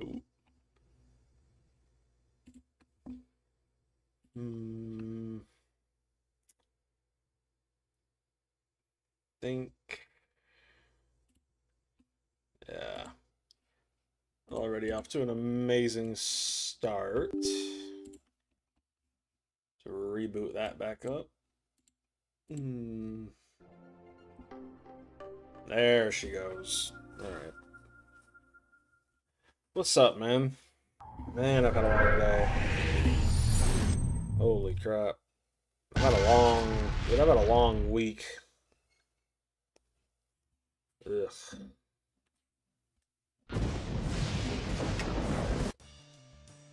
Oh. Hmm. Think. Yeah. Already off to an amazing start. To reboot that back up. Hmm. There she goes. Alright. What's up, man? Man, I've had a long day. Holy crap. I've had a long week. Ugh.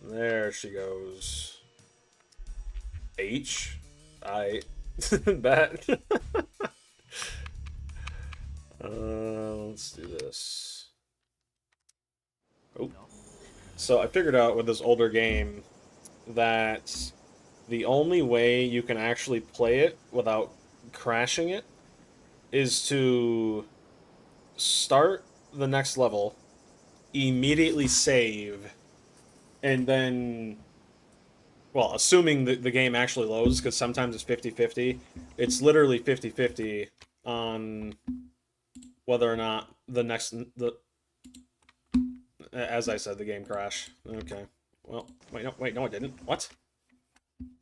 There she goes. H. I. Bet. Let's do this. Oh. So I figured out with this older game that the only way you can actually play it without crashing it is to start the next level, immediately save, and then, well, assuming that the game actually loads, because sometimes it's 50-50, it's literally 50-50 on whether or not as I said, the game crash. Okay. Well, wait, no, it didn't. What?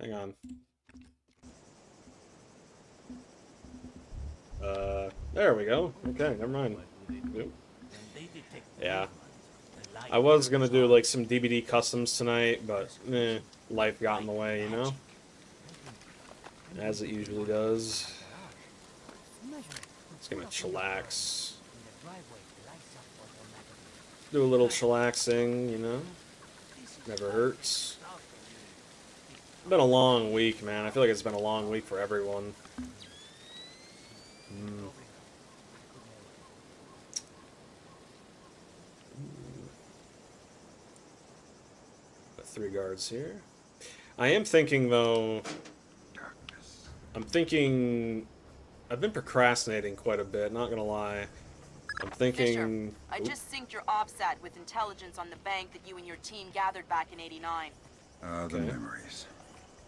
Hang on. There we go. Okay, never mind. Yep. Yeah. I was gonna do like some DBD customs tonight, but life got in the way, you know? As it usually does. Just gonna chillax. Do a little chillaxing, you know? Never hurts. It's been a long week, man. I feel like it's been a long week for everyone. Got 3 guards here. I am thinking, though... I've been procrastinating quite a bit, not gonna lie. I'm thinking... Fisher, I just synced your OPSAT with intelligence on the bank that you and your team gathered back in '89. The memories.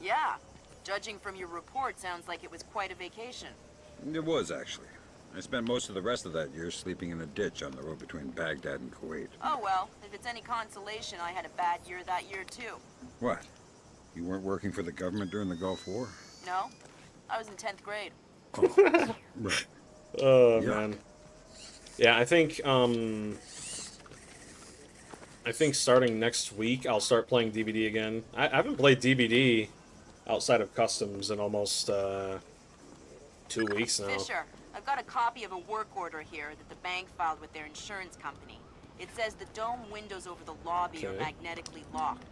Yeah. Judging from your report, sounds like it was quite a vacation. It was, actually. I spent most of the rest of that year sleeping in a ditch on the road between Baghdad and Kuwait. Oh well, if it's any consolation, I had a bad year that year too. What? You weren't working for the government during the Gulf War? No? I was in 10th grade. Oh, right. Oh, Yuck. man. Yeah, I think starting next week I'll start playing DBD again. I haven't played DBD outside of customs in almost 2 weeks now. Fisher, I've got a copy of a work order here that the bank filed with their insurance company. It says the dome windows over the lobby are magnetically locked.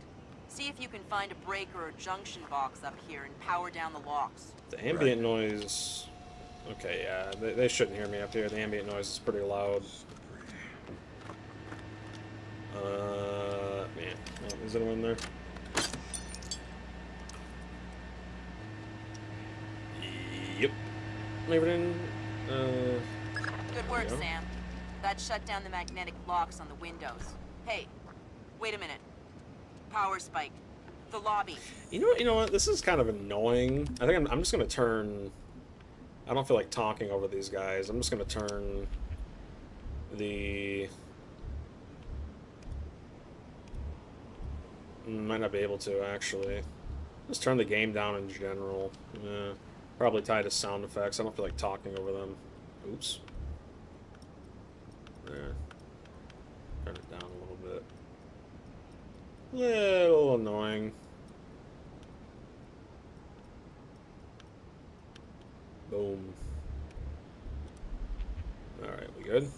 See if you can find a breaker or junction box up here and power down the locks. The ambient noise... Okay, yeah, they shouldn't hear me up here. The ambient noise is pretty loud. Man. Oh, is anyone there? Yep. Leave it in. Good work, Yeah. Sam. That shut down the magnetic locks on the windows. Hey, wait a minute. Power spike. The lobby. You know what? This is kind of annoying. I think I'm just gonna turn... I don't feel like talking over these guys. I'm just gonna turn the... Might not be able to, actually. Just turn the game down in general. Yeah. Probably tied to sound effects. I don't feel like talking over them. Oops. There. Turn it down a little bit. Little annoying. Boom. Alright, we good? It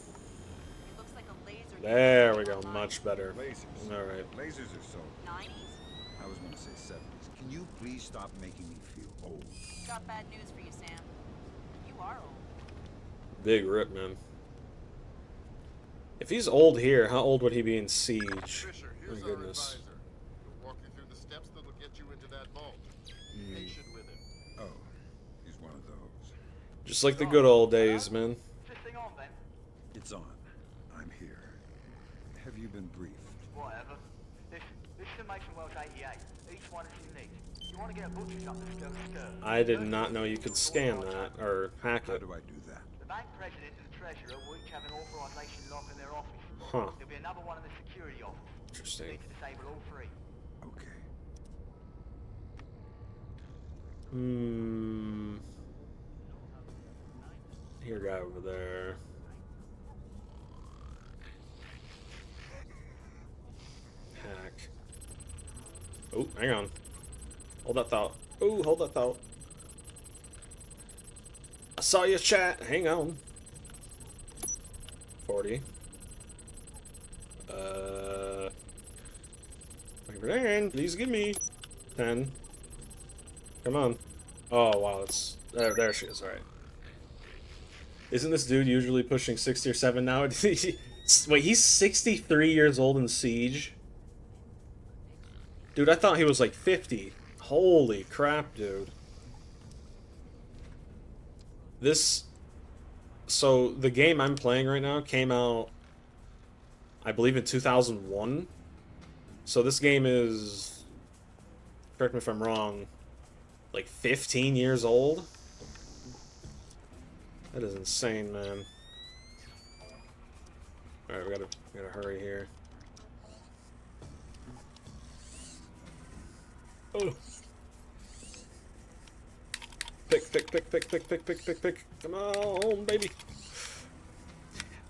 looks like a laser. There we go, much better. Lasers. Alright. Lasers are so... 90s? I was going to say 70s. Can you please stop making me feel old? Got bad news for you, Sam. You are old. Big rip, man. If he's old here, how old would he be in Siege? Fisher, My here's our goodness. advisor. He'll walk you through the steps that'll get you into that vault. Be patient with him. Oh, he's one of those. Just like the good old days, man. It's on. I'm here. Have you been briefed? What, I did not know you could scan that or hack How it. do I do that? The bank president and treasurer will each have an authorization lock in their office. Huh. There'll be another one in the security office. You Interesting. need to disable all three. Okay. Here, guy over there. Hack. Oh, hang on. Hold that thought. Oh, hold that thought. I saw your chat. Hang on. 40. Please give me 10. Come on. Oh, wow. It's there she is. All right. Isn't this dude usually pushing 60 or 7 now? Wait, he's 63 years old in Siege? Dude, I thought he was like 50. Holy crap, dude. So, the game I'm playing right now came out, I believe, in 2001. So this game is, correct me if I'm wrong, like 15 years old? That is insane, man. Alright, we gotta hurry here. Oh. Pick. Come on, baby.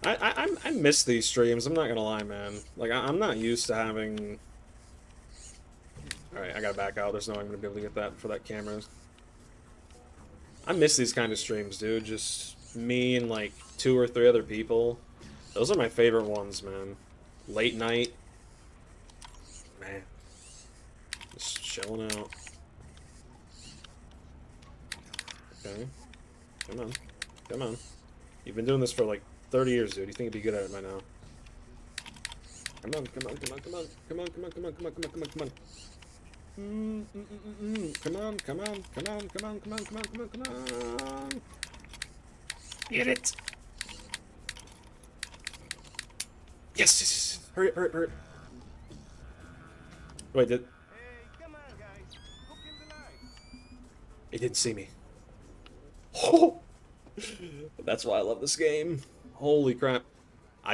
I miss these streams, I'm not gonna lie, man. Like, I'm not used to having... Alright, I gotta back out. There's no way I'm gonna be able to get that for that camera. I miss these kind of streams, dude. Just me and, like, 2 or 3 other people. Those are my favorite ones, man. Late night. Man. Just chilling out. Okay. Come on. Come on. You've been doing this for, like, 30 years, dude. You think you'd be good at it by now. Come on. Come on. Get it! Yes! Hurry up. Wait, Hey, come on, guys. Hook in the line. It didn't see me. Oh! That's why I love this game. Holy crap.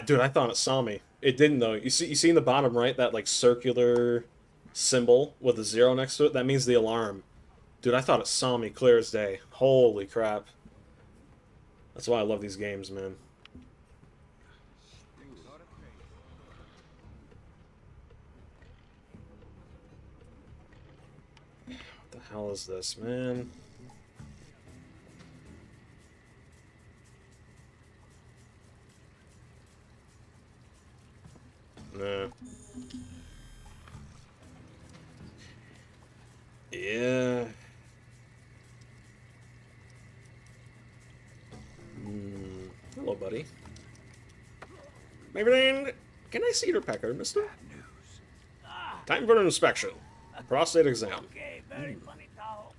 Dude, I thought it saw me. It didn't, though. You see in the bottom right, that, like, circular symbol with a 0 next to it? That means the alarm. Dude, I thought it saw me clear as day. Holy crap. That's why I love these games, man. What the hell is this, man? Nah. Yeah. Hello, buddy. Maybe can I see your pecker, mister? Time for an inspection. Prostate exam. Okay, very funny, Tahoe.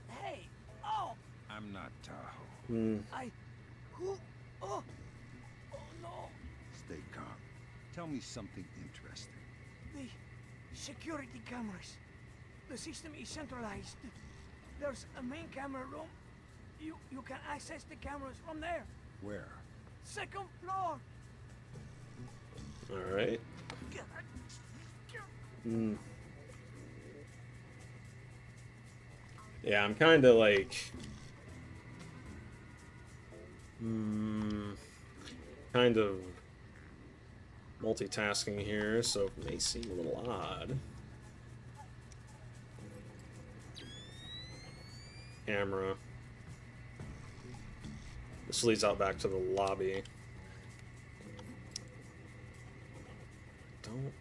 Hey, oh, I'm not Tahoe. who? Oh no. Stay calm. Tell me something interesting. The security cameras. The system is centralized. There's a main camera room. You can access the cameras from there. Where? Second floor. All right. Yeah, I'm kind of like... kind of multitasking here, so it may seem a little odd. Camera. This leads out back to the lobby. Don't...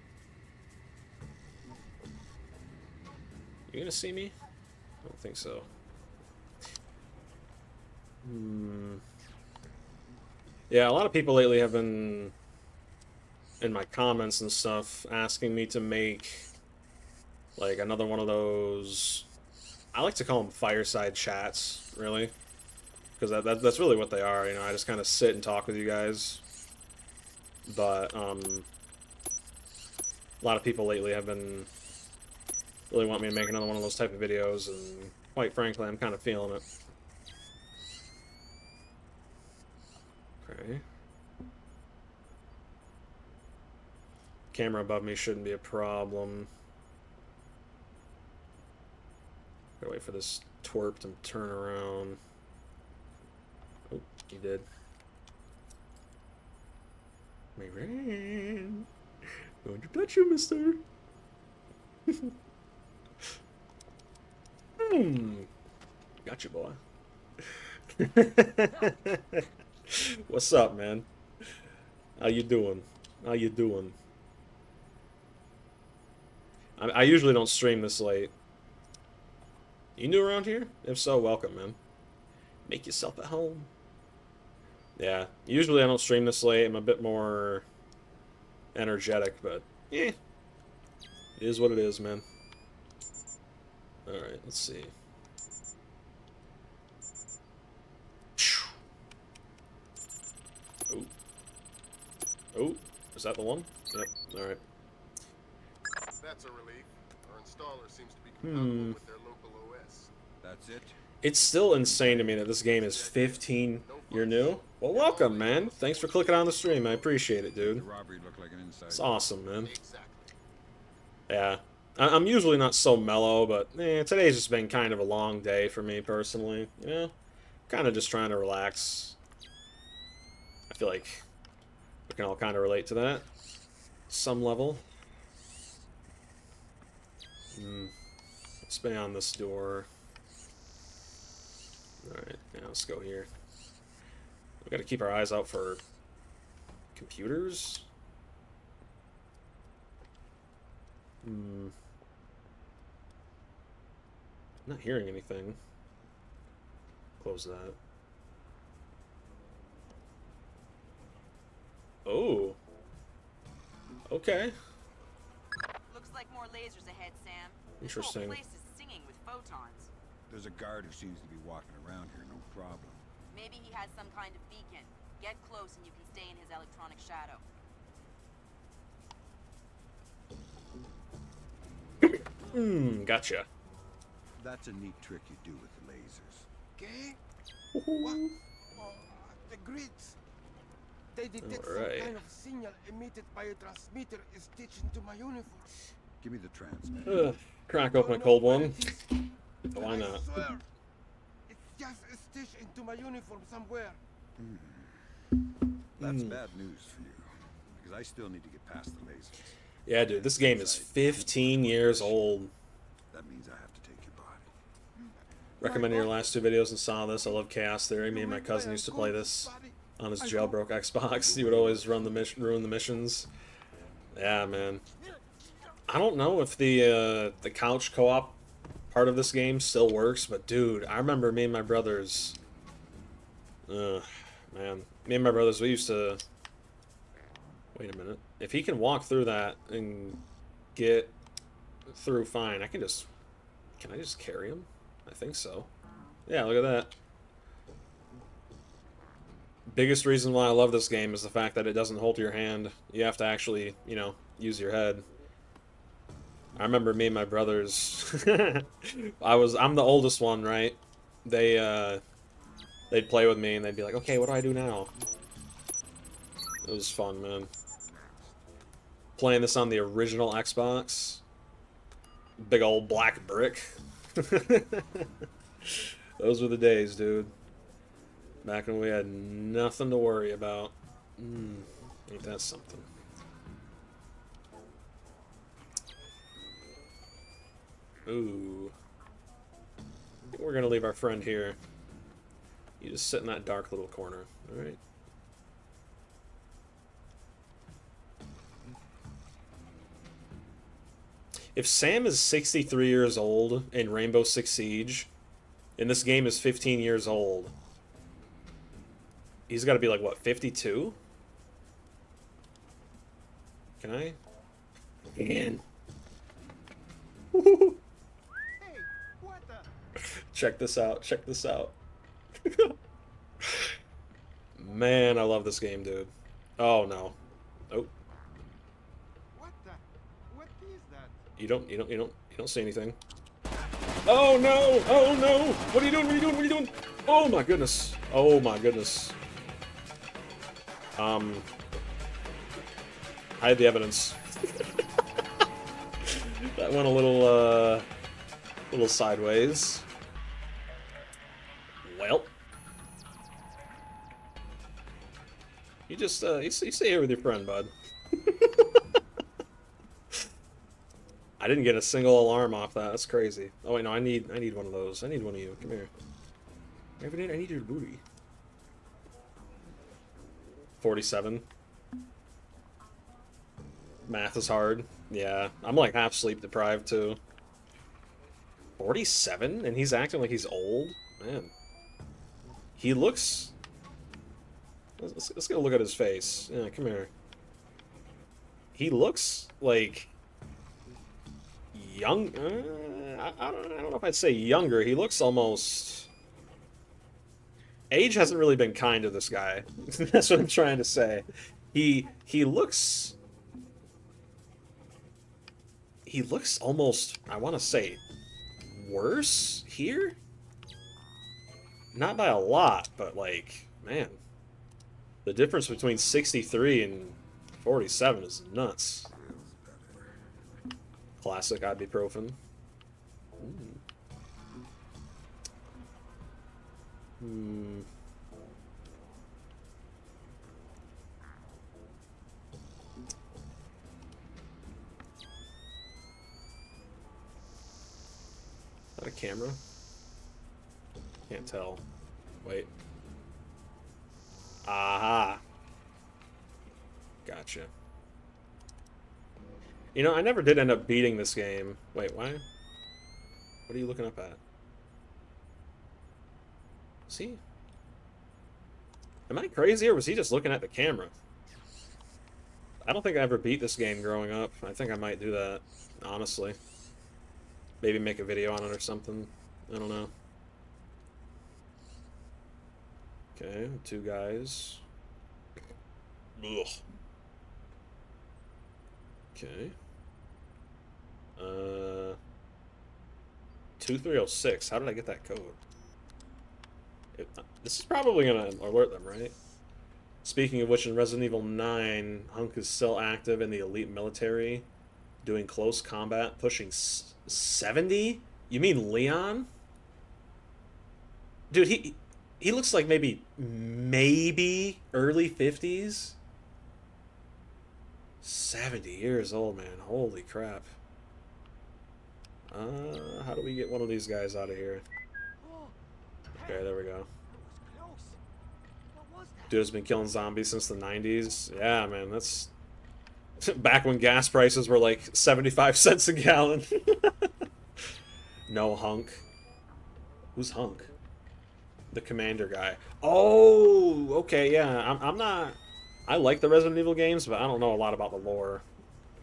You gonna see me? I don't think so. Yeah, a lot of people lately have been, in my comments and stuff, asking me to make, like, another one of those... I like to call them fireside chats, really. Because that's really what they are, you know, I just kind of sit and talk with you guys. But, a lot of people lately have been really want me to make another one of those type of videos, and quite frankly, I'm kind of feeling it. Okay. Camera above me shouldn't be a problem. Gotta wait for this twerp to turn around. Oh, he did. My friend. Going to touch you, mister. Got you, boy. What's up, man? How you doing? How you doing? I usually don't stream this late. You new around here? If so, welcome, man. Make yourself at home. Yeah, usually I don't stream this late. I'm a bit more energetic, but yeah, it is what it is, man. Alright, let's see. Oh. Oh, is that the one? Yep, alright. That's a relief. Our installer seems to be compatible with their local OS. That's it? It's still insane to me that this game is 15. You're new? Well, welcome, man. Thanks for clicking on the stream. I appreciate it, The dude. robbery looked like an inside. It's awesome, man. Exactly. Yeah. I'm usually not so mellow, but today's just been kind of a long day for me personally. You know? Kind of just trying to relax. I feel like we can all kind of relate to that. Some level. Let's bang on this door. Alright, yeah, let's go here. We gotta keep our eyes out for computers. Not hearing anything. Close that. Oh. Okay. Looks like more lasers ahead, Sam. This whole Interesting. place is singing with photons. There's a guard who seems to be walking around here, no problem. Maybe he has some kind of beacon. Get close and you can stay in his electronic shadow. Gotcha. That's a neat trick you do with the lasers. Okay? What? Oh, the grids. They detect Alright. some kind of signal emitted by a transmitter is stitched into my uniform. Give me the transmitter. Crack open a cold one. Why I not? swear, it's just stitched into my uniform somewhere. That's bad news for you, because I still need to get past the lasers. Yeah, dude, this game is 15 years old. That means I have to take your body. Recommended your last two videos and saw this. I love Chaos Theory. Me and my cousin used to play this on his jailbroke Xbox. He would always ruin the missions. Yeah, man. I don't know if the couch co-op part of this game still works, but dude, I remember me and my brothers. Man, me and my brothers, we used to. Wait a minute. If he can walk through that and get through fine, I can just. Can I just carry him? I think so. Yeah, look at that. Biggest reason why I love this game is the fact that it doesn't hold your hand. You have to actually, you know, use your head. I remember me and my brothers. I'm the oldest one, right? They'd play with me and they'd be like, "Okay, what do I do now?" It was fun, man. Playing this on the original Xbox. Big old black brick. Those were the days, dude. Back when we had nothing to worry about. Ain't that something? Ooh. I think we're gonna leave our friend here. You just sit in that dark little corner. Alright. If Sam is 63 years old in Rainbow Six Siege, and this game is 15 years old, he's got to be like, what, 52? Can I? Man. Hey, what the? Check this out. Check this out. Man, I love this game, dude. Oh, no. Oh. What the? What is that? You don't Don't see anything. Oh no! Oh no! What are you doing? What are you doing? What are you doing? Oh my goodness! Oh my goodness! Hide the evidence. That went a little sideways. Well, you just you stay here with your friend, bud. I didn't get a single alarm off that. That's crazy. Oh wait, no, I need one of those. I need one of you. Come here. I need your booty. 47. Math is hard. Yeah, I'm like half sleep deprived too. 47, and he's acting like he's old. Man, he looks. Let's get a look at his face. Yeah, come here. He looks like young. I don't know if I'd say younger. He looks almost. Age hasn't really been kind to this guy. That's what I'm trying to say. He looks. He looks almost, I want to say, worse here? Not by a lot, but like, man. The difference between 63 and 47 is nuts. Classic ibuprofen. Is that a camera? Can't tell. Wait. Aha. Gotcha. You know, I never did end up beating this game. Wait, why? What are you looking up at? See? Am I crazy, or was he just looking at the camera? I don't think I ever beat this game growing up. I think I might do that, honestly. Maybe make a video on it or something. I don't know. Okay, 2 guys. Ugh. Okay. 2306. How did I get that code? This is probably gonna alert them, right? Speaking of which, in Resident Evil 9, Hunk is still active in the elite military, doing close combat, pushing 70? You mean Leon? Dude, he looks like maybe early 50s? 70 years old, man. Holy crap. How do we get one of these guys out of here? Okay, there we go. Dude has been killing zombies since the 90s. Yeah, man, that's... back when gas prices were like 75 cents a gallon. No, Hunk. Who's Hunk? The commander guy. Oh, okay, yeah. I'm not... I like the Resident Evil games, but I don't know a lot about the lore.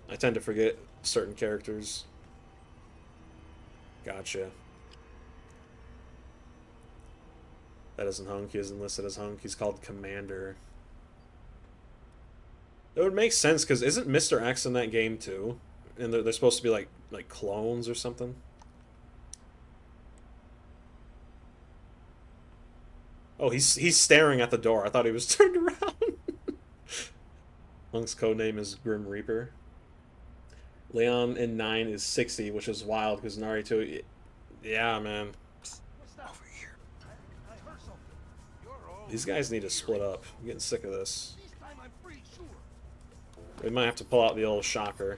I tend to forget certain characters. Gotcha. That isn't Hunk. He isn't listed as Hunk. He's called Commander. It would make sense, because isn't Mr. X in that game, too? And they're supposed to be, like clones or something? Oh, he's staring at the door. I thought he was turned around. Hunk's codename is Grim Reaper. Leon in 9 is 60, which is wild, because in RE2... Yeah, man. These guys need to split up. I'm getting sick of this. We might have to pull out the old shocker.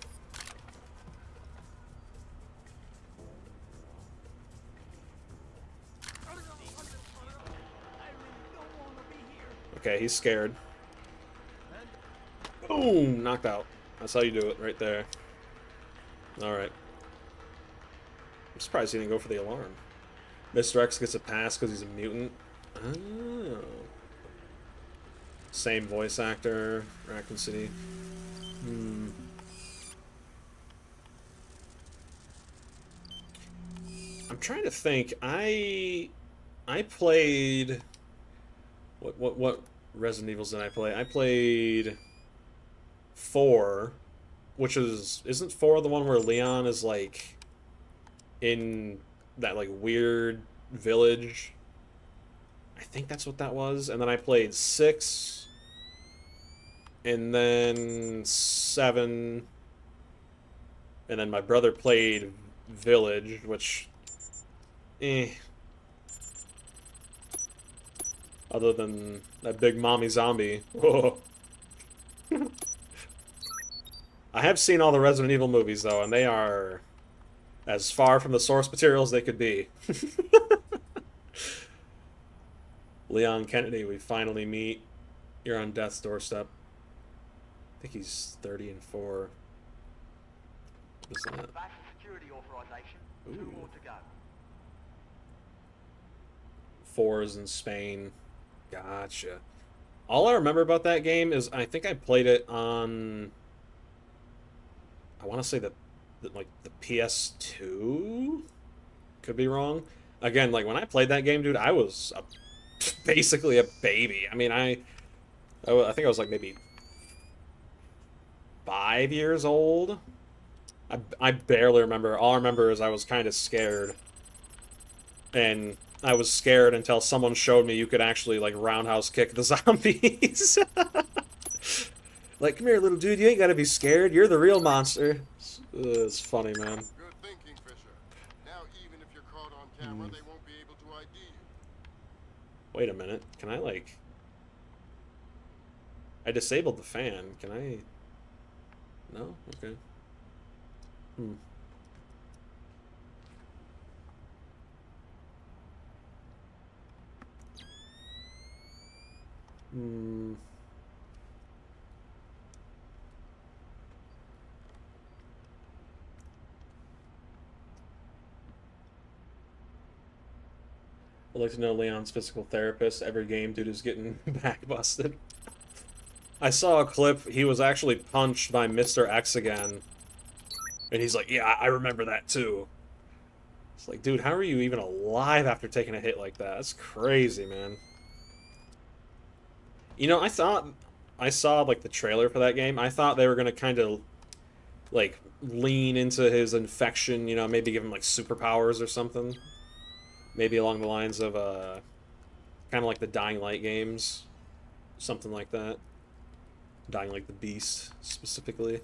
Okay, he's scared. Boom! Knocked out. That's how you do it, right there. Alright. I'm surprised he didn't go for the alarm. Mr. X gets a pass because he's a mutant. Oh. Same voice actor, Raccoon City. I'm trying to think. I played... What Resident Evils did I play? I played 4, which is... Isn't 4 the one where Leon is, like, in that like weird village. I think that's what that was. And then I played 6, and then 7, and then my brother played Village, which, eh. Other than that big mommy zombie. Whoa. I have seen all the Resident Evil movies, though, and they are as far from the source material as they could be. Leon Kennedy, we finally meet. You're on death's doorstep. I think he's 30 and 4. What is that? Back to security authorization. Ooh. 2 more to go. 4s in Spain. Gotcha. All I remember about that game is I think I played it on, I want to say like the PS2. Could be wrong. Again, like when I played that game, dude, I was basically a baby. I mean, I think I was like maybe 5 years old. I barely remember. All I remember is I was kind of scared. And I was scared until someone showed me you could actually, like, roundhouse kick the zombies. Like, come here, little dude. You ain't gotta be scared. You're the real monster. It's funny, man. Good thinking, Fisher. Now, even if you're caught on camera, they won't be able to ID you. Wait a minute. Can I, like... I disabled the fan. Can I... No? Okay. I'd like to know Leon's physical therapist. Every game, dude is getting back busted. I saw a clip. He was actually punched by Mr. X again. And he's like, yeah, I remember that too. It's like, dude, how are you even alive after taking a hit like that? That's crazy, man. You know, I saw, like, the trailer for that game. I thought they were going to kind of, like, lean into his infection, you know, maybe give him, like, superpowers or something. Maybe along the lines of, kind of like the Dying Light games. Something like that. Dying Like the Beast, specifically.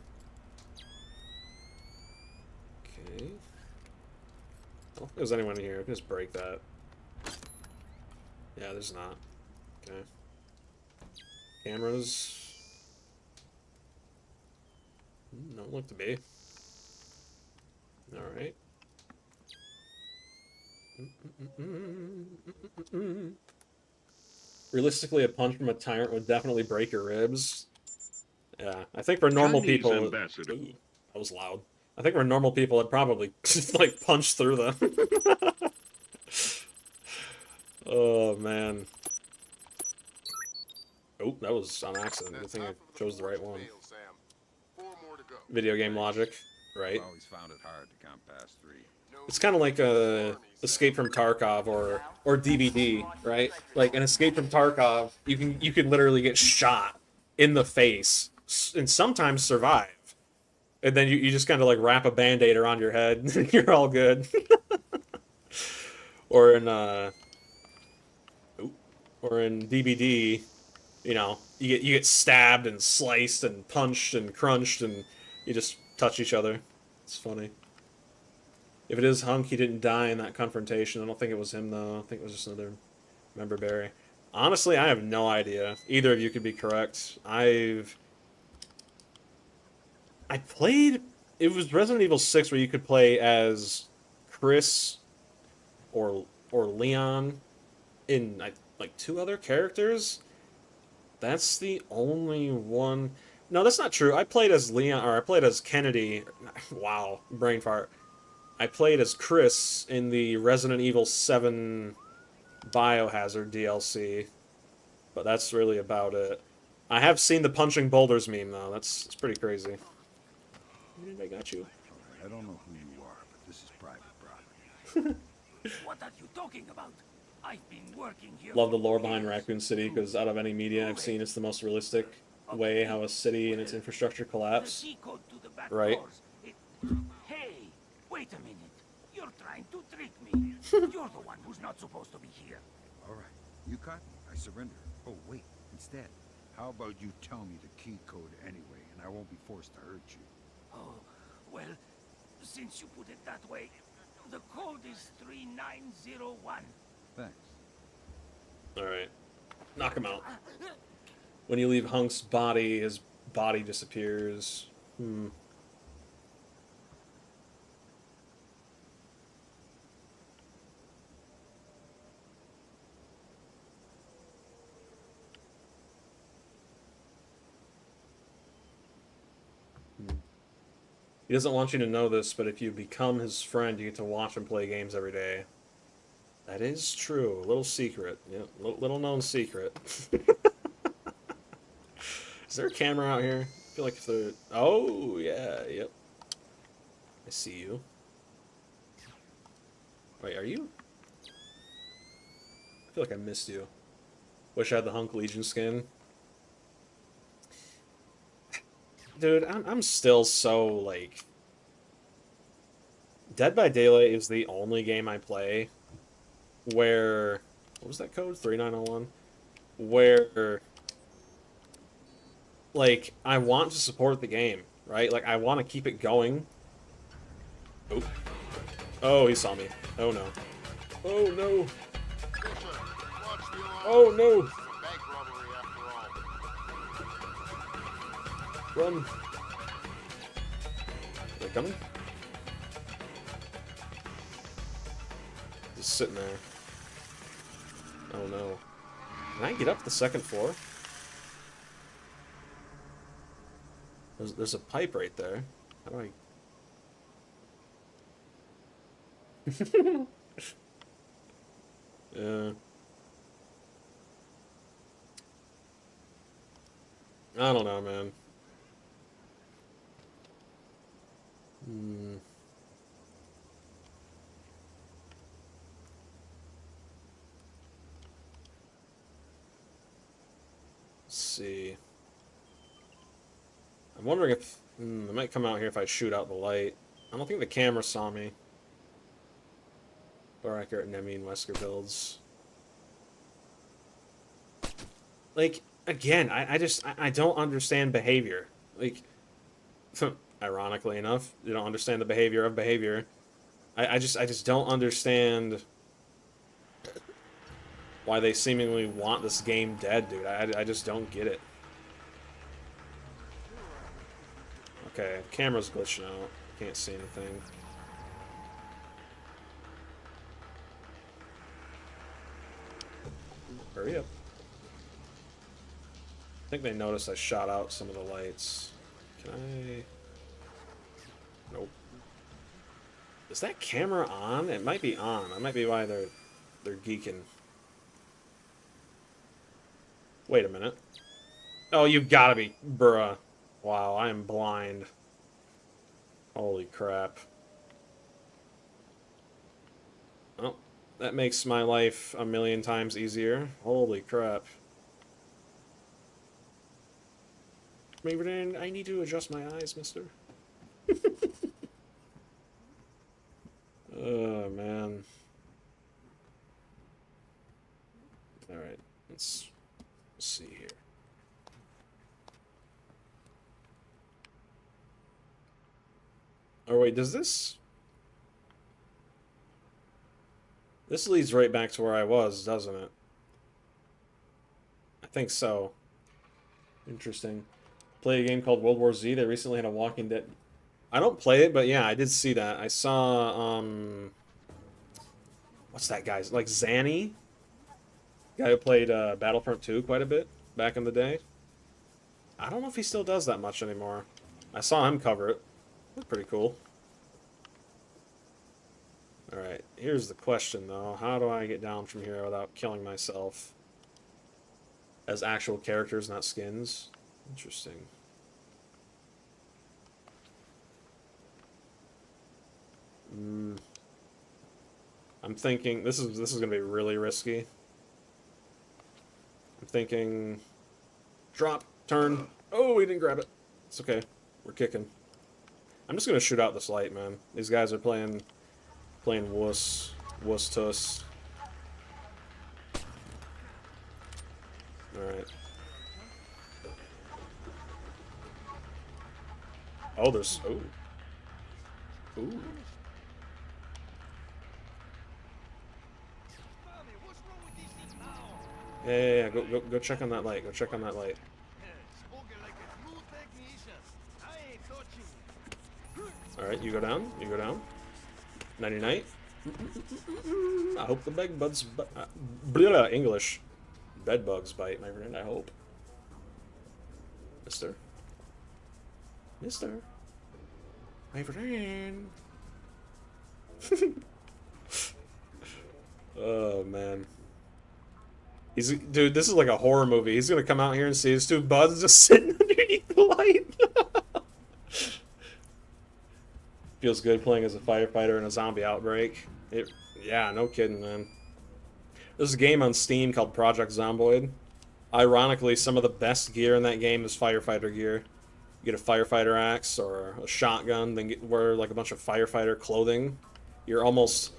Okay. I don't think there's anyone in here. I can just break that. Yeah, there's not. Okay. Cameras. Don't look to be. Alright. Realistically, a punch from a tyrant would definitely break your ribs. Yeah, I think for normal people... Ooh, that was loud. I think for normal people, it'd probably just, like, punch through them. Oh, man. Oh, that was on accident. Good thing I chose the right one. Video game logic, right? I've always found it hard to count past 3. It's kind of like Escape from Tarkov or DVD, right? Like an Escape from Tarkov, you can literally get shot in the face and sometimes survive. And then you just kind of like wrap a band-aid around your head and you're all good. Or in DBD, you know, you get stabbed and sliced and punched and crunched and you just touch each other. It's funny. If it is Hunk, he didn't die in that confrontation. I don't think it was him, though. I think it was just another member berry. Honestly, I have no idea. Either of you could be correct. I played... It was Resident Evil 6 where you could play as Chris or Leon in, like, 2 other characters. That's the only one... No, that's not true. I played as Leon, or I played as Kennedy. Wow, brain fart. I played as Chris in the Resident Evil 7 Biohazard DLC, but that's really about it. I have seen the punching boulders meme, though. It's pretty crazy. I got you. I don't know who you are, but this is private property. What are you talking about? I've been working here. Love the lore behind Raccoon City, because out of any media I've seen, it's the most realistic way how a city and its infrastructure collapse. Right. Hey, wait a minute. You're trying You're the one who's not supposed to be here. All right. You caught me. I surrender. Oh, wait. Instead, how about you tell me the key code anyway, and I won't be forced to hurt you? Oh, well, since you put it that way, the code is 3901. Thanks. Alright. Knock him out. When you leave Hunk's body, his body disappears. Hmm. He doesn't want you to know this, but if you become his friend, you get to watch him play games every day. That is true. A little secret. Yeah, little known secret. Is there a camera out here? I feel like if there... Oh, yeah, yep. I see you. Wait, are you? I feel like I missed you. Wish I had the Hunk Legion skin. Dude, I'm still so, like... Dead by Daylight is the only game I play where... What was that code? 3901? Where... Like, I want to support the game, right? Like, I want to keep it going. Oh. Oh, he saw me. Oh, no. Oh, no. Oh, no. Bank robbery after all. Run. Are they coming? Just sitting there. Oh no. Can I get up the second floor? There's a pipe right there. How do I... Yeah. I don't know, man. Hmm. Let's see. I'm wondering if... it might come out here if I shoot out the light. I don't think the camera saw me. Bar accurate Nemi and Wesker builds. Like, again, I don't understand behavior. Like, ironically enough, you don't understand the behavior of behavior. I just don't understand why they seemingly want this game dead, dude. I just don't get it. Okay, camera's glitching out. Can't see anything. Hurry up. I think they noticed I shot out some of the lights. Can I... Nope. Is that camera on? It might be on. That might be why they're geeking. Wait a minute. Oh, you gotta be... Bruh. Wow, I am blind. Holy crap. Oh, that makes my life a million times easier. Holy crap. Maybe I need to adjust my eyes, mister. Oh, man. Alright, let's see here. Oh, wait, does this... This leads right back to where I was, doesn't it? I think so. Interesting. Play a game called World War Z. They recently had a Walking Dead... I don't play it, but yeah, I did see that. I saw, what's that guy's? Like, Zanny? Guy who played Battlefront 2 quite a bit back in the day. I don't know if he still does that much anymore. I saw him cover it. Looked pretty cool. Alright, here's the question, though. How do I get down from here without killing myself? As actual characters, not skins? Interesting. I'm thinking this is gonna be really risky. I'm thinking drop, turn. Oh, we didn't grab it. It's okay. We're kicking. I'm just gonna shoot out this light, man. These guys are playing wuss. Wuss tuss. Alright. Oh, there's... Oh. Ooh. Yeah. Go check on that light. Go check on that light. Alright, you go down. You go down. Nighty night. I hope the bed bugs... English. Bed bugs bite, my friend, I hope. Mister. Mister. My friend. Oh, man. Dude, this is like a horror movie. He's gonna come out here and see his two buds just sitting underneath the light. Feels good playing as a firefighter in a zombie outbreak. Yeah, no kidding, man. There's a game on Steam called Project Zomboid. Ironically, some of the best gear in that game is firefighter gear. You get a firefighter axe or a shotgun, then wear like a bunch of firefighter clothing. You're almost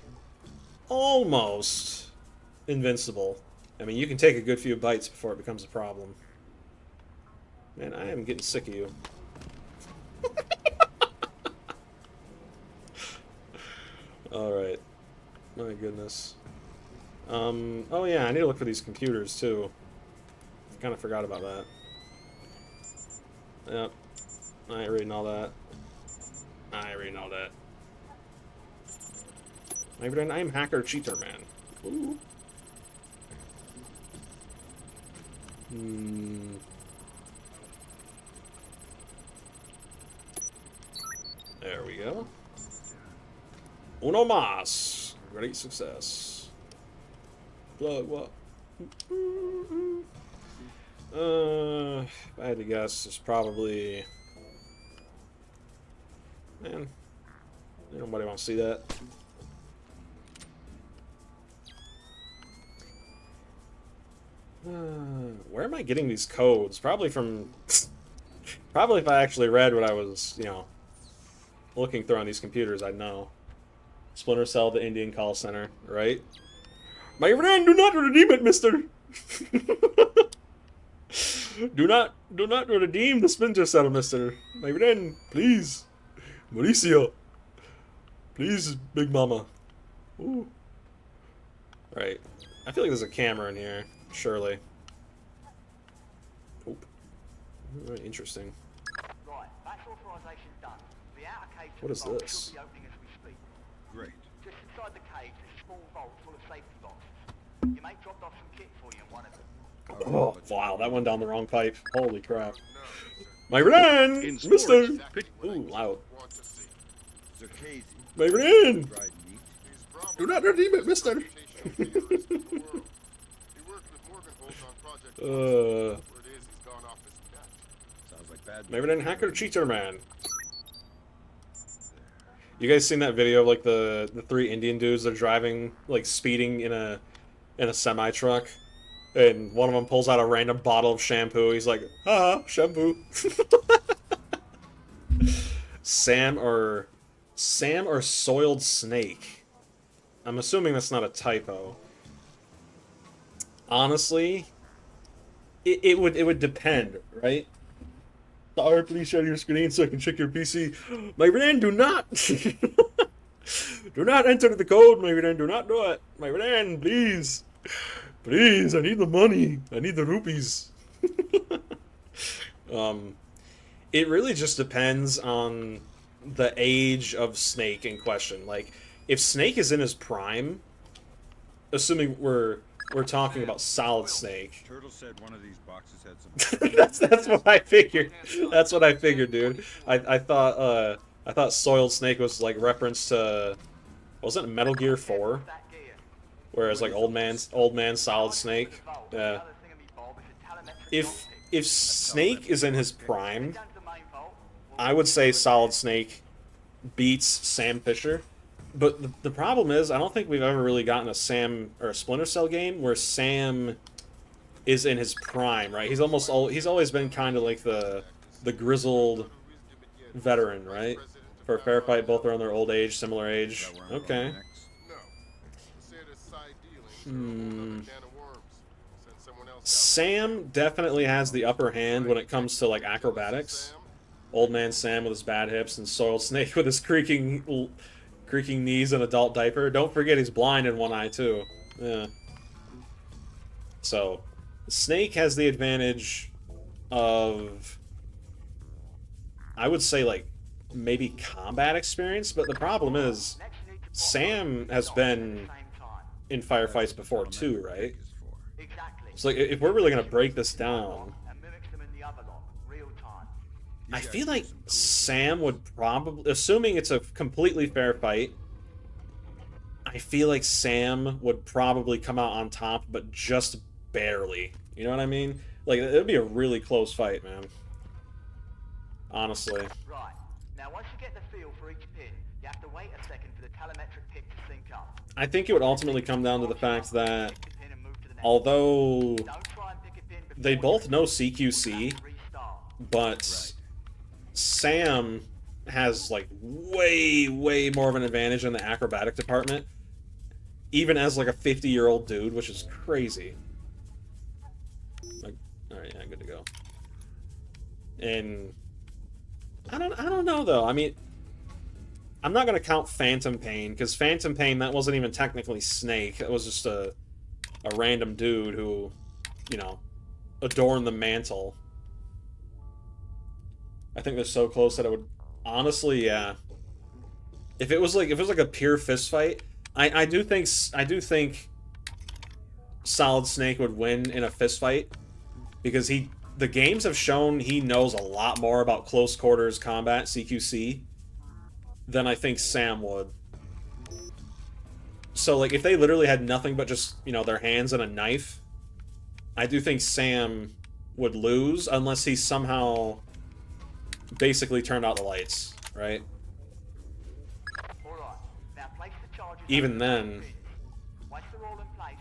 invincible. I mean, you can take a good few bites before it becomes a problem. Man, I am getting sick of you. Alright. My goodness. Oh yeah, I need to look for these computers too. I kind of forgot about that. Yep. I ain't reading all that. I ain't reading all that. Maybe then I'm hacker cheater man. Ooh. There we go. Uno mas. Great success. Plug what? If I had to guess, it's probably... Man. Nobody wants to see that. Where am I getting these codes? Probably from... Probably if I actually read what I was, you know, looking through on these computers, I'd know. Splinter Cell, the Indian call center, right? My friend, do not redeem it, mister! do not redeem the Splinter Cell, mister. My friend, please. Mauricio. Please, Big Mama. Ooh. Right. I feel like there's a camera in here. Surely. Oop. Very interesting. Right, that's authorization done. The outer cage What is vault this? should be opening as we speak. Great. Just inside the cage, there's a small vault full of safety boxes. Your mate dropped off some kit for you in one of them. Oh, wow, that went down the wrong pipe. Holy crap. My friend! Mister! Ooh, loud. Want to see. Circassian. My friend! Dried meat. He's probably Do not redeem it, mister! the theorist in the world. He worked with Morgenholz on Project Where it is, he's gone off his nut. Sounds like bad. My friend, hacker cheater man. You guys seen that video of like the three Indian dudes? They're driving, like speeding in a semi truck, and one of them pulls out a random bottle of shampoo. He's like, "Ah, shampoo." Sam or soiled snake. I'm assuming that's not a typo. Honestly, it would depend, right? Sorry, please share your screen so I can check your PC. My friend, do not! Do not enter the code, my friend. Do not do it. My friend, please. Please, I need the money. I need the rupees. It really just depends on the age of Snake in question. Like, if Snake is in his prime, assuming we're talking about Solid Snake. Turtle said one of these boxes had some. that's what I figured. That's what I figured, dude. I thought Soiled Snake was like reference to, wasn't it Metal Gear 4? Whereas like old man Solid Snake. Yeah. If Snake is in his prime, I would say Solid Snake beats Sam Fisher. But the problem is, I don't think we've ever really gotten a Sam or a Splinter Cell game where Sam is in his prime, right? He's always been kind of like the grizzled veteran, right? For a fair fight, both are on their old age, similar age. Okay. No. Hmm. Can of worms. Send someone else Sam definitely has the upper hand when it comes to like acrobatics. Old man Sam with his bad hips and Soiled Snake with his creaking knees and adult diaper. Don't forget he's blind in one eye too. Yeah. So, Snake has the advantage of, I would say, like, maybe combat experience, but the problem is Sam has been in firefights before too, right? Exactly. So like, if we're really gonna break this down, And mimics them in the other lock, real time. I feel like Sam would probably, assuming it's a completely fair fight, I feel like Sam would probably come out on top, but just barely. You know what I mean? Like, it would be a really close fight, man. Honestly. Right. Now, once you get the feel for each pin, you have to wait a second for the telemetric pick to sync up. I think it would ultimately come down to the fact that, Pick the pin and move to the next. although Don't try and pick a pin before they you both know have CQC, to restart. but Sam has, like, way, way more of an advantage in the acrobatic department, even as, like, a 50-year-old dude, which is crazy. Like, alright, yeah, good to go. And I don't know, though. I mean, I'm not gonna count Phantom Pain, because Phantom Pain, that wasn't even technically Snake. It was just a random dude who, you know, adorned the mantle. I think they're so close that it would, honestly, yeah. If it was like a pure fist fight, I do think Solid Snake would win in a fist fight, because the games have shown he knows a lot more about close quarters combat, CQC, than I think Sam would. So, like, if they literally had nothing but just, you know, their hands and a knife, I do think Sam would lose, unless he somehow basically turned out the lights, right? Alright. Now place the charges Even on the then, pins. Once they're all in place,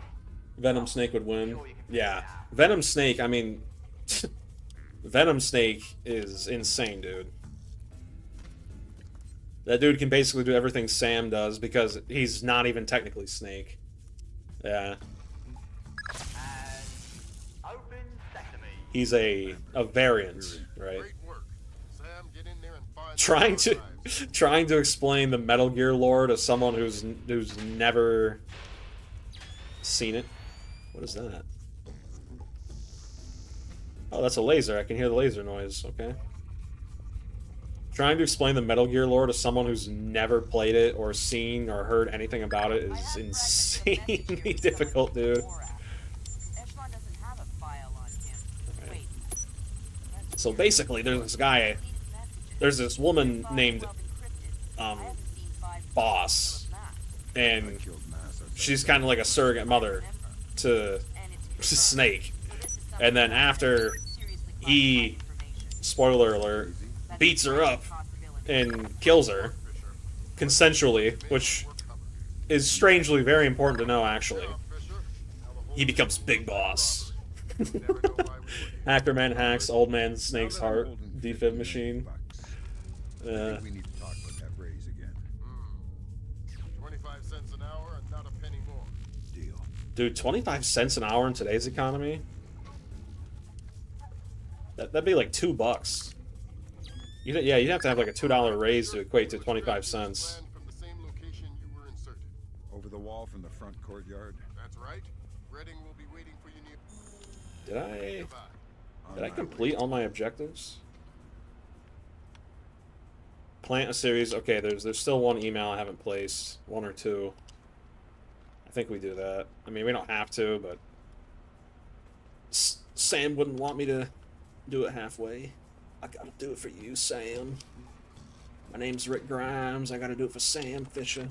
Venom Snake would win. Yeah. Venom Snake, I mean... Venom Snake is insane, dude. That dude can basically do everything Sam does, because he's not even technically Snake. Yeah. and open sesame. He's a variant, right? Great work. Sam, get in there and find Trying the to drives. trying to explain the Metal Gear lore to someone who's never seen it. What is that? Oh, that's a laser. I can hear the laser noise. Okay. Trying to explain the Metal Gear lore to someone who's never played it or seen or heard anything about it is insanely difficult, dude. Echelon doesn't have a file on him. Wait. So basically, there's this guy, there's this woman named Boss, and she's kind of like a surrogate mother to Snake. And then after he, spoiler alert, beats her up and kills her consensually, which is strangely very important to know, actually, he becomes Big Boss. Ackerman hacks Old Man Snake's heart, defib machine. I think we need to talk about that raise again. 25 cents an hour and not a penny more. Deal. Dude, 25 cents an hour in today's economy? That'd be like $2. Yeah, you'd have to have like a $2 raise to equate to 25 cents. Plan from the same location you were inserted. Over the wall from the front courtyard. That's right. Redding will be waiting for you near. Did Goodbye. On I my complete all my objectives? Plant a series. Okay, there's still one email I haven't placed. One or two. I think we do that. I mean, we don't have to, but Sam wouldn't want me to do it halfway. I gotta do it for you, Sam. My name's Rick Grimes. I gotta do it for Sam Fisher.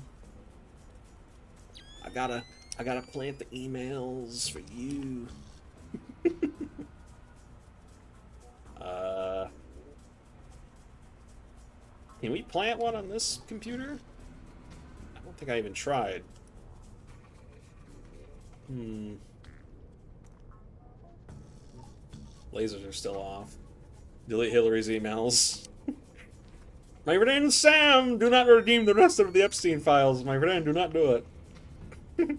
I gotta plant the emails for you. Can we plant one on this computer? I don't think I even tried. Lasers are still off. Delete Hillary's emails. My friend Sam, do not redeem the rest of the Epstein files. My friend, do not do it.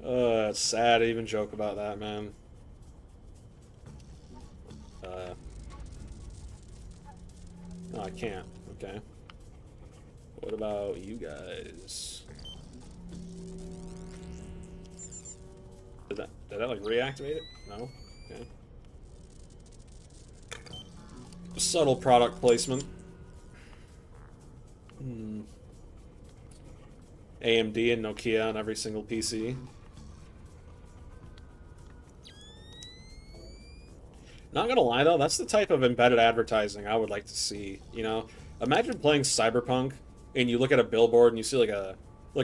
It's sad to even joke about that, man. No, I can't. Okay. What about you guys? Did that like reactivate it? No? Okay. Subtle product placement. AMD and Nokia on every single PC. Not gonna lie though, that's the type of embedded advertising I would like to see. You know, imagine playing Cyberpunk and you look at a billboard and you see like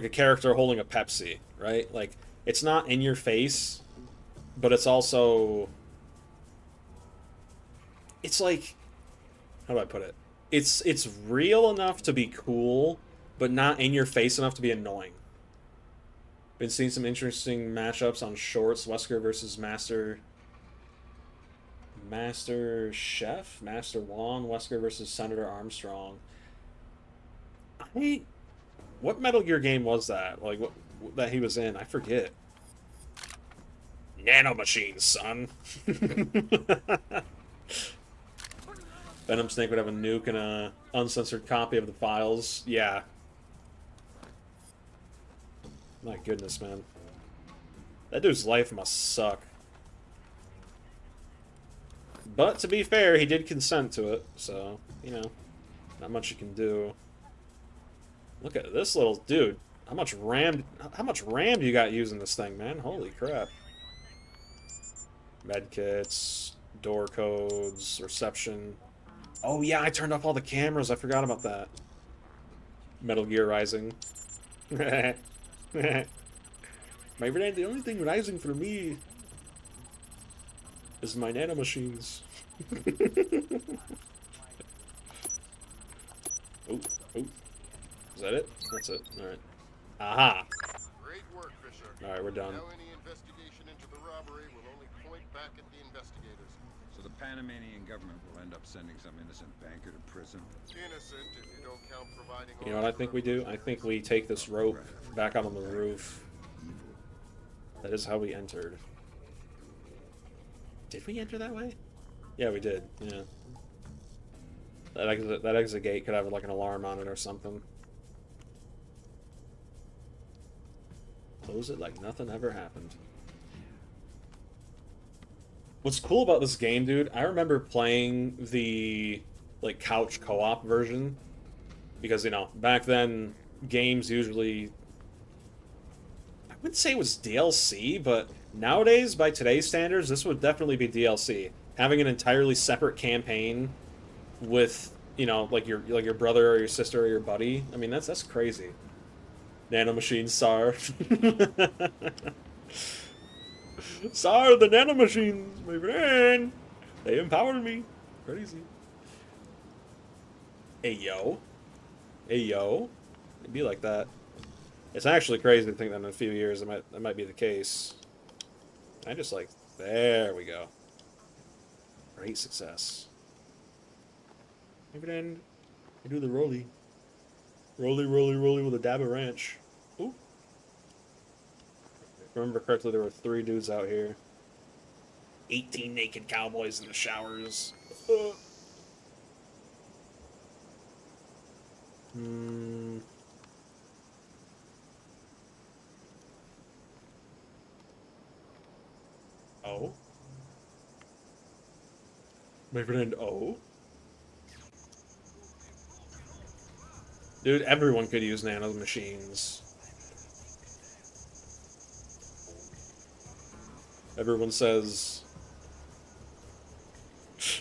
a character holding a Pepsi, right? Like it's not in your face, but it's also it's like how do I put it? It's real enough to be cool, but not in your face enough to be annoying. Been seeing some interesting matchups on shorts. Wesker versus Master Chef, Master Juan, Wesker versus Senator Armstrong. What Metal Gear game was that? Like what that he was in? I forget. Nanomachines, son. Venom Snake would have a nuke and a uncensored copy of the files. Yeah. My goodness, man. That dude's life must suck. But to be fair, he did consent to it, so, you know, not much you can do. Look at this little dude. How much RAM do you got using this thing, man? Holy crap. Medkits, door codes, reception. Oh yeah, I turned off all the cameras. I forgot about that. Metal Gear Rising. My friend, the only thing rising for me is my nanomachines. Oh, oh. Is that it? That's it. Alright. Aha! Great work, Fisher. Alright, we're done. Now any investigation into the robbery will only point back at the investigators. So the Panamanian government will end up sending some innocent banker to prison. Innocent if you don't count providing. You know what I think we do? I think we take this rope back out on the roof. That is how we entered. Did we enter that way? Yeah, we did. Yeah. That exit gate could have like an alarm on it or something. Close it like nothing ever happened. What's cool about this game, dude, I remember playing the like couch co-op version because, you know, back then games usually, I wouldn't say it was DLC, but nowadays by today's standards this would definitely be DLC. Having an entirely separate campaign with, you know, like your brother or your sister or your buddy. I mean, that's crazy. Nanomachine SAR. SAR, the nanomachines, my friend. They empowered me. Crazy. Hey yo. Hey yo. It'd be like that. It's actually crazy to think that in a few years that might be the case. I just like, there we go. Great success. Maybe then I do the rolly. Rolly, rolly, rolly with a dab of ranch. Ooh. If I remember correctly, there were 3 dudes out here. 18 naked cowboys in the showers. Oh. My friend, oh. Dude, everyone could use nano machines. Everyone says...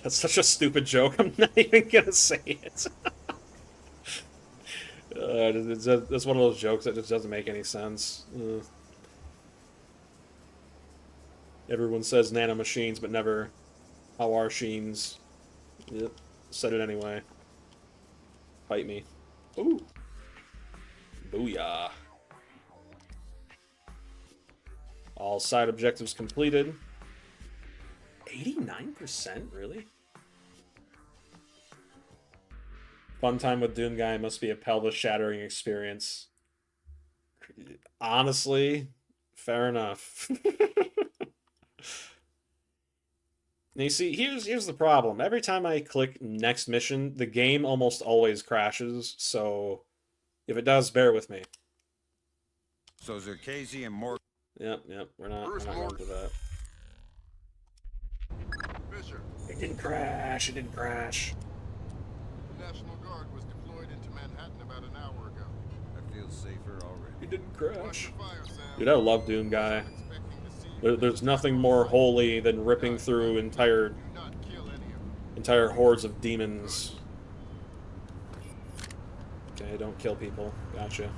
That's such a stupid joke, I'm not even gonna say it. That's one of those jokes that just doesn't make any sense. Everyone says nano machines, but never how are sheens. Yep, said it anyway. Fight me. Ooh. Booyah. All side objectives completed. 89%? Really? Fun time with Doom Guy must be a pelvis-shattering experience. Honestly, Fair enough. Now you see, here's the problem. Every time I click next mission, the game almost always crashes, so if it does, bear with me. So Zerkasi and Morgan. Yep, we're not going to that. Fisher, It didn't crash, it didn't crash. the National Guard was deployed into Manhattan about an hour ago. I feel safer already. It didn't Watch crash. your fire, Sam. Dude, I love Doom Guy. Expecting to see you. There's nothing more holy than ripping through entire Do not kill any of them. entire hordes of demons. Okay, don't kill people. Gotcha.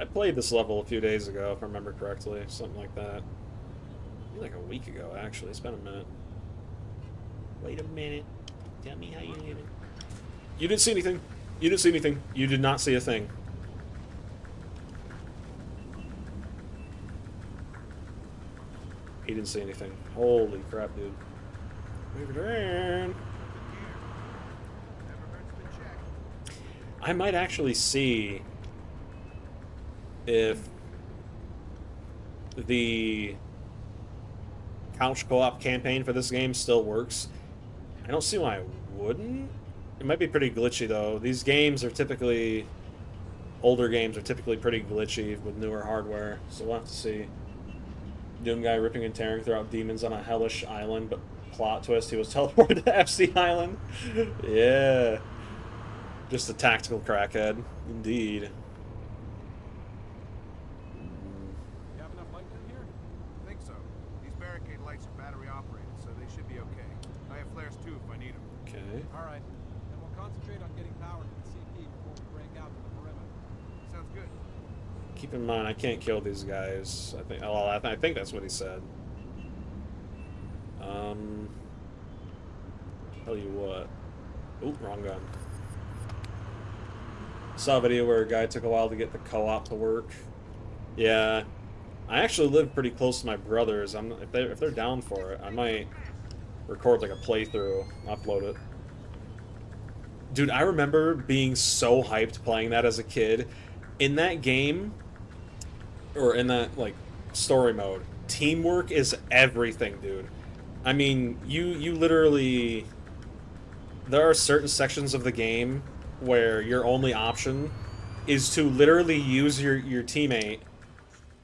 I played this level a few days ago, if I remember correctly. Something like that. Maybe like a week ago, actually. It's been a minute. Wait a minute. Tell me how you living. You didn't see anything. You didn't see anything. You did not see a thing. He didn't see anything. Holy crap, dude. Move it around. I might actually see if the couch co-op campaign for this game still works. I don't see why it wouldn't. It might be pretty glitchy, though. These games are typically... Older games are typically pretty glitchy with newer hardware, so we'll have to see. Doom Guy ripping and tearing throughout demons on a hellish island, but plot twist, he was teleported to FC Island. Yeah. Just a tactical crackhead. Indeed. You have enough light down here? I think so. These barricade lights are battery operated, so they should be okay. I have flares too if I need them. Okay. All right. Then we'll concentrate on getting power to the CP before we break out to the perimeter. Sounds good. Keep in mind, I can't kill these guys. I think. Well, I think that's what he said. Tell you what. Oop, wrong gun. Saw a video where a guy took a while to get the co-op to work. Yeah, I actually live pretty close to my brothers. If they're down for it, I might record like a playthrough, upload it. Dude, I remember being so hyped playing that as a kid. In that game, or in that like story mode, teamwork is everything, dude. I mean, you literally, there are certain sections of the game where your only option is to literally use your teammate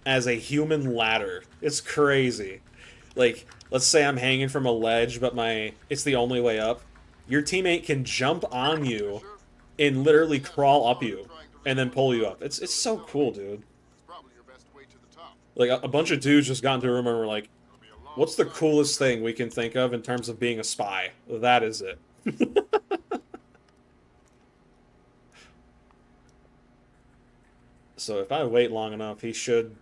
as a human ladder. It's crazy. Like, let's say I'm hanging from a ledge, but it's the only way up. Your teammate can jump on you and literally crawl up you and then pull you up. It's so cool, dude. It's probably your best way to the top. Like, a bunch of dudes just got into a room and were like, what's the coolest thing we can think of in terms of being a spy? That is it. So if I wait long enough, he should...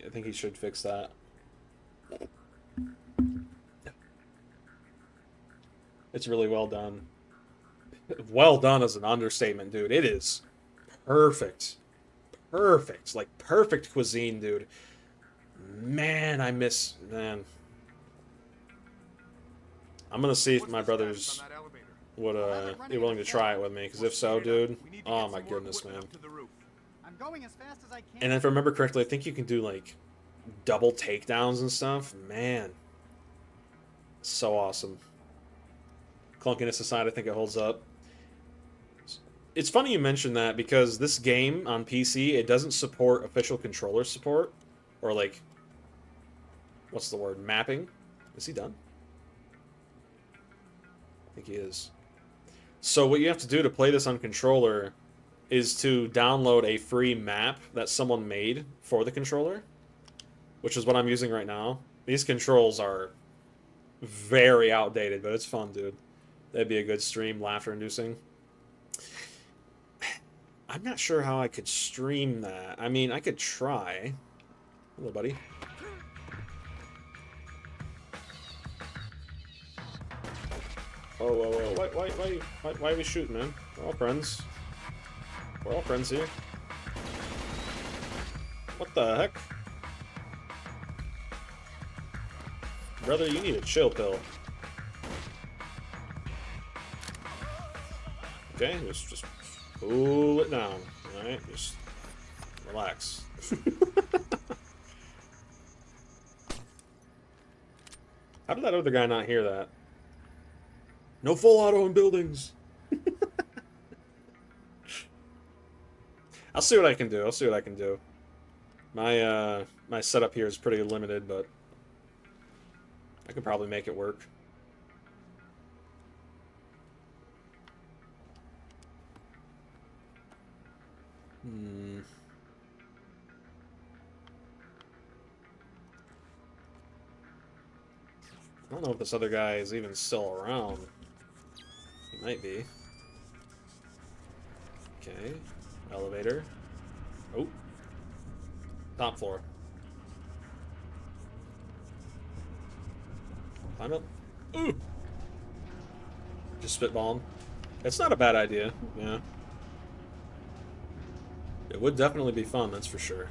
I think he should fix that. It's really well done. Well done is an understatement, dude. It is perfect. Perfect. Like, perfect cuisine, dude. Man, I miss... Man. I'm gonna see if my brothers would be willing to try it with me, because if so, dude, oh my goodness, man. I'm going as fast as I can. And if I remember correctly, I think you can do, like, double takedowns and stuff. Man. So awesome. Clunkiness aside, I think it holds up. It's funny you mentioned that, because this game on PC, it doesn't support official controller support. Or, like, what's the word? Mapping? Is he done? I think he is. So what you have to do to play this on controller is to download a free map that someone made for the controller, which is what I'm using right now. These controls are very outdated, but it's fun, dude. That'd be a good stream, laughter-inducing. I'm not sure how I could stream that. I mean, I could try. Hello, buddy. Whoa, whoa, whoa. Why are we shooting, man? We're all friends. We're all friends here. What the heck? Brother, you need a chill pill. Okay, just cool it down. Alright, just relax. How did that other guy not hear that? No full auto in buildings! I'll see what I can do. I'll see what I can do. My setup here is pretty limited, but I could probably make it work. I don't know if this other guy is even still around. He might be. Okay. Elevator. Oh. Top floor. Climb up. Ooh! Just spitballing. It's not a bad idea, yeah. It would definitely be fun, that's for sure.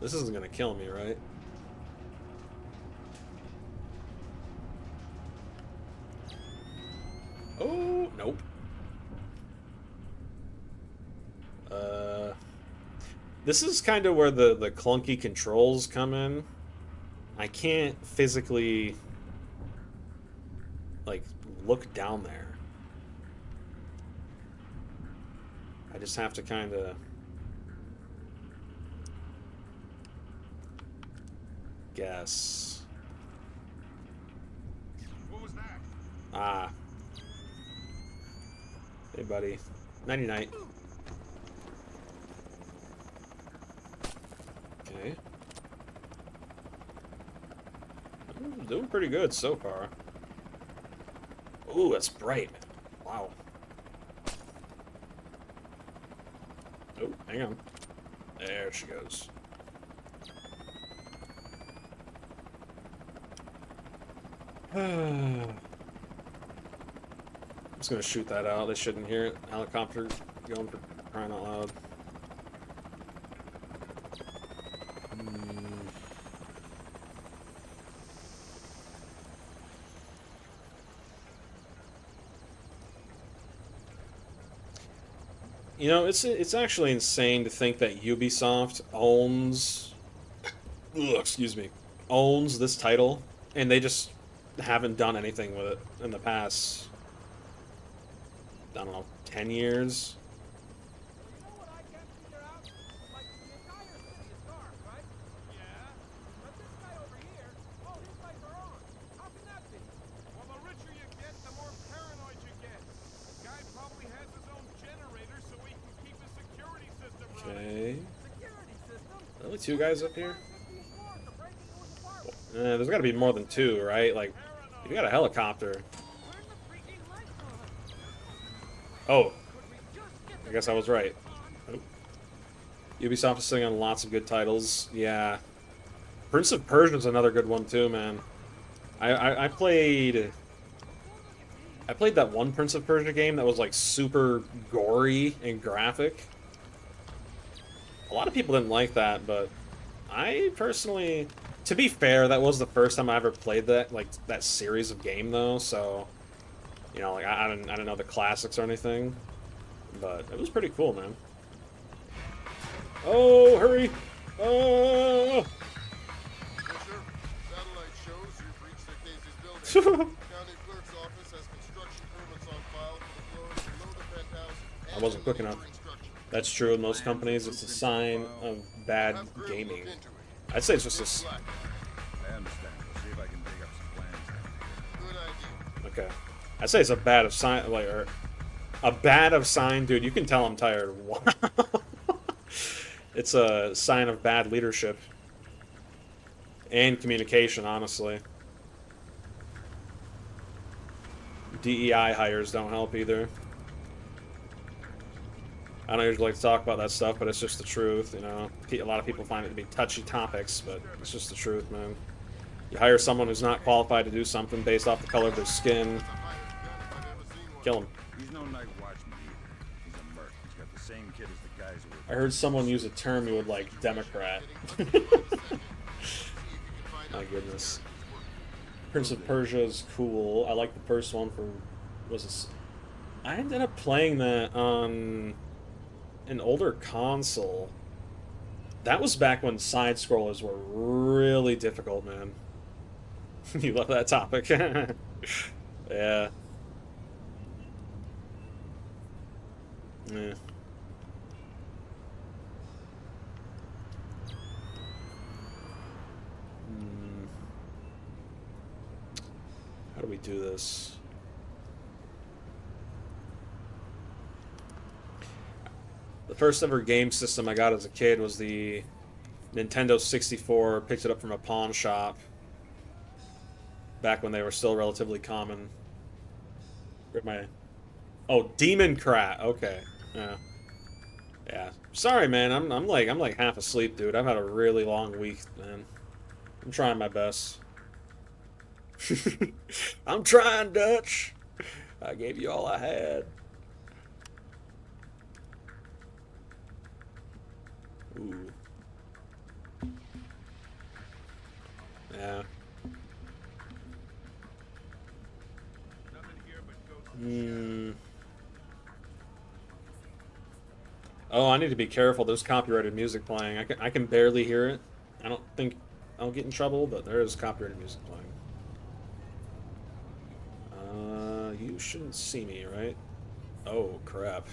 This isn't gonna kill me, right? Oh, nope. This is kind of where the clunky controls come in. I can't physically, like, look down there. I just have to kind of guess. What was that? Ah. Hey, buddy. Nighty-night. Okay. I'm doing pretty good so far. Ooh, that's bright. Wow. Oh, hang on. There she goes. I'm just gonna shoot that out. They shouldn't hear it. Helicopter going for crying out loud. You know, it's actually insane to think that Ubisoft owns, excuse me, owns this title, and they just haven't done anything with it in the past, I don't know, 10 years. You know what I can't figure out? Like, the entire city is dark, right? Yeah. But this guy over here, all his lights are on. How can that be? Well, the richer you get, the more paranoid you get. The guy probably has his own generator so he can keep his security system running. Okay. Security system? Only two guys up here? 15 floors to break into his apartment. There's got to be more than two, right? Like, if you got a helicopter. Where's the freaking lights on? Oh, Could we just get I guess I was right. Oh. Ubisoft is sitting on lots of good titles. Yeah. Prince of Persia is another good one too, man. I played that one Prince of Persia game that was like super gory and graphic. A lot of people didn't like that, but I personally, to be fair, that was the first time I ever played that series of game though, so you know, like I don't know the classics or anything, but it was pretty cool, man. Oh, hurry! Oh! Fisher, satellite shows you've reached the Casey's building. County clerk's office has construction permits on file for the floors below the penthouse. I wasn't quick enough. That's true in most companies. It's a sign of bad gaming. I'd say it's just a... I understand. I'll see if I can dig up some plans. Good idea. Okay. I'd say it's a bad of sign, like, or a bad of sign, dude. You can tell I'm tired. Wow. It's a sign of bad leadership and communication, honestly. DEI hires don't help either. I don't usually like to talk about that stuff, but it's just the truth, you know. A lot of people find it to be touchy topics, but it's just the truth, man. You hire someone who's not qualified to do something based off the color of their skin, kill him. He's no night watchman either. He's a merc. He's got the same kid as the guys who I heard someone use a term you would like, Democrat. My goodness. Prince of Persia is cool. I like the first one for, was this I ended up playing that on an older console. That was back when side scrollers were really difficult, man. You love that topic. Yeah. Yeah. Hmm. How do we do this? The first ever game system I got as a kid was the Nintendo 64. Picked it up from a pawn shop back when they were still relatively common. Where'd my... Oh, Demon Crat. Okay. Yeah. Yeah. Sorry, man. I'm like half asleep, dude. I've had a really long week, man. I'm trying my best. I'm trying, Dutch. I gave you all I had. Ooh. Yeah. Hmm. Oh, I need to be careful. There's copyrighted music playing. I can barely hear it. I don't think I'll get in trouble, but there is copyrighted music playing. You shouldn't see me, right? Oh, crap.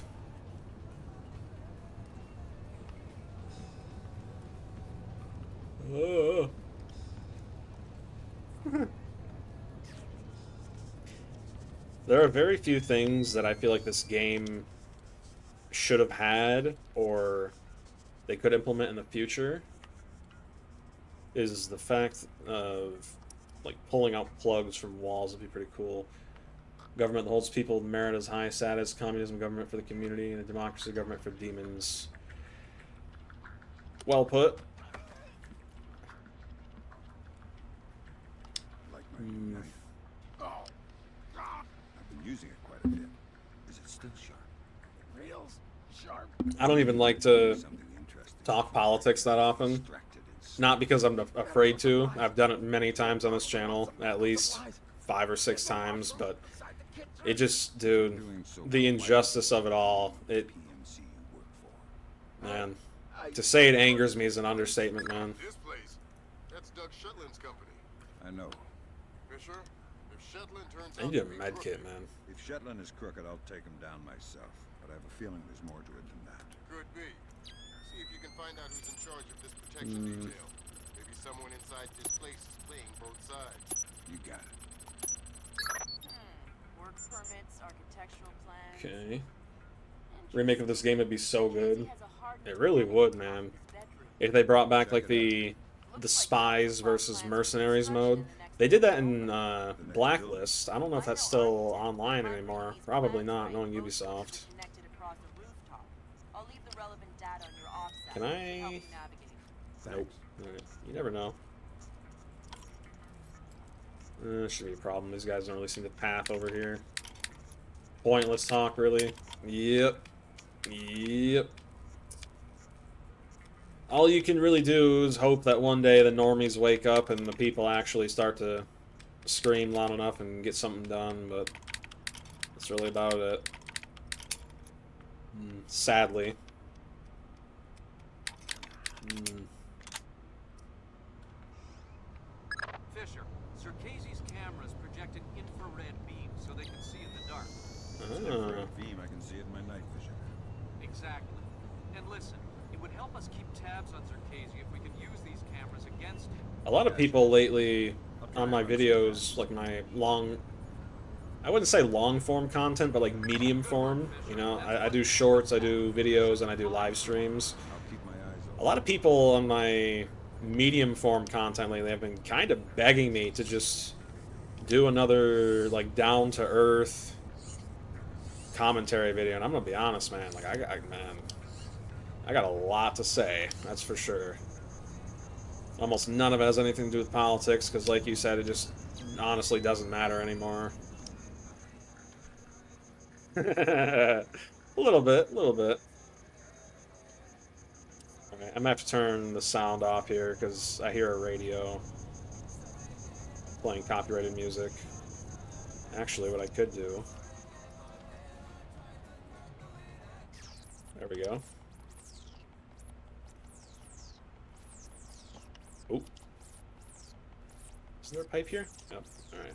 Oh. There are very few things that I feel like this game should have had or they could implement in the future. Is the fact of like pulling out plugs from walls would be pretty cool. Government that holds people merit as high status, communism government for the community, and a democracy government for demons. Well put. Like my new knife. Oh. I've been using it quite a bit. Is it still sharp? Reels sharp. I don't even like to Something interesting. talk politics that often. Distracted and Not because I'm afraid to. I've done it many times on this channel, at least 5 or 6 times, but it just, dude, the injustice of it all, it, PMC you work for. man, to say it angers me is an understatement, man. This place, that's Doug Shetland's company. I know. Fisher, if Shetland turns I out need to a be med crooked, kit, man. If Shetland is crooked, I'll take him down myself. But I have a feeling there's more to it than that. could be. See if you can find out who's in charge of this protection detail. Maybe someone inside this place is playing both sides. You got it. Work permits, architectural plans. Okay. Remake of this game would be so good. It really would, man. If they brought back like the spies versus mercenaries mode. They did that in Blacklist. I don't know if that's still online anymore. Probably not, knowing Ubisoft. Can I? Nope. Alright. You never know. Shouldn't be a problem. These guys don't really seem to path over here. Pointless talk, really. Yep. Yep. All you can really do is hope that one day the normies wake up and the people actually start to scream loud enough and get something done, but that's really about it. Sadly. Fisher, Circassi's cameras projected infrared beams so they can see in the dark. Infrared beam, I can see it in my night vision. Exactly. And listen, it would help us keep tabs on Circassi if we could use these cameras against him. A lot of people lately on my videos, like my long, I wouldn't say long form content, but like medium form, you know, I do shorts, I do videos, and I do live streams. I'll keep my eyes open. A lot of people on my medium form content lately have been kind of begging me to just do another like down to earth commentary video, and I'm gonna be honest, man, like I got a lot to say, that's for sure. Almost none of it has anything to do with politics, because like you said, it just honestly doesn't matter anymore. A little bit. Okay, I'm gonna have to turn the sound off here, because I hear a radio playing copyrighted music. Actually, what I could do There we go. Oh. Is there a pipe here? Yep. Alright.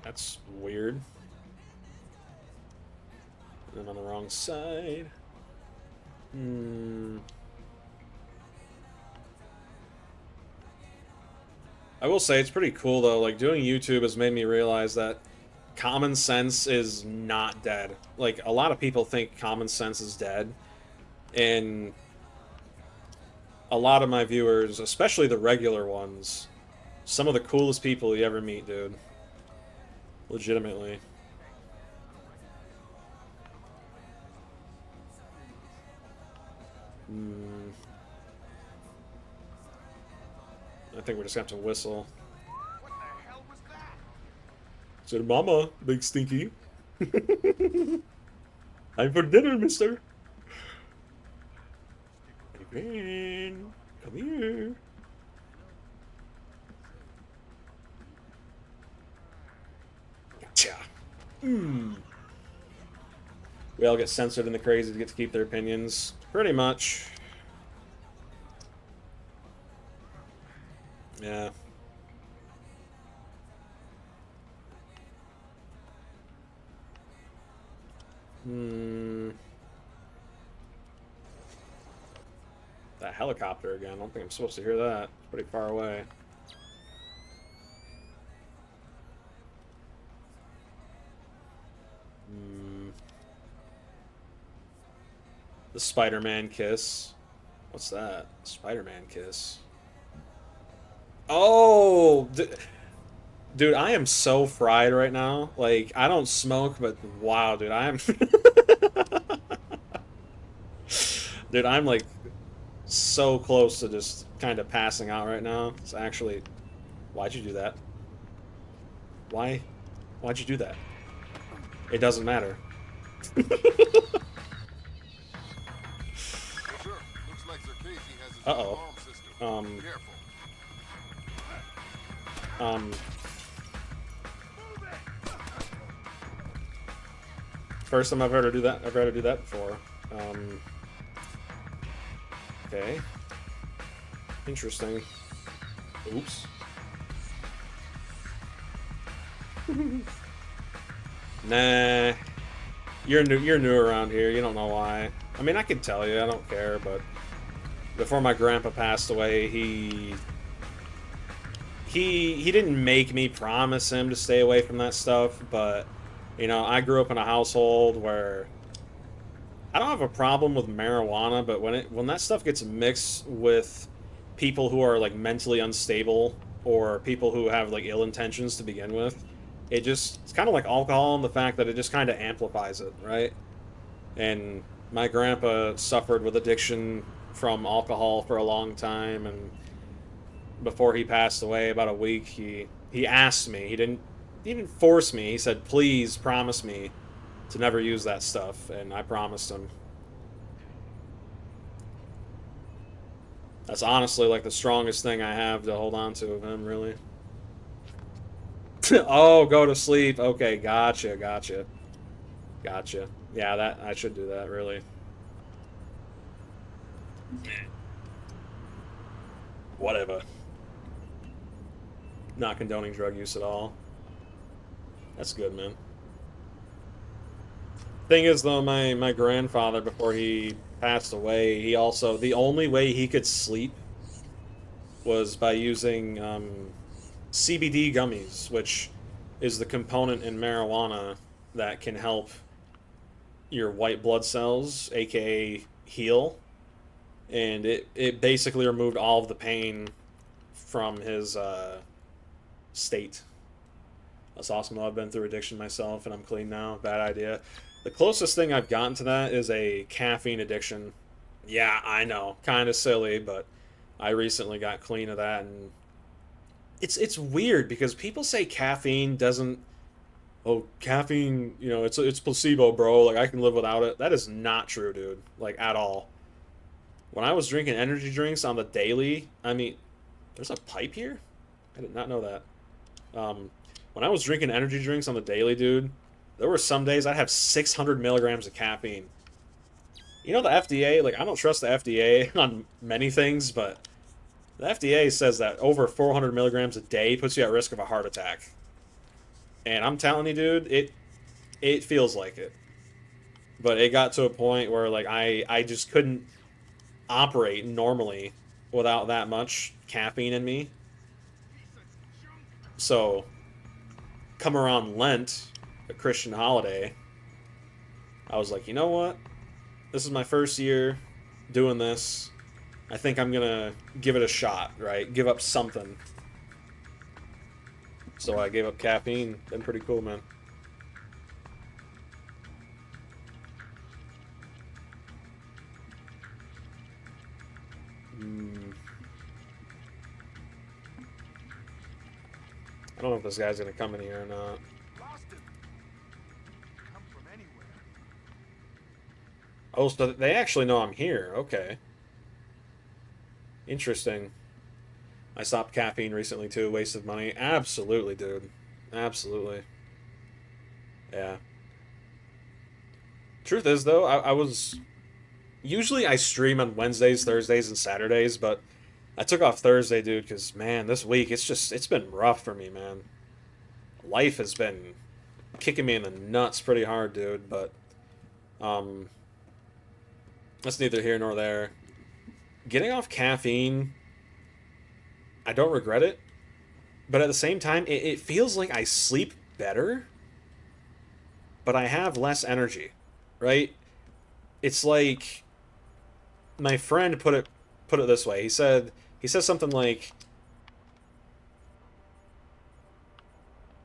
That's weird. And I'm on the wrong side. I will say it's pretty cool though. Like, doing YouTube has made me realize that common sense is not dead. Like, a lot of people think common sense is dead, and a lot of my viewers, especially the regular ones, some of the coolest people you ever meet, dude. Legitimately. I think we're just gonna have to whistle. What the hell was that? Said, Mama, big stinky. I'm for dinner, mister. Hey, man, come here. Gotcha. We all get censored and the crazy get to keep their opinions. Pretty much. Yeah. That helicopter again. I don't think I'm supposed to hear that. It's pretty far away. The Spider-Man kiss. What's that? Spider-Man kiss. Oh! Dude, I am so fried right now. Like, I don't smoke, but wow, dude, I am... Dude, I'm like so close to just kind of passing out right now. It's actually... Why'd you do that? Why'd you do that? It doesn't matter. Yes, sir. Looks like Zarkesi has his own Uh-oh. alarm system. Careful. First time I've heard her do that. I've heard her do that before. Okay. Interesting. Oops. Nah. You're new around here. You don't know why. I mean, I could tell you. I don't care, but before my grandpa passed away, he didn't make me promise him to stay away from that stuff, but you know, I grew up in a household where I don't have a problem with marijuana, but when that stuff gets mixed with people who are like mentally unstable or people who have like ill intentions to begin with, it's kind of like alcohol in the fact that it just kind of amplifies it, right? And my grandpa suffered with addiction from alcohol for a long time, and before he passed away, about a week, he asked me. He didn't force me. He said, "Please promise me to never use that stuff," and I promised him. That's honestly like the strongest thing I have to hold on to of him, really. Oh, go to sleep. Okay, gotcha. Yeah, that I should do that, really. Whatever. Not condoning drug use at all. That's good, man. Thing is, though, my grandfather, before he passed away, he also, the only way he could sleep was by using CBD gummies, which is the component in marijuana that can help your white blood cells, aka heal. And it basically removed all of the pain from his state. That's awesome. Though I've been through addiction myself, and I'm clean now. Bad idea. The closest thing I've gotten to that is a caffeine addiction. Yeah, I know, kind of silly, but I recently got clean of that, and it's weird because people say caffeine doesn't. Oh, caffeine, you know, it's placebo, bro. Like, I can live without it. That is not true, dude. Like, at all. When I was drinking energy drinks on the daily, I mean, there's a pipe here? I did not know that. When I was drinking energy drinks on the daily, dude, There were some days I'd have 600 milligrams of caffeine. You know the FDA, like, I don't trust the FDA on many things, but the FDA says that over 400 milligrams a day puts you at risk of a heart attack. And I'm telling you, dude, it feels like it. But it got to a point where, like, I just couldn't operate normally without that much caffeine in me. So, come around Lent, a Christian holiday, I was like, you know what? This is my first year doing this. I think I'm gonna give it a shot, right? Give up something. So I gave up caffeine. Been pretty cool, man. I don't know if this guy's gonna come in here or not. Lost him. Come from anywhere. Oh, so they actually know I'm here. Okay. Interesting. I stopped caffeine recently too. Waste of money. Absolutely, dude. Absolutely. Yeah. Truth is, though, I was... Usually I stream on Wednesdays, Thursdays, and Saturdays, but I took off Thursday, dude, because, man, this week, it's been rough for me, man. Life has been kicking me in the nuts pretty hard, dude, but, that's neither here nor there. Getting off caffeine, I don't regret it, but at the same time, it feels like I sleep better, but I have less energy, right? It's like my friend put it this way. He said something like,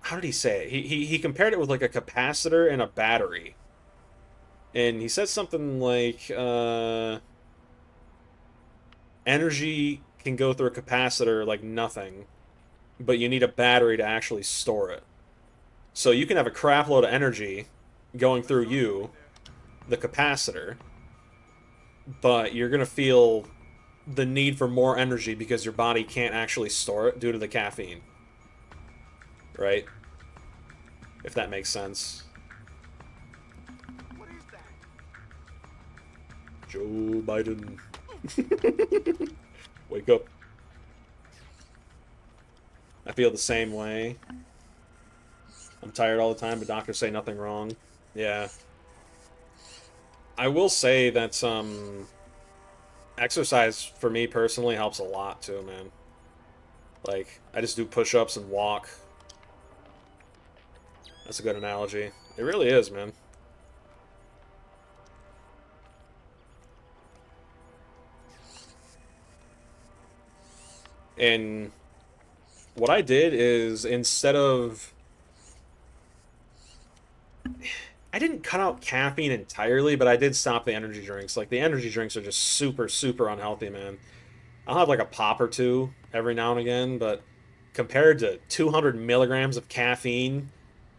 how did he say it? He compared it with like a capacitor and a battery. And he said something like energy can go through a capacitor like nothing, but you need a battery to actually store it. So you can have a crap load of energy going through you, the capacitor, but you're going to feel the need for more energy because your body can't actually store it due to the caffeine. Right? If that makes sense. What is that? Joe Biden. Wake up. I feel the same way. I'm tired all the time, but doctors say nothing wrong. Yeah. I will say that exercise for me personally helps a lot too, man. Like, I just do push-ups and walk. That's a good analogy. It really is, man. And what I did is, instead of... I didn't cut out caffeine entirely, but I did stop the energy drinks. Like, the energy drinks are just super, super unhealthy, man. I'll have, like, a pop or two every now and again, but compared to 200 milligrams of caffeine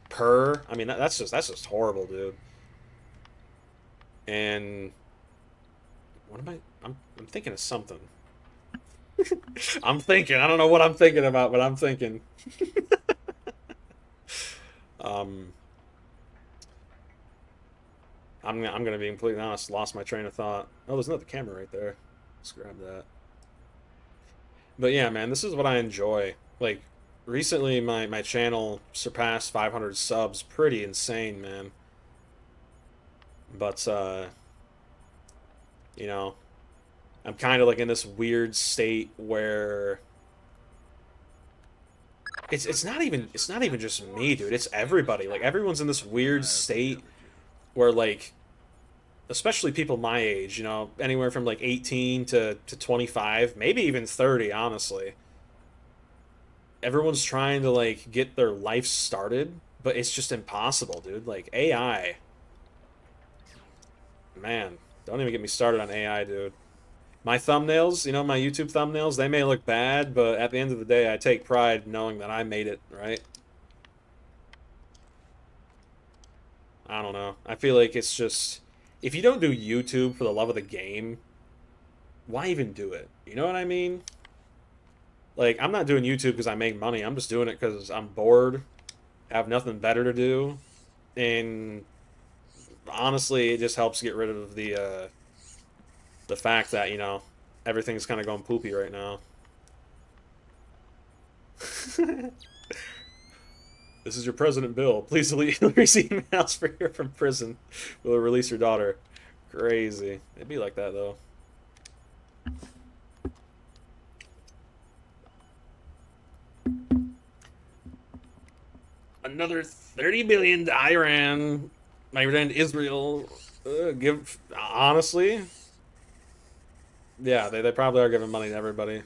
per... I mean, that's just horrible, dude. And... What am I... I'm thinking of something. I'm thinking. I don't know what I'm thinking about, but I'm thinking. I'm gonna be completely honest. Lost my train of thought. Oh, there's another camera right there. Let's grab that. But yeah, man, this is what I enjoy. Like, recently my channel surpassed 500 subs. Pretty insane, man. But you know, I'm kind of like in this weird state where it's not even just me, dude. It's everybody. Like, everyone's in this weird state where, like, especially people my age, you know, anywhere from like 18 to 25, maybe even 30, honestly. Everyone's trying to, like, get their life started, but it's just impossible, dude. Like, AI. Man, don't even get me started on AI, dude. My thumbnails, you know, my YouTube thumbnails, they may look bad, but at the end of the day, I take pride knowing that I made it, right? I don't know. I feel like it's just... If you don't do YouTube for the love of the game, why even do it? You know what I mean? Like, I'm not doing YouTube because I make money. I'm just doing it because I'm bored, have nothing better to do. And honestly, it just helps get rid of the fact that, you know, everything's kind of going poopy right now. This is your President Bill. Please delete Hillary's emails for her from prison. Will release your daughter. Crazy. It'd be like that, though. Another 30 billion to Iran. Iran to Israel. Honestly, yeah, they probably are giving money to everybody.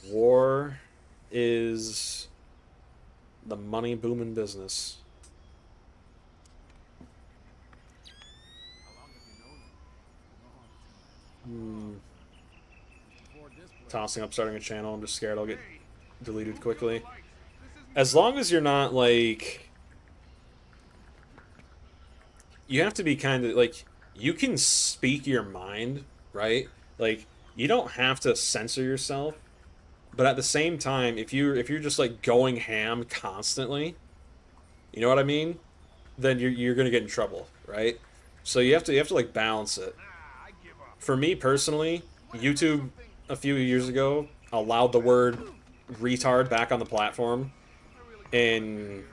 War is the money booming business. Tossing up starting a channel. I'm just scared I'll get deleted quickly. As long as you're not like... You have to be kind of like... You can speak your mind, right? Like, you don't have to censor yourself. But at the same time, if you're just like going ham constantly, you know what I mean? Then you're gonna get in trouble, right? So you have to like balance it. For me personally, YouTube a few years ago allowed the word retard back on the platform, and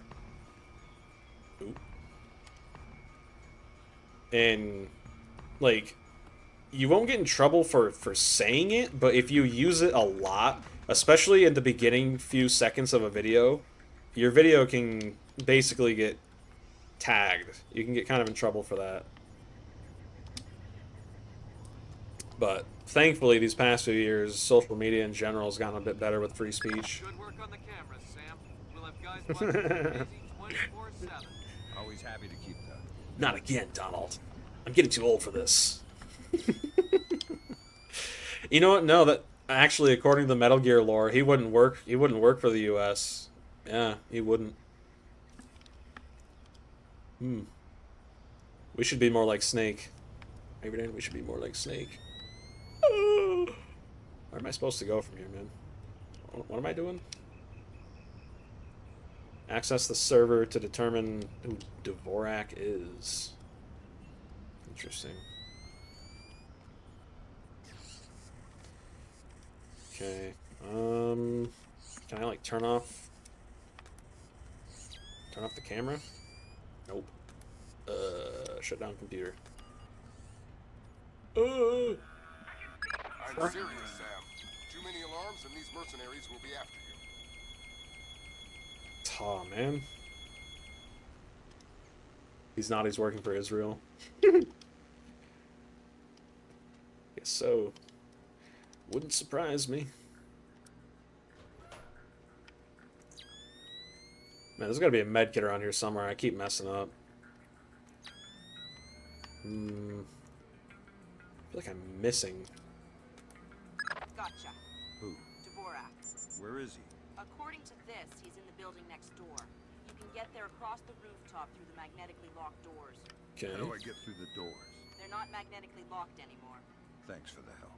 like you won't get in trouble for saying it, but if you use it a lot, especially in the beginning few seconds of a video, your video can basically get tagged. You can get kind of in trouble for that. But thankfully, these past few years, social media in general has gotten a bit better with free speech. Good work on the cameras, Sam. We'll have guys watching 24/7. Always happy to keep that. Not again, Donald. I'm getting too old for this. You know what? No, that actually, according to the Metal Gear lore, he wouldn't work. He wouldn't work for the U.S. Yeah, he wouldn't. We should be more like Snake. Maybe then we should be more like Snake. Where am I supposed to go from here, man? What am I doing? Access the server to determine who Dvorak is. Interesting. Okay. Can I like turn off the camera? Nope. Shut down computer. I'm serious, Sam. Too many alarms and these mercenaries will be after you. Aw, man. He's working for Israel. Guess so. Wouldn't surprise me. Man, there's gotta be a med kit around here somewhere. I keep messing up. I feel like I'm missing. Gotcha. Who? Dvorak. Where is he? According to this, he's in the building next door. You can get there across the rooftop through the magnetically locked doors. Okay. How do I get through the doors? They're not magnetically locked anymore. Thanks for the help.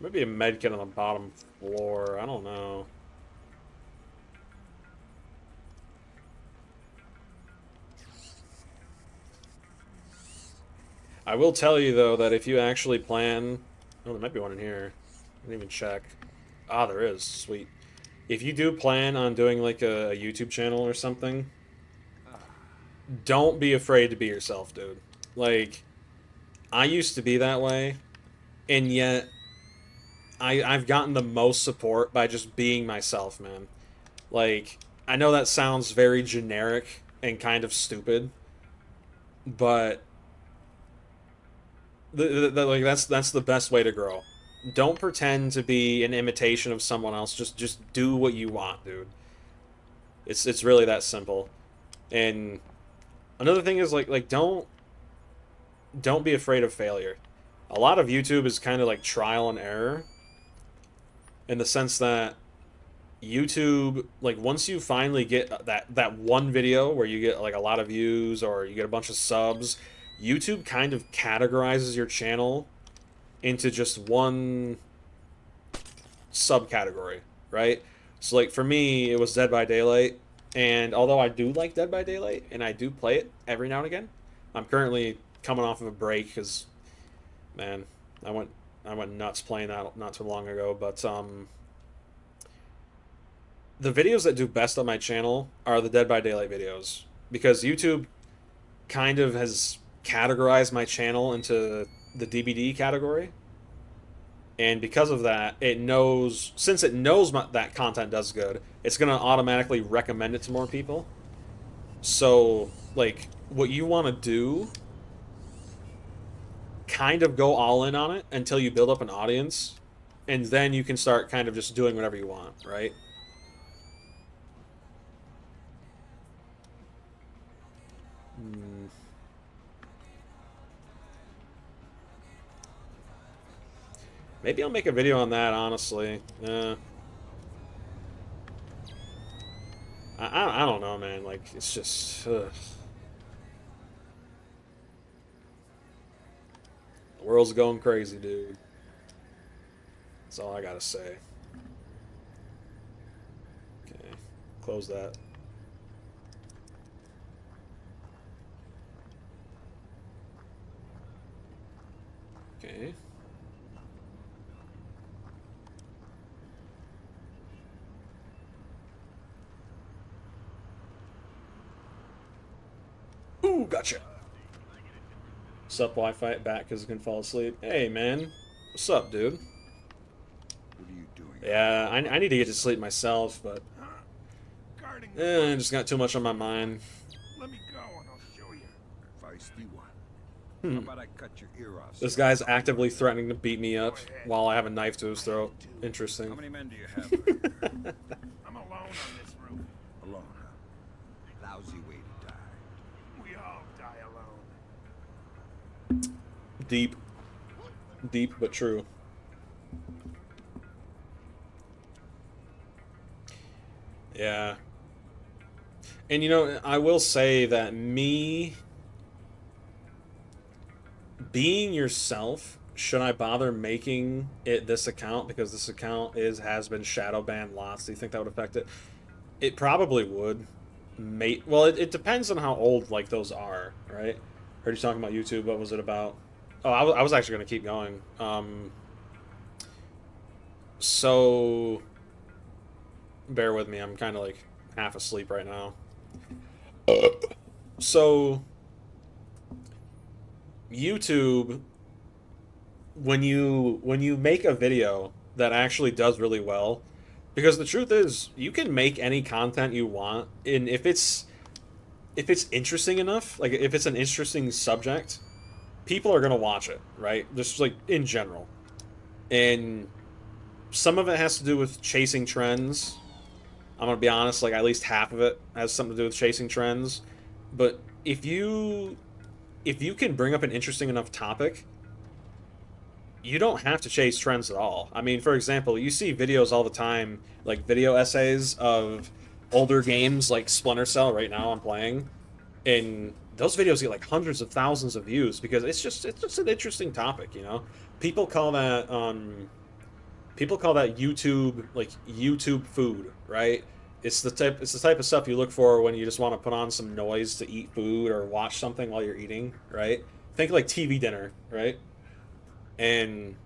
Maybe a med kit on the bottom floor. I don't know. I will tell you, though, that if you actually plan... Oh, there might be one in here. I didn't even check. Ah, there is. Sweet. If you do plan on doing, like, a YouTube channel or something, don't be afraid to be yourself, dude. Like, I used to be that way, and yet I've gotten the most support by just being myself, man. Like, I know that sounds very generic and kind of stupid, but... like that's the best way to grow. Don't pretend to be an imitation of someone else. Just do what you want, dude. It's really that simple. And another thing is like don't be afraid of failure. A lot of YouTube is kind of like trial and error, in the sense that YouTube, like, once you finally get that one video where you get like a lot of views or you get a bunch of subs, YouTube kind of categorizes your channel into just one subcategory, right? So like for me, it was Dead by Daylight, and although I do like Dead by Daylight and I do play it every now and again, I'm currently coming off of a break because, man, I went I went nuts playing that not too long ago. But the videos that do best on my channel are the Dead by Daylight videos because YouTube kind of has categorized my channel into the DBD category. And because of that, it knows, since it knows that content does good, it's going to automatically recommend it to more people. So, like, what you want to do, kind of go all in on it until you build up an audience, and then you can start kind of just doing whatever you want, right? Maybe I'll make a video on that, honestly. I don't know, man. Like, it's just... The world's going crazy, dude. That's all I gotta say. Okay, close that. Okay. Ooh, gotcha. Sup, Wi-Fi back because I can fall asleep. Hey, man. What's up, dude? What are you doing? Yeah, I need to get to sleep myself, but Guarding I just got too much on my mind. Let me go and I'll show you. Feisty one. How about I cut your ear off? This son? guy's actively threatening to beat me up while I have a knife to his throat. How Interesting. many men do you have? Right here? I'm alone on this roof. Alone, huh? Lousy way to die. We all die alone. Deep. Deep, but true. Yeah. And you know, I will say that me being yourself, should I bother making it this account because this account has been shadow banned lots? Do you think that would affect it? It probably would. Well, it depends on how old like those are, right? Heard you talking about YouTube. What was it about? Oh, I was actually going to keep going. So bear with me. I'm kind of like half asleep right now. So YouTube, when you make a video that actually does really well, because the truth is you can make any content you want, and if it's interesting enough, like if it's an interesting subject, people are gonna watch it, right? Just like in general. And some of it has to do with chasing trends. I'm gonna be honest, like at least half of it has something to do with chasing trends. But if you can bring up an interesting enough topic, you don't have to chase trends at all. I mean, for example, you see videos all the time, like video essays of older games like Splinter Cell right now I'm playing, and those videos get like hundreds of thousands of views because it's just an interesting topic, you know? People call that YouTube, like YouTube food, right? It's the type of stuff you look for when you just want to put on some noise to eat food or watch something while you're eating, right? Think like TV dinner, right? And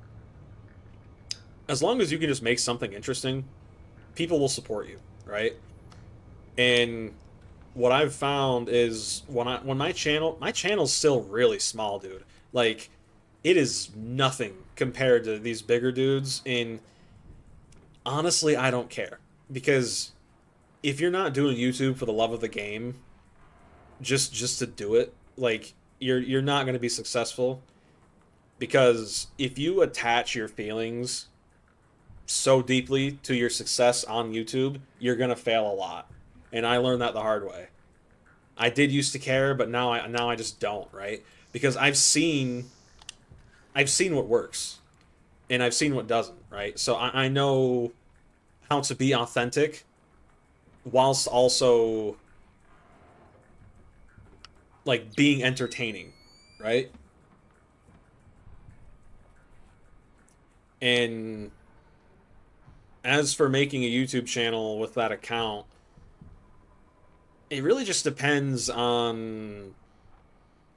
as long as you can just make something interesting, people will support you, right? And what I've found is when my channel's still really small, dude. Like, it is nothing compared to these bigger dudes, and honestly, I don't care. Because if you're not doing YouTube for the love of the game, just to do it, like you're not going to be successful. Because if you attach your feelings so deeply to your success on YouTube, you're going to fail a lot. And I learned that the hard way. I did used to care, but now I just don't, right? Because I've seen what works and I've seen what doesn't, right? So I know how to be authentic whilst also like being entertaining, right? And as for making a YouTube channel with that account, it really just depends on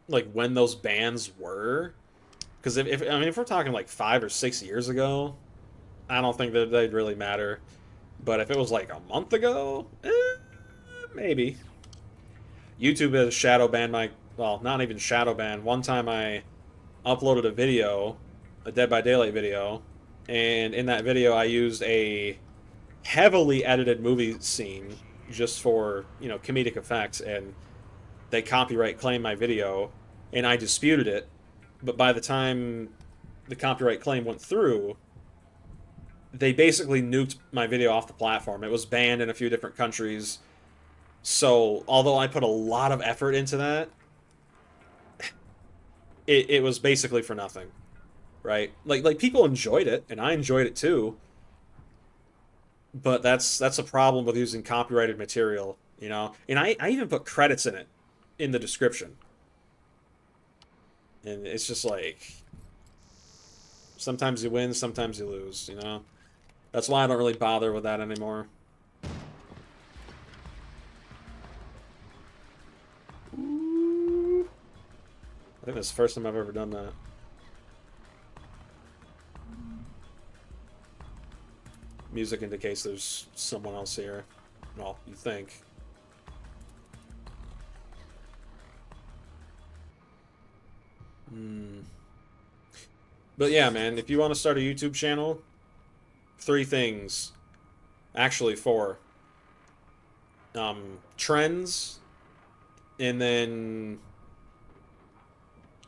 like when those bans were. Because if we're talking like 5 or 6 years ago, I don't think that they'd really matter. But if it was like a month ago, maybe. YouTube has shadow banned my, well, not even shadow banned. One time I uploaded a video, a Dead by Daylight video, and in that video I used a heavily edited movie scene just for, comedic effects, and they copyright claimed my video, and I disputed it. But by the time the copyright claim went through, they basically nuked my video off the platform. It was banned in a few different countries. So, although I put a lot of effort into that, it was basically for nothing, right? Like people enjoyed it, and I enjoyed it too. But that's a problem with using copyrighted material, And I even put credits in it, in the description. And it's just like, sometimes you win, sometimes you lose, That's why I don't really bother with that anymore. Ooh. I think that's the first time I've ever done that. Music indicates there's someone else here. Well, you think. But yeah, man, if you want to start a YouTube channel, 3 things. Actually, 4. Trends, and then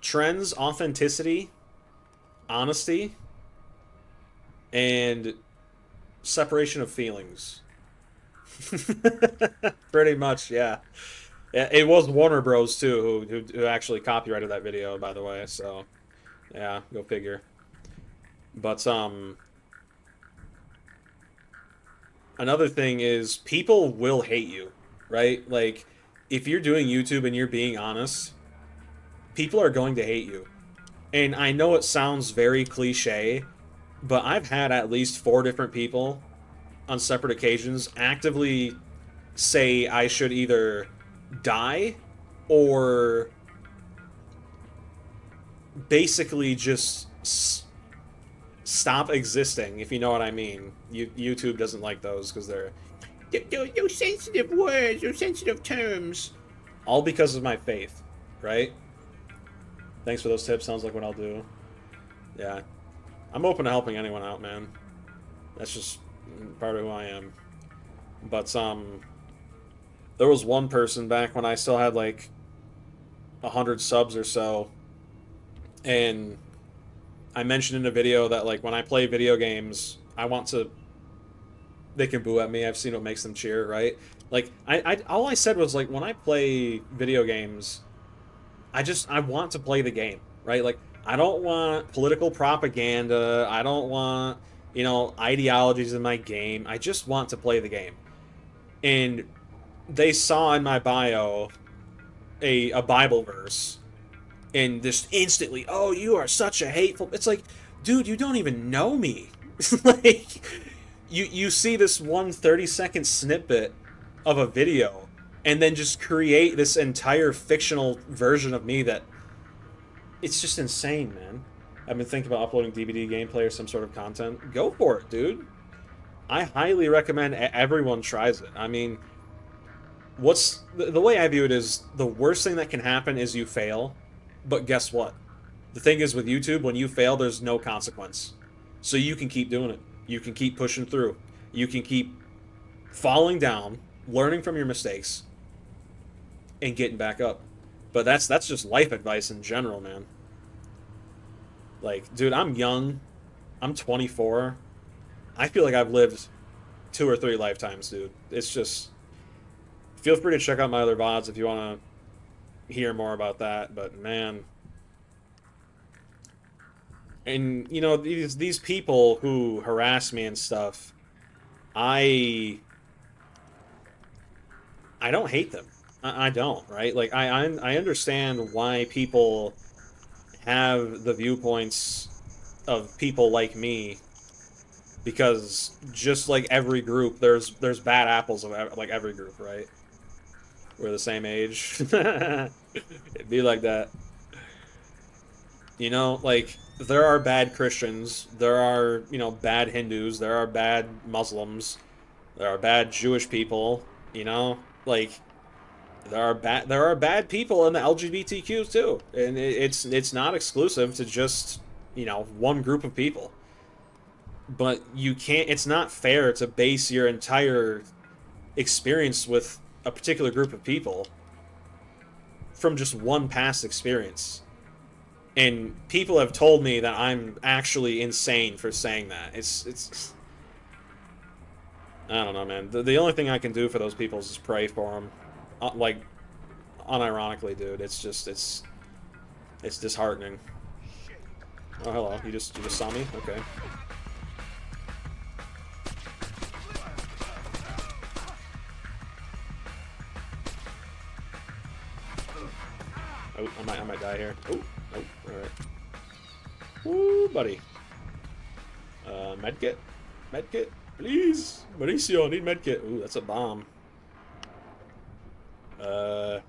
trends, authenticity, honesty, and separation of feelings. Pretty much, yeah. It was Warner Bros. Too who actually copyrighted that video, by the way. So, yeah, go figure. But another thing is people will hate you, right? Like, if you're doing YouTube and you're being honest, people are going to hate you. And I know it sounds very cliche, but I've had at least 4 different people on separate occasions actively say I should either die or basically just stop existing, if you know what I mean. YouTube doesn't like those because they're sensitive words or sensitive terms. All because of my faith, right? Thanks for those tips. Sounds like what I'll do. Yeah. I'm open to helping anyone out, man. That's just part of who I am. But, there was one person back when I still had, like, 100 subs or so, and I mentioned in a video that, like, when I play video games, I want to... They can boo at me. I've seen what makes them cheer, right? Like, all I said was, like, when I play video games, I want to play the game, right? Like, I don't want political propaganda. I don't want, ideologies in my game. I just want to play the game. And they saw in my bio a Bible verse, and just instantly, oh, you are such a hateful... It's like, dude, you don't even know me. Like, you see this one 30-second snippet of a video, and then just create this entire fictional version of me that... It's just insane, man. I've been thinking about uploading DVD gameplay or some sort of content. Go for it, dude. I highly recommend everyone tries it. I mean... What's the way I view it is the worst thing that can happen is you fail, but guess what? The thing is with YouTube, when you fail, there's no consequence. So you can keep doing it. You can keep pushing through. You can keep falling down, learning from your mistakes, and getting back up. But that's just life advice in general, man. Like, dude, I'm young. I'm 24. I feel like I've lived 2 or 3 lifetimes, dude. It's just... Feel free to check out my other VODs if you want to hear more about that, but man... And, these people who harass me and stuff, I don't hate them. I don't, right? Like, I understand why people have the viewpoints of people like me, because just like every group, there's bad apples of like every group, right? We're the same age. It'd be like that. You know, like, there are bad Christians, there are, you know, bad Hindus, there are bad Muslims, there are bad Jewish people, you know? Like, there are bad people in the LGBTQ too. And it's not exclusive to just, you know, one group of people. But you can't, it's not fair to base your entire experience with a particular group of people from just one past experience. And people have told me that I'm actually insane for saying that. It's I don't know, man. The only thing I can do for those people is just pray for them. Like, unironically, dude. It's just, it's disheartening. Oh, hello. You just saw me? Okay. Oh, I might die here. Oh, alright. Woo, buddy. Medkit? Medkit? Please! Mauricio, I need medkit. Ooh, that's a bomb. But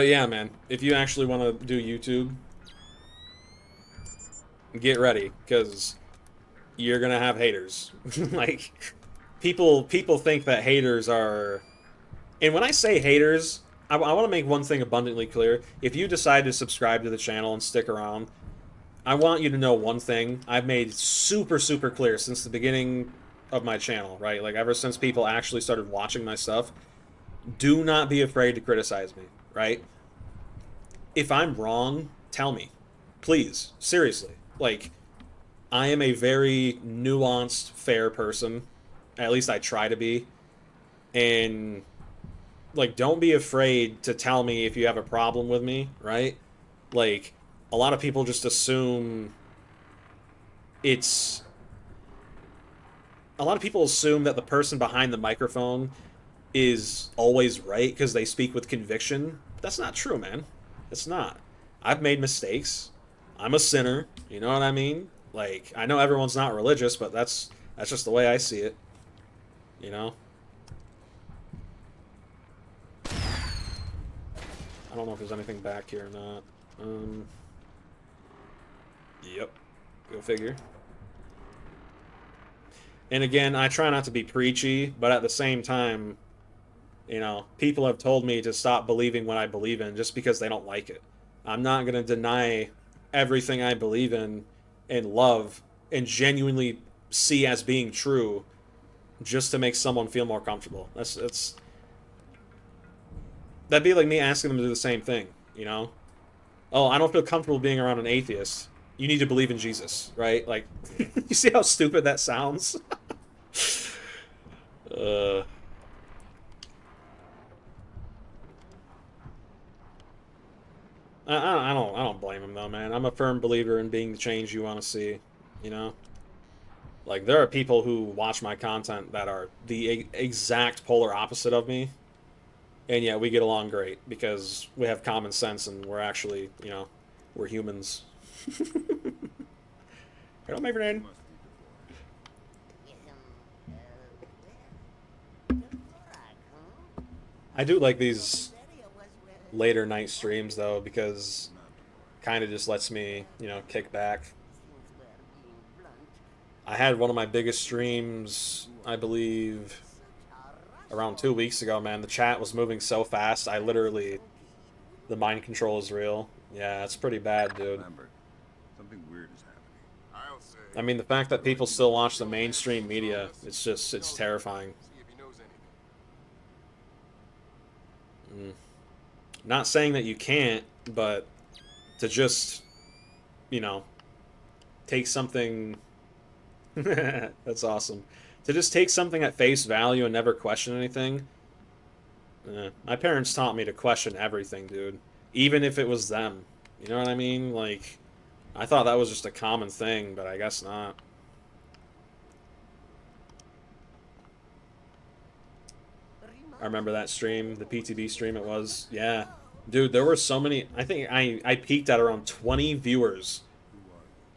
yeah, man. If you actually want to do YouTube, get ready, because you're gonna have haters. Like, people think that haters are... And when I say haters, I want to make one thing abundantly clear. If you decide to subscribe to the channel and stick around, I want you to know one thing I've made super, super clear since the beginning of my channel, right? Like, ever since people actually started watching my stuff. Do not be afraid to criticize me, right? If I'm wrong, tell me. Please. Seriously. Like, I am a very nuanced, fair person. At least I try to be. And, like, don't be afraid to tell me if you have a problem with me, right? Like, a lot of people just assume it's... A lot of people assume that the person behind the microphone is always right because they speak with conviction. That's not true, man. It's not. I've made mistakes. I'm a sinner. You know what I mean? Like, I know everyone's not religious, but that's just the way I see it. You know? I don't know if there's anything back here or not. Yep. Go figure. And again, I try not to be preachy, but at the same time, you know, people have told me to stop believing what I believe in just because they don't like it. I'm not going to deny everything I believe in and love and genuinely see as being true just to make someone feel more comfortable. That'd be like me asking them to do the same thing, you know? Oh, I don't feel comfortable being around an atheist. You need to believe in Jesus, right? Like, you see how stupid that sounds? I don't blame him though, man. I'm a firm believer in being the change you want to see, you know? Like, there are people who watch my content that are the exact polar opposite of me, and yet we get along great because we have common sense and we're actually, you know, we're humans. Hello, my friend. I do like these later night streams though, because kind of just lets me, you know, kick back. I had one of my biggest streams, I believe, around 2 weeks ago, man. The chat was moving so fast, I literally... The mind control is real. Yeah, it's pretty bad, dude. Something weird is happening. I'll say. I mean, the fact that people still watch the mainstream media, it's just, it's terrifying. Not saying that you can't, but to just, you know, take something... That's awesome. To just take something at face value and never question anything. My parents taught me to question everything, dude. Even if it was them. You know what I mean? Like, I thought that was just a common thing, but I guess not. I remember that stream, the PTB stream it was. Yeah. Dude, there were so many... I think I peaked at around 20 viewers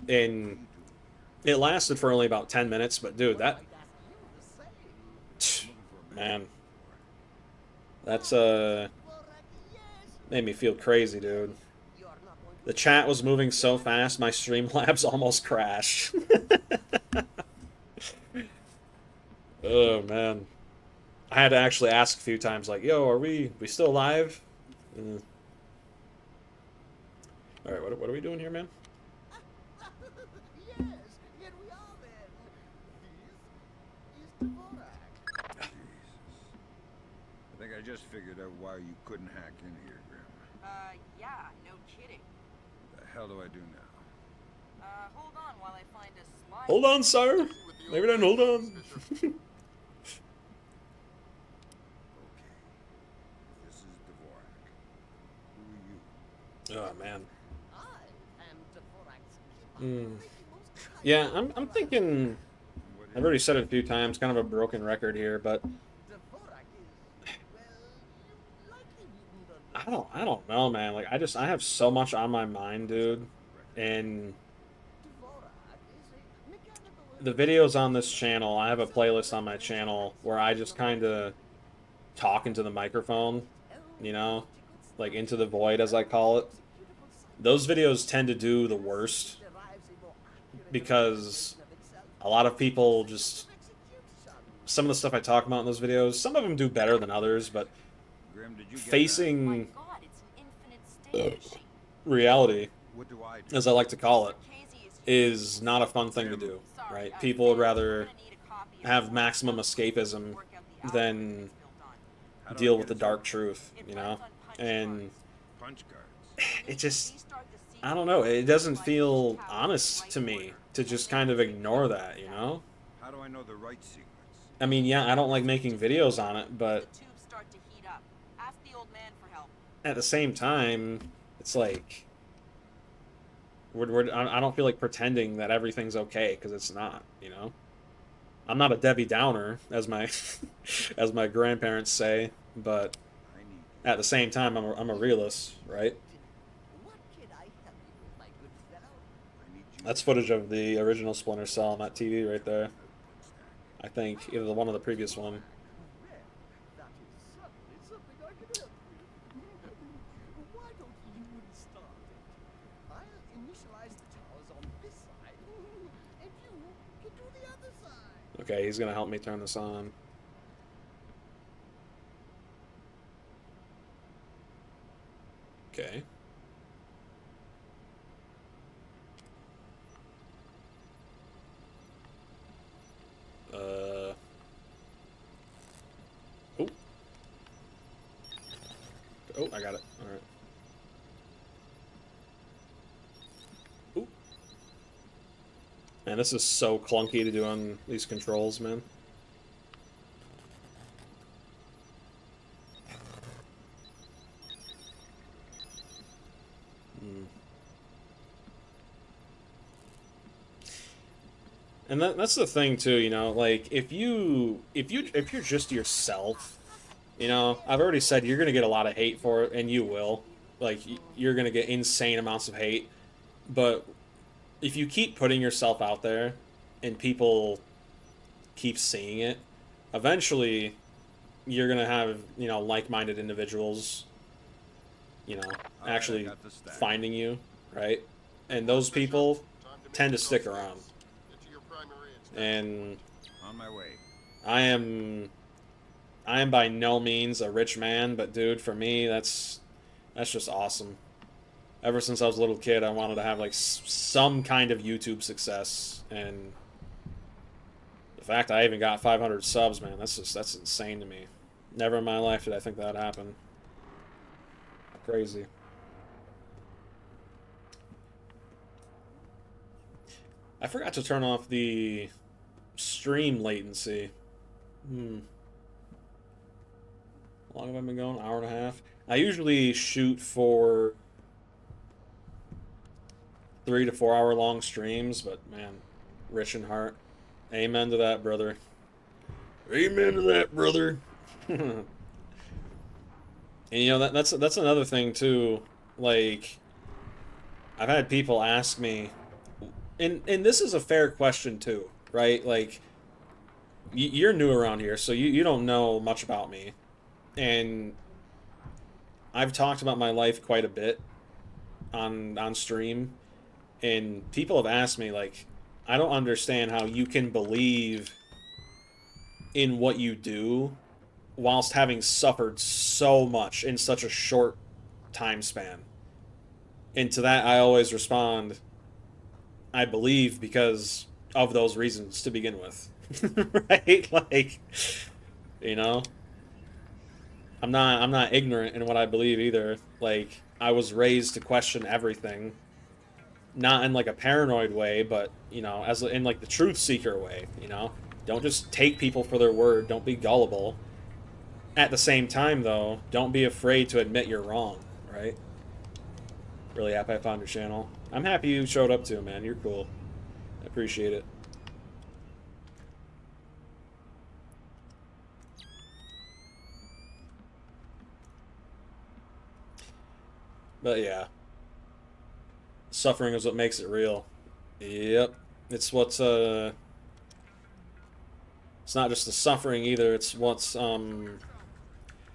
And it lasted for only about 10 minutes, but dude, that man, that's made me feel crazy, dude. The chat was moving so fast, my Streamlabs almost crashed. Oh man, I had to actually ask a few times, like, "Yo, are we still live?" All right, what are we doing here, man? Yes, here we are then. This is Dvorak. Jesus. I think I just figured out why you couldn't hack in here, Grim. Yeah, no kidding. The hell do I do now? Hold on while I find a slide. Hold on, sir. With the Maybe old then hold man, on. Fisher. Okay. This is Dvorak. Who are you? Oh man. I am Dvorak's Mm. Yeah, I'm thinking. What I've already said it a few times. Kind of a broken record here, but Dvorak is, well, you likely wouldn't I don't know, man. Like I have so much on my mind, dude, and Dvorak is a mechanical the videos on this channel. I have a playlist on my channel where I just kind of talk into the microphone, you know, like into the void, as I call it. Those videos tend to do the worst because a lot of people just, some of the stuff I talk about in those videos, some of them do better than others, but Grim, did you get My facing God, it's an infinite state machine. reality, that? What do I do? as I like to call it, Casey is not a fun thing to do, Sorry, right? People would Sam, rather you're gonna need a copy of have the maximum work escapism out the than algorithm it's built on. How do I deal get with the it dark started? truth, It you runs know? on punch And cards. Punch cards. it just, Restart the I don't know, it doesn't sequence, feel each tower in honest the to right me order, to and just then kind of take ignore the that, you know? How do I know the right sequence? I mean, yeah, I don't like making videos on it, but The tubes start to heat up. Ask the old man for help. at the same time, it's like, I don't feel like pretending that everything's okay, because it's not, you know? I'm not a Debbie Downer, as my, as my grandparents say, but I need at the same time, I'm a realist, right? What can I help you with, my good fellow? I need you. That's footage of the original Splinter Cell on that TV right there. Output stack. I think either the one or the previous one. Well, that is certainly something I can help with. Why don't you start it? I'll initialize the towers on this side, and you can do the other side. Okay, he's gonna help me turn this on. Okay. Oh. Oh, I got it. All right. Ooh. Man, this is so clunky to do on these controls, man. Hmm. And that's the thing too, you know, like if you're just yourself, you know, I've already said you're gonna get a lot of hate for it, and you will. Like you're gonna get insane amounts of hate. But if you keep putting yourself out there and people keep seeing it, eventually you're gonna have, you know, like-minded individuals, you know, All right, I actually got the stack. finding you, right? And those people Time make tend to the stick calls. around. Get to your primary extraction. And On my way. I am by no means a rich man, but dude, for me, that's just awesome. Ever since I was a little kid, I wanted to have like some kind of YouTube success, and the fact I even got 500 subs, man, that's insane to me. Never in my life did I think that'd happen. Crazy. I forgot to turn off the stream latency. How long have I been going? Hour and a half. I usually shoot for 3 to 4 hour long streams, but man, rich in heart. Amen to that, brother. Amen to that, brother. And you know that's another thing too. Like, I've had people ask me, and this is a fair question too, right? Like, you're new around here, so you don't know much about me, and I've talked about my life quite a bit on stream, and people have asked me like, I don't understand how you can believe in what you do whilst having suffered so much in such a short time span. And to that, I always respond, I believe because of those reasons to begin with. Right? Like, you know, I'm not ignorant in what I believe either. Like, I was raised to question everything, not in like a paranoid way, but as in like the truth seeker way. Don't just take people for their word. Don't be gullible. At the same time, though, don't be afraid to admit you're wrong. Right? Really happy I found your channel. I'm happy you showed up too, man. You're cool. I appreciate it. But yeah, suffering is what makes it real. Yep, it's what's it's not just the suffering either. It's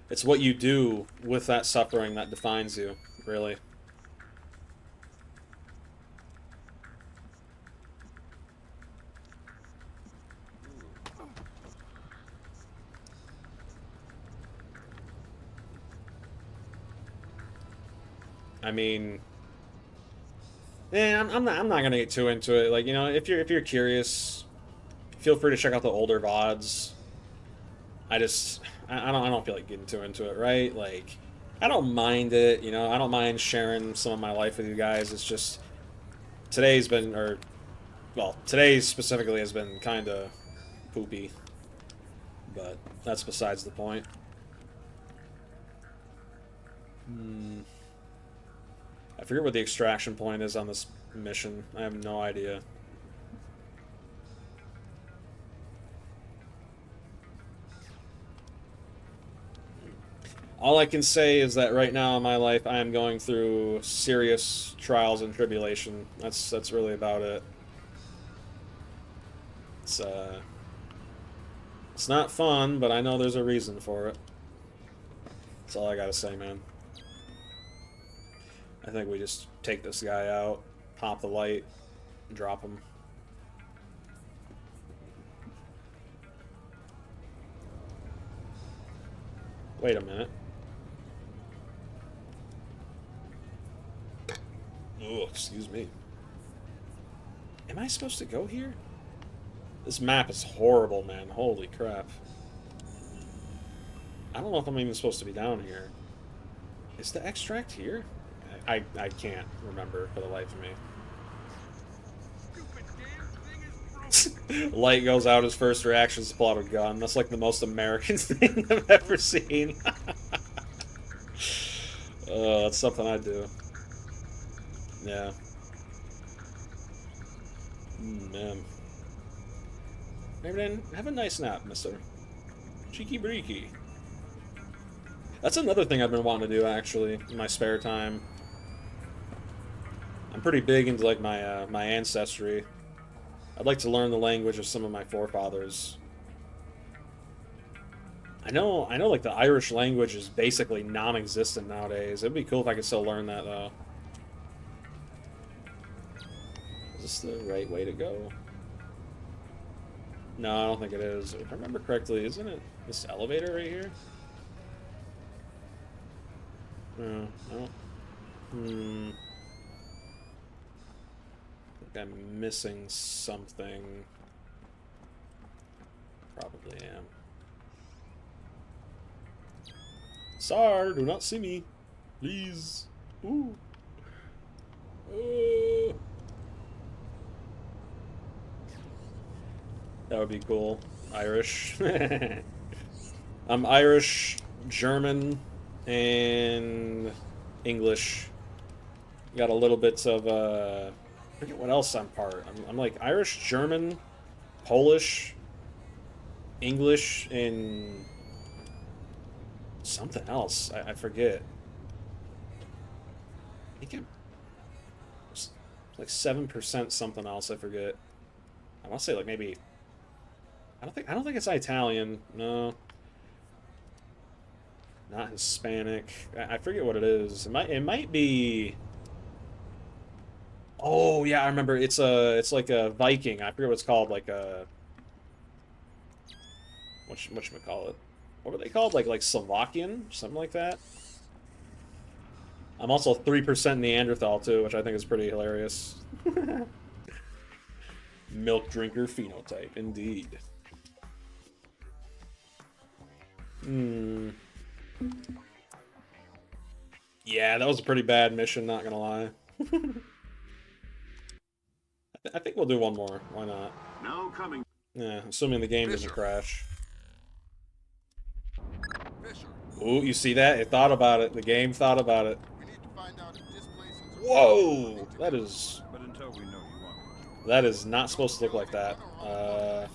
it's what you do with that suffering that defines you, really. I mean, I'm not gonna get too into it. Like, if you're curious, feel free to check out the older VODs. I don't feel like getting too into it, right? Like, I don't mind it, I don't mind sharing some of my life with you guys. It's just today's been, or well, today's specifically has been kind of poopy, but that's besides the point. I forget what the extraction point is on this mission. I have no idea. All I can say is that right now in my life, I am going through serious trials and tribulation. That's really about it. It's not fun, but I know there's a reason for it. That's all I gotta say, man. I think we just take this guy out, pop the light, and drop him. Wait a minute. Oh, excuse me. Am I supposed to go here? This map is horrible, man. Holy crap. I don't know if I'm even supposed to be down here. Is the extract here? I can't remember for the life of me. Light goes out, his first reaction is to pull out a gun. That's like the most American thing I've ever seen. That's something I do. Yeah. Man. Maybe then have a nice nap, mister. Cheeky breaky. That's another thing I've been wanting to do, actually, in my spare time. I'm pretty big into, like, my ancestry. I'd like to learn the language of some of my forefathers. I know, like, the Irish language is basically non-existent nowadays. It'd be cool if I could still learn that, though. Is this the right way to go? No, I don't think it is. If I remember correctly, isn't it this elevator right here? No, I don't. I think I'm missing something. Probably am. Sir, do not see me. Please. Ooh. That would be cool. Irish. I'm Irish, German, and English. Got a little bits of, I forget what else I'm part. I'm like Irish, German, Polish, English, and something else. I forget. I think I'm Like 7% something else, I forget. I want to say like maybe I don't think it's Italian. No. Not Hispanic. I forget what it is. It might be. Oh yeah, I remember. It's like a Viking. I forget what it's called. Like a whatchamacallit. What were they called? Like Slovakian, something like that. I'm also 3% Neanderthal too, which I think is pretty hilarious. Milk drinker phenotype, indeed. Hmm. Yeah, that was a pretty bad mission, not gonna lie. I think we'll do one more. Why not? No coming. Yeah, assuming the game doesn't Fisher. crash. Fisher, Ooh, you see that? It thought about it. The game thought about it. we need to find out if displacements are Whoa! That is... But until we know you want That is not supposed to look like that. The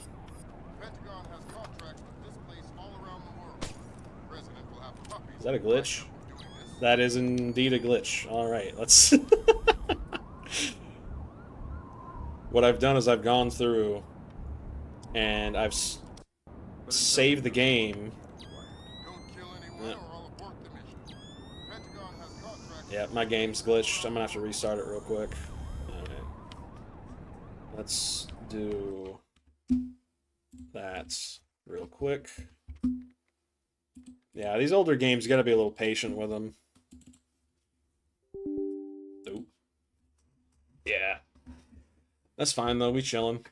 Pentagon has contracts with this place all around the world. The president will have puppies. Is that a glitch? for doing this. That is indeed a glitch. Alright, let's... What I've done is I've gone through and I've saved the game. Don't kill anyone Yeah. or I'll abort the mission. The Pentagon has contracts. Yeah, my game's glitched. I'm gonna have to restart it real quick. Alright. Let's do that real quick. Yeah, these older games, you gotta be a little patient with them. Oop. Yeah. That's fine though, we chillin'.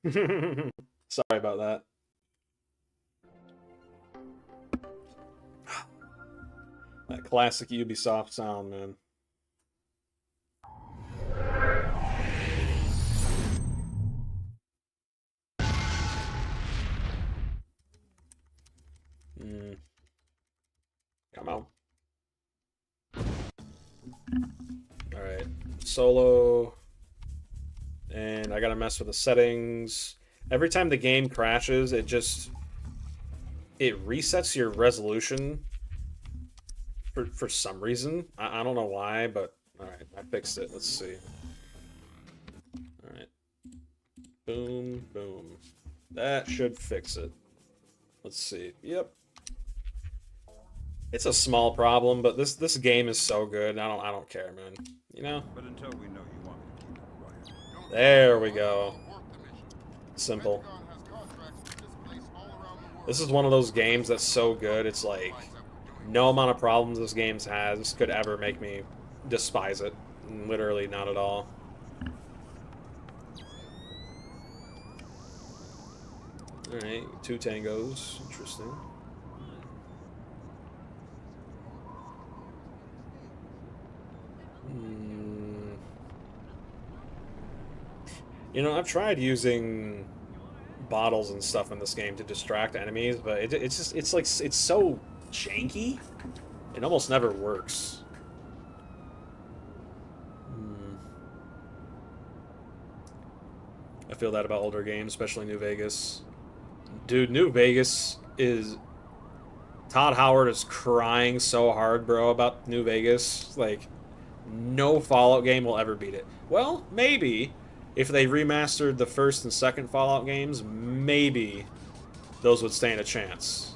Sorry about that. That classic Ubisoft sound, man. Come on. Alright. Solo. And I gotta mess with the settings. Every time the game crashes, it resets your resolution for some reason. I don't know why, but alright, I fixed it. Let's see. Alright. Boom, boom. That should fix it. Let's see. Yep. It's a small problem, but this game is so good. I don't care, man. You know? But until we know you want to keep it quiet. There we go. Simple. This is one of those games that's so good, it's like no amount of problems this game has could ever make me despise it. Literally not at all. Alright, 2 tangos. Interesting. You know, I've tried using bottles and stuff in this game to distract enemies, but it's so janky. It almost never works. I feel that about older games, especially New Vegas. Dude, New Vegas is... Todd Howard is crying so hard, bro, about New Vegas. Like, no Fallout game will ever beat it. Well, maybe. If they remastered the first and second Fallout games, maybe those would stand a chance.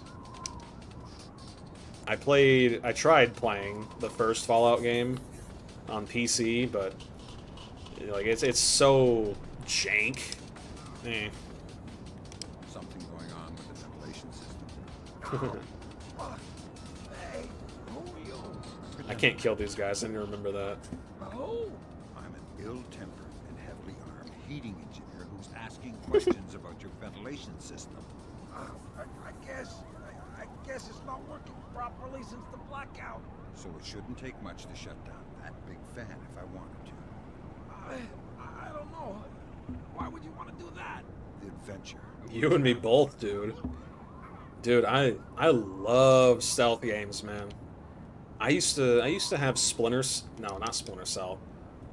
I tried playing the first Fallout game on PC, but like it's so jank. Eh. Something going on with the ventilation system. I can't kill these guys. I didn't remember that. Oh, I'm an ill-tempered and heavily armed heating engineer who's asking questions about your ventilation system. I guess it's not working properly since the blackout. So it shouldn't take much to shut down that big fan if I wanted to. I don't know. Why would you want to do that? The adventure. You and me both, dude. Dude, I love stealth games, man. I used to have no, not Splinter Cell.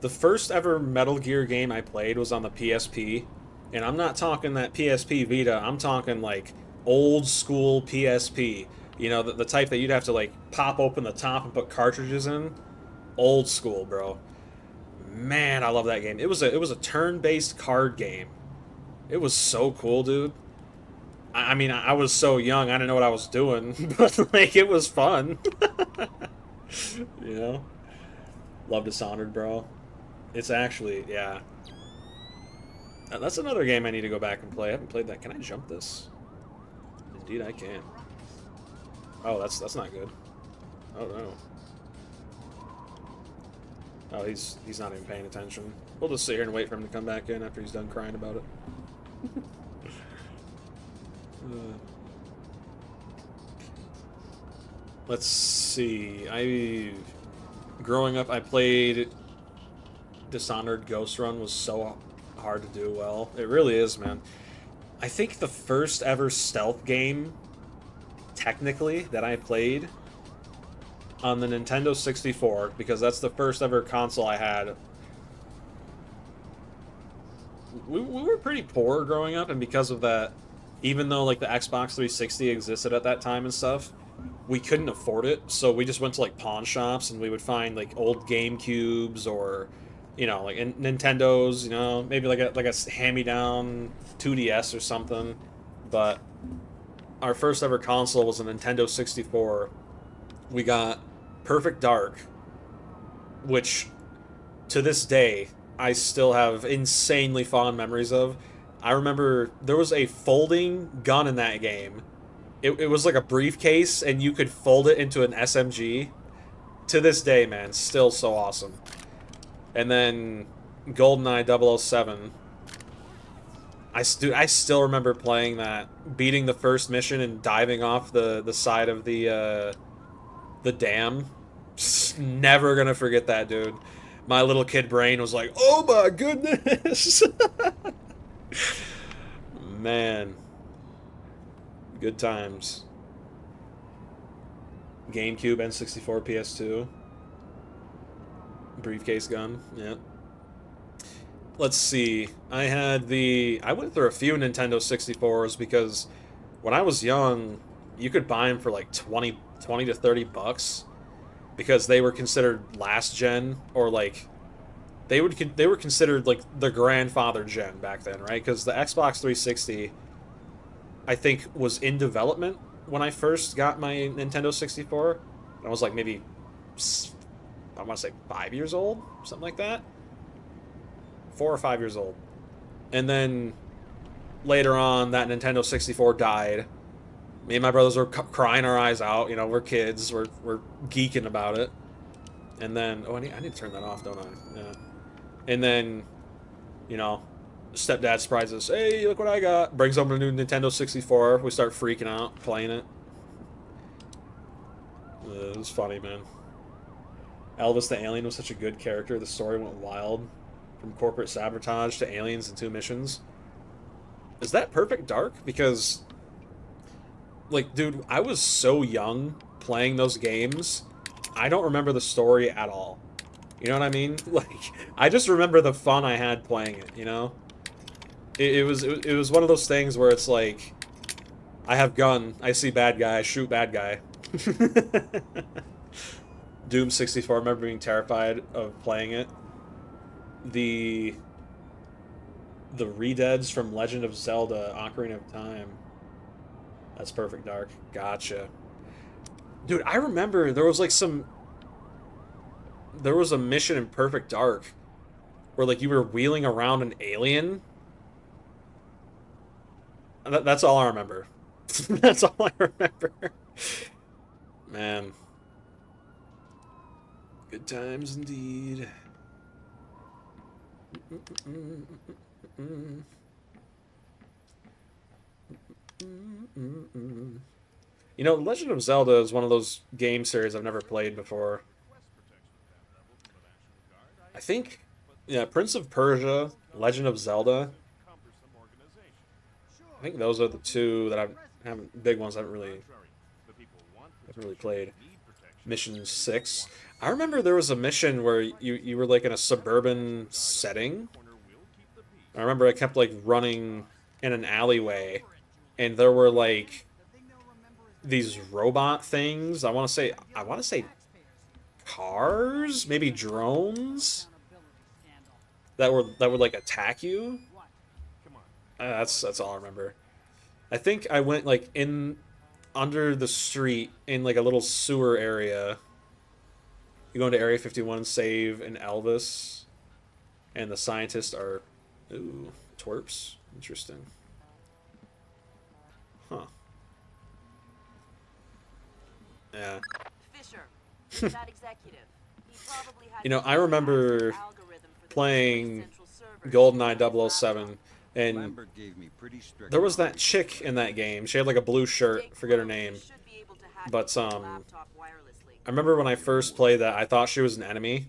The first ever Metal Gear game I played was on the PSP, and I'm not talking that PSP Vita, I'm talking like old school PSP. You know, the type that you'd have to like pop open the top and put cartridges in. Old school, bro. Man, I love that game. It was a turn-based card game. It was so cool, dude. I mean, I was so young, I didn't know what I was doing, but like it was fun. You know? Love Dishonored, bro. It's actually, yeah. That's another game I need to go back and play. I haven't played that. Can I jump this? Indeed, I can. Oh, that's not good. Oh no. Oh, he's not even paying attention. We'll just sit here and wait for him to come back in after he's done crying about it. Let's see. Growing up, I played Dishonored. Ghost Run was so hard to do well. It really is, man. I think the first ever stealth game, technically, that I played on the Nintendo 64, because that's the first ever console I had. We were pretty poor growing up, and because of that, even though like the Xbox 360 existed at that time and stuff, we couldn't afford it, so we just went to like pawn shops and we would find like old GameCubes or, you know, like Nintendos, you know, maybe like a hand-me-down 2DS or something. But our first ever console was a Nintendo 64. We got Perfect Dark, which to this day I still have insanely fond memories of. I remember there was a folding gun in that game. It was like a briefcase, and you could fold it into an SMG. To this day, man, still so awesome. And then GoldenEye 007. I still remember playing that, beating the first mission and diving off the side of the dam. Never gonna forget that, dude. My little kid brain was like, oh my goodness! Man. Good times. GameCube, N64, PS2. Briefcase gun, yeah. Let's see. I went through a few Nintendo 64s because when I was young, you could buy them for like 20 to 30 bucks because they were considered last gen, or like they were considered like the grandfather gen back then, right? Because the Xbox 360, I think, was in development when I first got my Nintendo 64. I was like maybe, I want to say 5 years old, something like that. 4 or 5 years old. And then later on, that Nintendo 64 died. Me and my brothers were crying our eyes out. You know, we're kids. We're geeking about it. And then, oh, I need to turn that off, don't I? Yeah. And then, you know, stepdad surprises us. Hey, look what I got. Brings home a new Nintendo 64. We start freaking out, playing it. It was funny, man. Elvis the Alien was such a good character. The story went wild. From corporate sabotage to aliens in 2 missions. Is that Perfect Dark? Because, like, dude, I was so young playing those games. I don't remember the story at all. You know what I mean? Like, I just remember the fun I had playing it, you know? It was one of those things where it's like, I have gun, I see bad guy, I shoot bad guy. Doom 64, I remember being terrified of playing it. The Redeads from Legend of Zelda, Ocarina of Time. That's Perfect Dark. Gotcha. Dude, I remember there was like there was a mission in Perfect Dark where like you were wheeling around an alien. That's all I remember. That's all I remember. Man. Good times indeed. You know, Legend of Zelda is one of those game series I've never played before. I think, yeah, Prince of Persia, Legend of Zelda. I think those are the two that I haven't, big ones I haven't really played. Mission 6. I remember there was a mission where you were like in a suburban setting. I remember I kept like running in an alleyway, and there were like these robot things. I want to say cars, maybe drones. that would like attack you. That's all I remember. I think I went like in under the street in like a little sewer area. You go into Area 51, save in Elvis, and the scientists are, ooh, twerps. Interesting. Huh. Yeah. Fisher, that executive. He probably had You know, I remember algorithm for the playing central server. GoldenEye 007, and Lambert gave me pretty strict there was that knowledge. chick in that game. She had like a blue shirt, forget her name. But I remember when I first played that, I thought she was an enemy.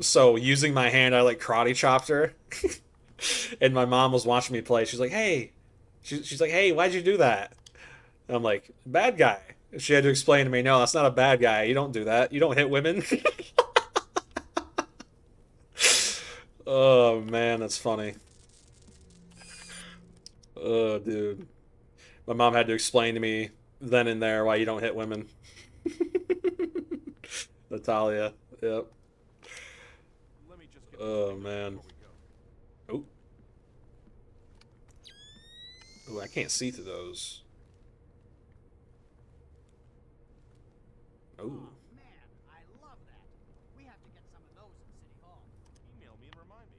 So using my hand, I like karate chopped her. And my mom was watching me play. She's like, "Hey," she's like, "Hey, why'd you do that?" And I'm like, "Bad guy." She had to explain to me, "No, that's not a bad guy. You don't do that. You don't hit women." Oh man, that's funny. Oh, dude. My mom had to explain to me then and there why you don't hit women. Natalia. Yep. Oh, man. Oh. Oh, I can't see through those. Oh. Man, I love that. We have to get some of those in City Hall. Email me and remind me.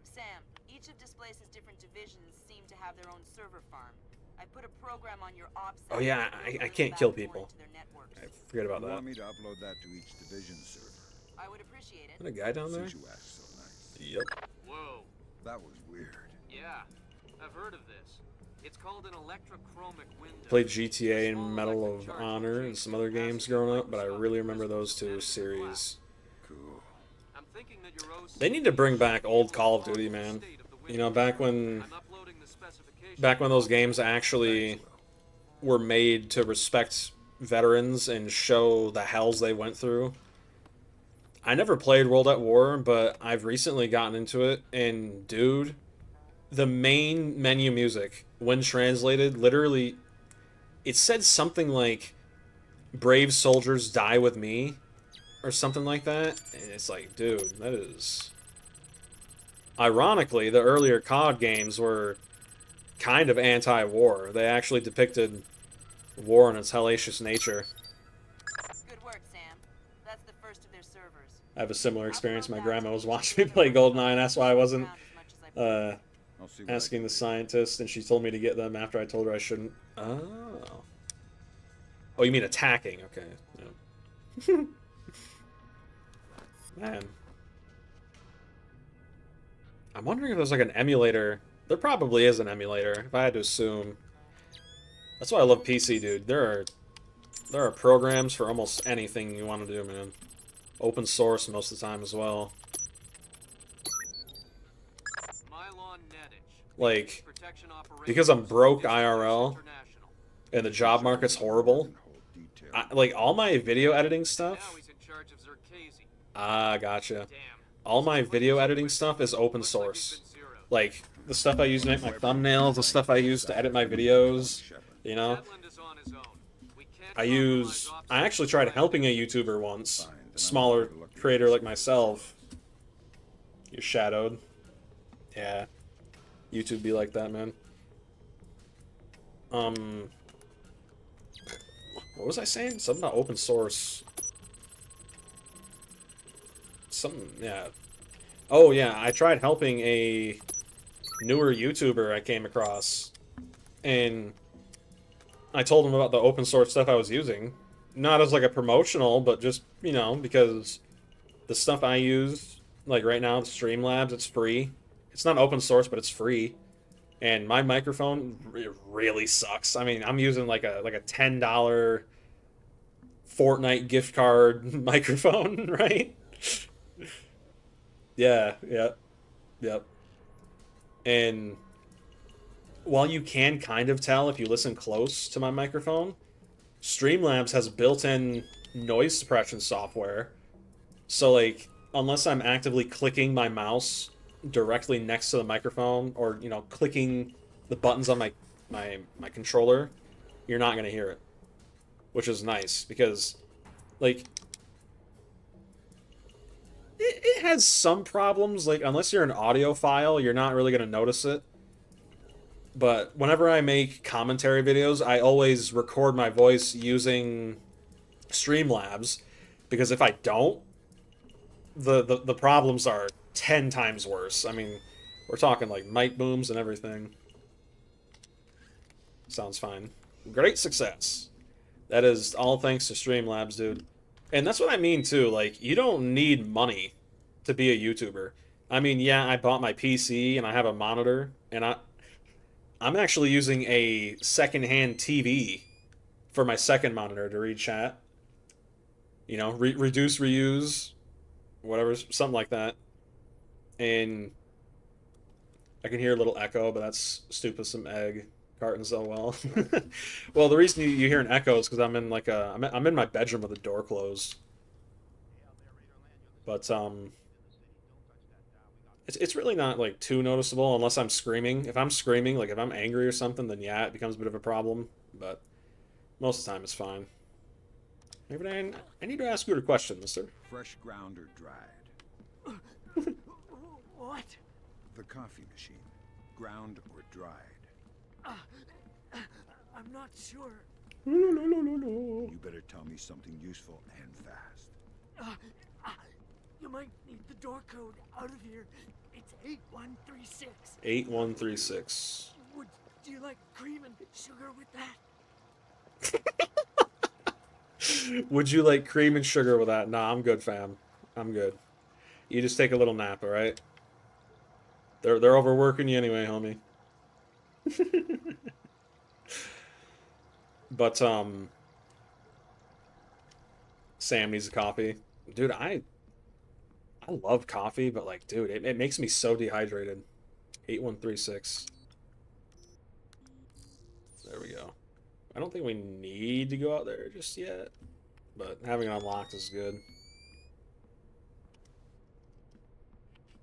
Sam, each of Displace's different divisions seem to have their own server farm. I put a program on your ops. Oh, yeah, I can't kill people. I forget about You that. want me to upload that to each division server? I would appreciate it. Is that a guy down there? Since you asked so nice. Yep. Whoa. That was weird. Yeah, I've heard of this. It's called an electrochromic window. Played GTA and Medal of Honor and some other games growing up, but I really remember those two series. Cool. I'm thinking that your OC They need to bring back old Call of Duty, man. You know, back when those games actually were made to respect veterans and show the hells they went through. I never played World at War, but I've recently gotten into it, and dude, the main menu music, when translated, literally, it said something like, "Brave soldiers die with me," or something like that, and it's like, dude, that is... Ironically, the earlier COD games were kind of anti-war. They actually depicted war in its hellacious nature. Good work, Sam. That's the first of their servers. I have a similar experience. My grandma was watching me play GoldenEye, and that's why I wasn't I'll see what I asking can the do. scientist, and she told me to get them after I told her I shouldn't. Oh. Oh, you mean attacking? Okay. Yeah. Man. I'm wondering if there's like an emulator. There probably is an emulator, if I had to assume. That's why I love PC, dude. There are programs for almost anything you want to do, man. Open source most of the time as well. Like, because I'm broke IRL, and the job market's horrible, like, all my video editing stuff... Ah, gotcha. All my video editing stuff is open source. Like, the stuff I use to make my thumbnails, the stuff I use to edit my videos, you know? I actually tried helping a YouTuber once, smaller creator like myself. You're shadowed. Yeah. YouTube be like that, man. What was I saying? Something about open source. Something, yeah. Oh, yeah, I tried helping a newer YouTuber I came across, and I told him about the open source stuff I was using. Not as, like, a promotional, but just, you know, because the stuff I use, like, right now, Streamlabs, it's free. It's not open source, but it's free. And my microphone really sucks. I mean, I'm using, like a $10 Fortnite gift card microphone, right? Yeah, yep. And while you can kind of tell if you listen close to my microphone, Streamlabs has built-in noise suppression software. So, like, unless I'm actively clicking my mouse directly next to the microphone, or, you know, clicking the buttons on my controller, you're not going to hear it. Which is nice, because, like... it has some problems. Like, unless you're an audiophile, you're not really gonna notice it. But whenever I make commentary videos, I always record my voice using Streamlabs, because if I don't, the problems are 10 times worse. I mean, we're talking like mic booms and everything. Sounds fine. Great success. That is all thanks to Streamlabs, dude. And that's what I mean too. Like, you don't need money to be a YouTuber. I mean, yeah, I bought my PC and I have a monitor, and I'm actually using a secondhand TV for my second monitor to read chat. You know, reduce, reuse, whatever, something like that. And I can hear a little echo, but that's stupid. Some egg cartons. Oh well. Well, the reason you hear an echo is because I'm in like I'm in my bedroom with the door closed. But it's really not like too noticeable unless I'm screaming. If I'm screaming, like if I'm angry or something, then yeah, it becomes a bit of a problem. But most of the time, it's fine. Hey, Brian, I need to ask you a question, mister. Fresh ground or dried? What? The coffee machine. Ground or dried? I'm not sure. You better tell me something useful and fast. You might need the door code out of here. It's 8136. 8136. Would you like cream and sugar with that? Would you like cream and sugar with that? Nah, I'm good, fam. I'm good. You just take a little nap, all right? They're overworking you anyway, homie. But Sam needs a coffee. Dude, I love coffee, but like, dude, it makes me so dehydrated. 8136. There we go. I don't think we need to go out there just yet, but having it unlocked is good.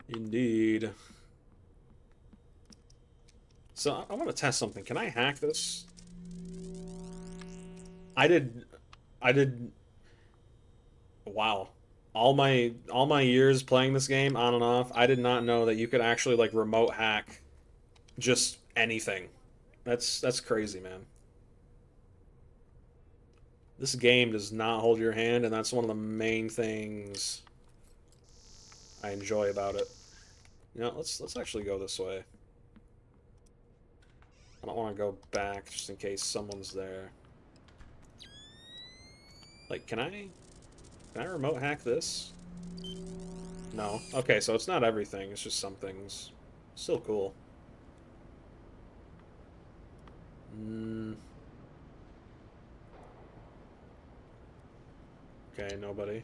Indeed. So I want to test something. Can I hack this? I did. Wow. All my years playing this game on and off, I did not know that you could actually like remote hack just anything. That's crazy, man. This game does not hold your hand, and that's one of the main things I enjoy about it. You know, let's actually go this way. I don't want to go back just in case someone's there. Like, can I remote hack this? No. Okay, so it's not everything, it's just some things. Still cool. Okay, nobody.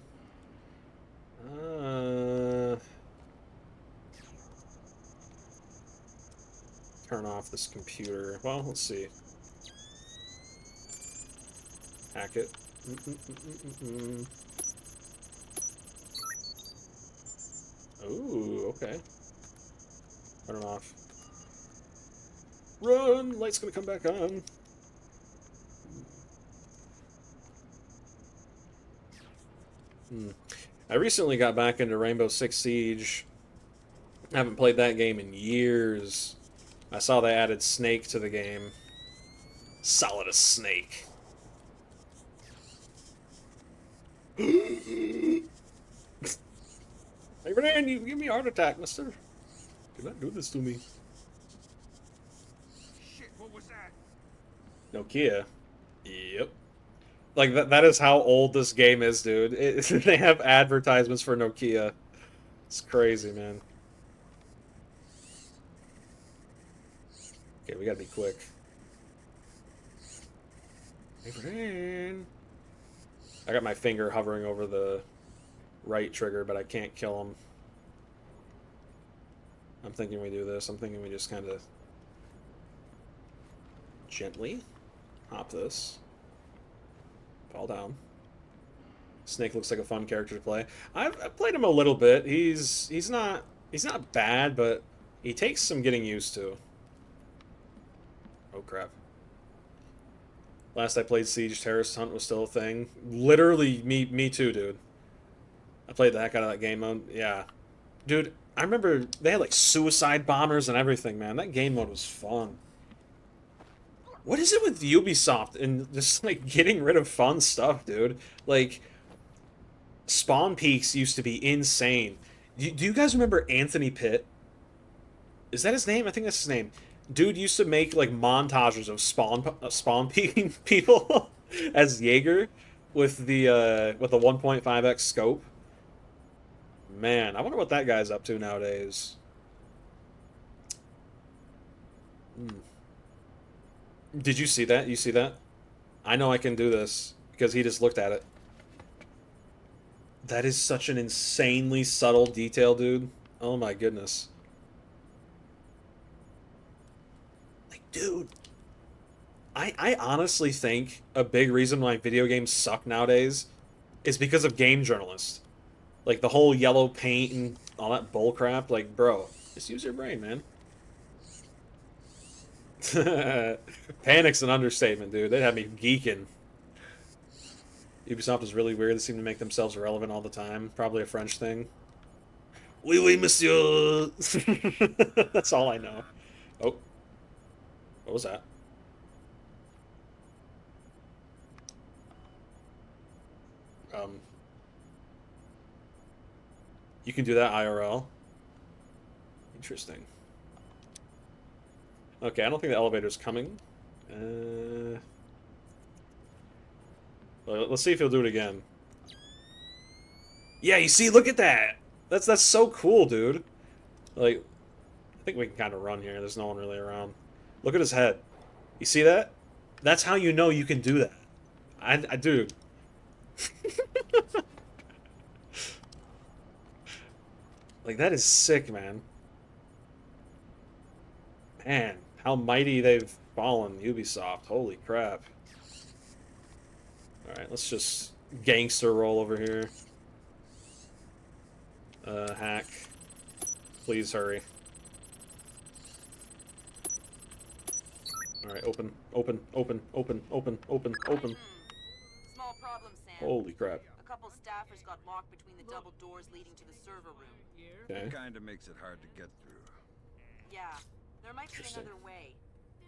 Turn off this computer. Well, let's see. Hack it. Ooh, okay. Turn it off. Run! Light's gonna come back on. I recently got back into Rainbow Six Siege. I haven't played that game in years. I saw they added Snake to the game. Solid as Snake. Hey, Renan, you give me a heart attack, mister. Do not do this to me. Shit, what was that? Nokia. Yep. Like, that is how old this game is, dude. They have advertisements for Nokia. It's crazy, man. Okay, we gotta be quick. I got my finger hovering over the right trigger, but I can't kill him. I'm thinking we do this. I'm thinking we just kind of gently hop this. Fall down. Snake looks like a fun character to play. I've played him a little bit. He's not bad, but he takes some getting used to. Oh crap. Last I played Siege, Terrorist Hunt was still a thing. Literally, me too, dude. I played the heck out of that game mode. Yeah. Dude, I remember they had like suicide bombers and everything, man. That game mode was fun. What is it with Ubisoft and just like getting rid of fun stuff, dude? Like, Spawn Peaks used to be insane. Do you guys remember Anthony Pitt? Is that his name? I think that's his name. Dude used to make like montages of spawn peeking people as Jaeger with the 1.5x scope. Man, I wonder what that guy's up to nowadays. Hmm. Did you see that? You see that? I know I can do this because he just looked at it. That is such an insanely subtle detail, dude. Oh my goodness. Like, dude, I honestly think a big reason why video games suck nowadays is because of game journalists. Like the whole yellow paint and all that bullcrap. Like, bro, just use your brain, man. Panic's an understatement, dude. They had me geeking. Ubisoft is really weird. They seem to make themselves relevant all the time. Probably a French thing. Oui, oui, monsieur. That's all I know. Oh, what was that? Um, you can do that IRL. Interesting. Okay, I don't think the elevator's coming. Well, let's see if he'll do it again. Yeah, you see, look at that. That's so cool, dude. Like, I think we can kind of run here. There's no one really around. Look at his head. You see that? That's how you know you can do that. I do. Like, that is sick, man. Man, how mighty they've fallen, Ubisoft. Holy crap. Alright, let's just gangster roll over here. Hack. Please hurry. Alright, open, open, open, open, open, open, open. Small problem, Sam. Holy crap. A couple staffers got locked between the double doors leading to the server room. Okay. Kinda makes it hard to get through. Yeah, there might be Interesting. another way.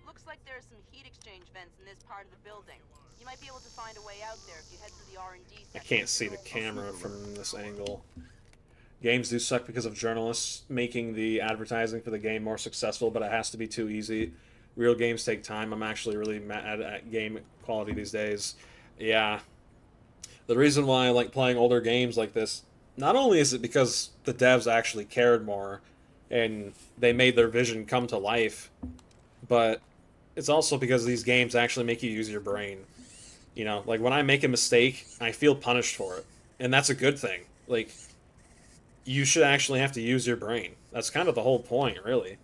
Looks like there are some heat exchange vents in this part of the building. You might be able to find a way out there if you head through the R&D I section. can't see the camera from this angle. Games do suck because of journalists making the advertising for the game more successful, but it has to be too easy. Real games take time. I'm actually really mad at game quality these days. Yeah. The reason why I like playing older games like this, not only is it because the devs actually cared more and they made their vision come to life, but it's also because these games actually make you use your brain. You know, like when I make a mistake, I feel punished for it. And that's a good thing. Like, you should actually have to use your brain. That's kind of the whole point, really.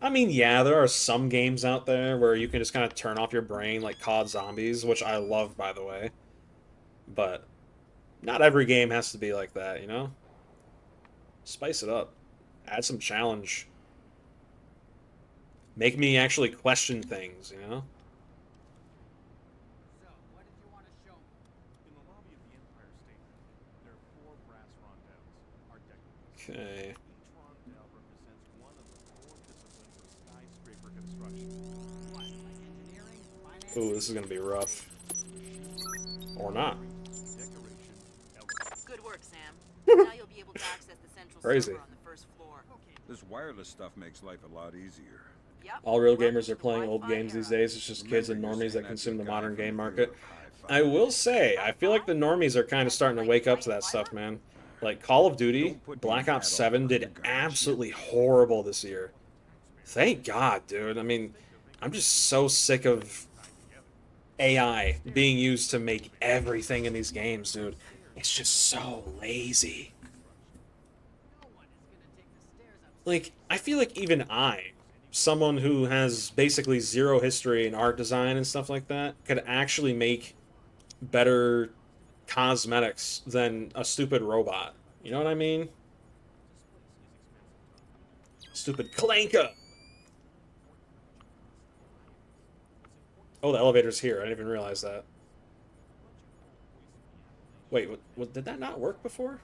I mean, yeah, there are some games out there where you can just kind of turn off your brain, like COD Zombies, which I love, by the way. But not every game has to be like that, you know? Spice it up. Add some challenge. Make me actually question things, you know? So, what did you want to show me? In the lobby of the Empire State Building, there are 4 brass rondelles, Art Deco. Okay. Each rondelle represents one of the 4 disciplines of skyscraper construction. What, like engineering, finance? Ooh, this is gonna be rough. Or not. Decoration, elements. Good work, Sam. Now you'll be able to access the central Crazy. server on the first floor. This wireless stuff makes life a lot easier. Yep. All real Welcome gamers to are the playing old Wi-Fi games these era. days. It's just kids and Remember, you're normies saying that consume the good guy modern from game the market. Bureau of I High-Fi. will say, I feel like the normies are kind of starting to wake up to that stuff, man. Like, Call of Duty, Black Ops 7 did absolutely horrible this year. Thank God, dude. I mean, I'm just so sick of AI being used to make everything in these games, dude. It's just so lazy. Like, I feel like even I, someone who has basically zero history in art design and stuff like that, could actually make better cosmetics than a stupid robot. You know what I mean? Stupid clanker! Oh, the elevator's here. I didn't even realize that. Wait, what, did that not work before?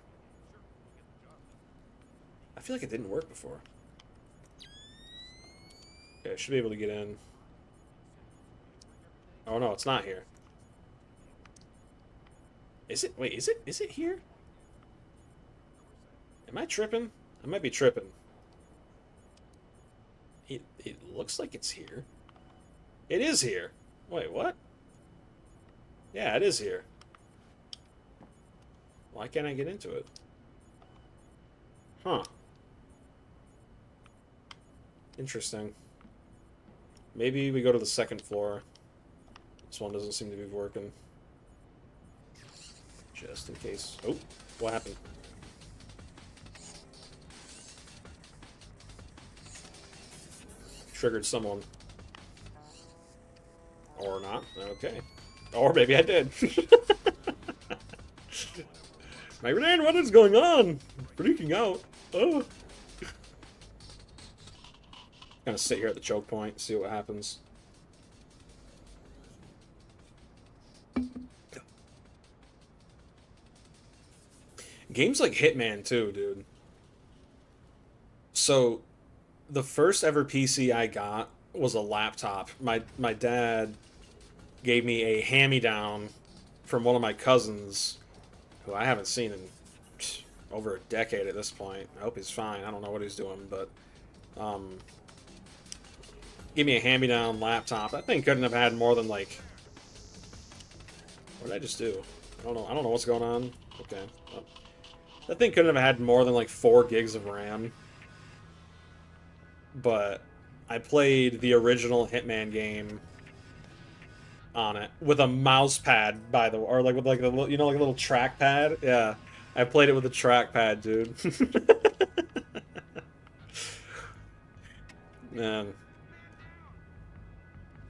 feel like it didn't work before. Okay, I should be able to get in. Oh no, it's not here. Is it? Wait, is it? Is it here? Am I tripping? I might be tripping. It looks like it's here. It is here. Wait, what? Yeah, it is here. Why can't I get into it? Huh. Interesting. Maybe we go to the second floor. This one doesn't seem to be working. Just in case. Oh, what happened? Triggered someone. Or not. Okay. Or maybe I did. My man, what is going on? Freaking out. Oh. Gonna sit here at the choke point, see what happens. Games like Hitman too, dude. So, the first ever PC I got was a laptop. My dad gave me a hand-me-down from one of my cousins, who I haven't seen in over a decade at this point. I hope he's fine. I don't know what he's doing, but give me a hand-me-down laptop. That thing couldn't have had more than like... What did I just do? I don't know what's going on. Okay. Well, that thing couldn't have had more than like 4 gigs of RAM. But I played the original Hitman game on it with a mouse pad, by the way, or like with like a little, you know, like a little trackpad. Yeah, I played it with a trackpad, dude.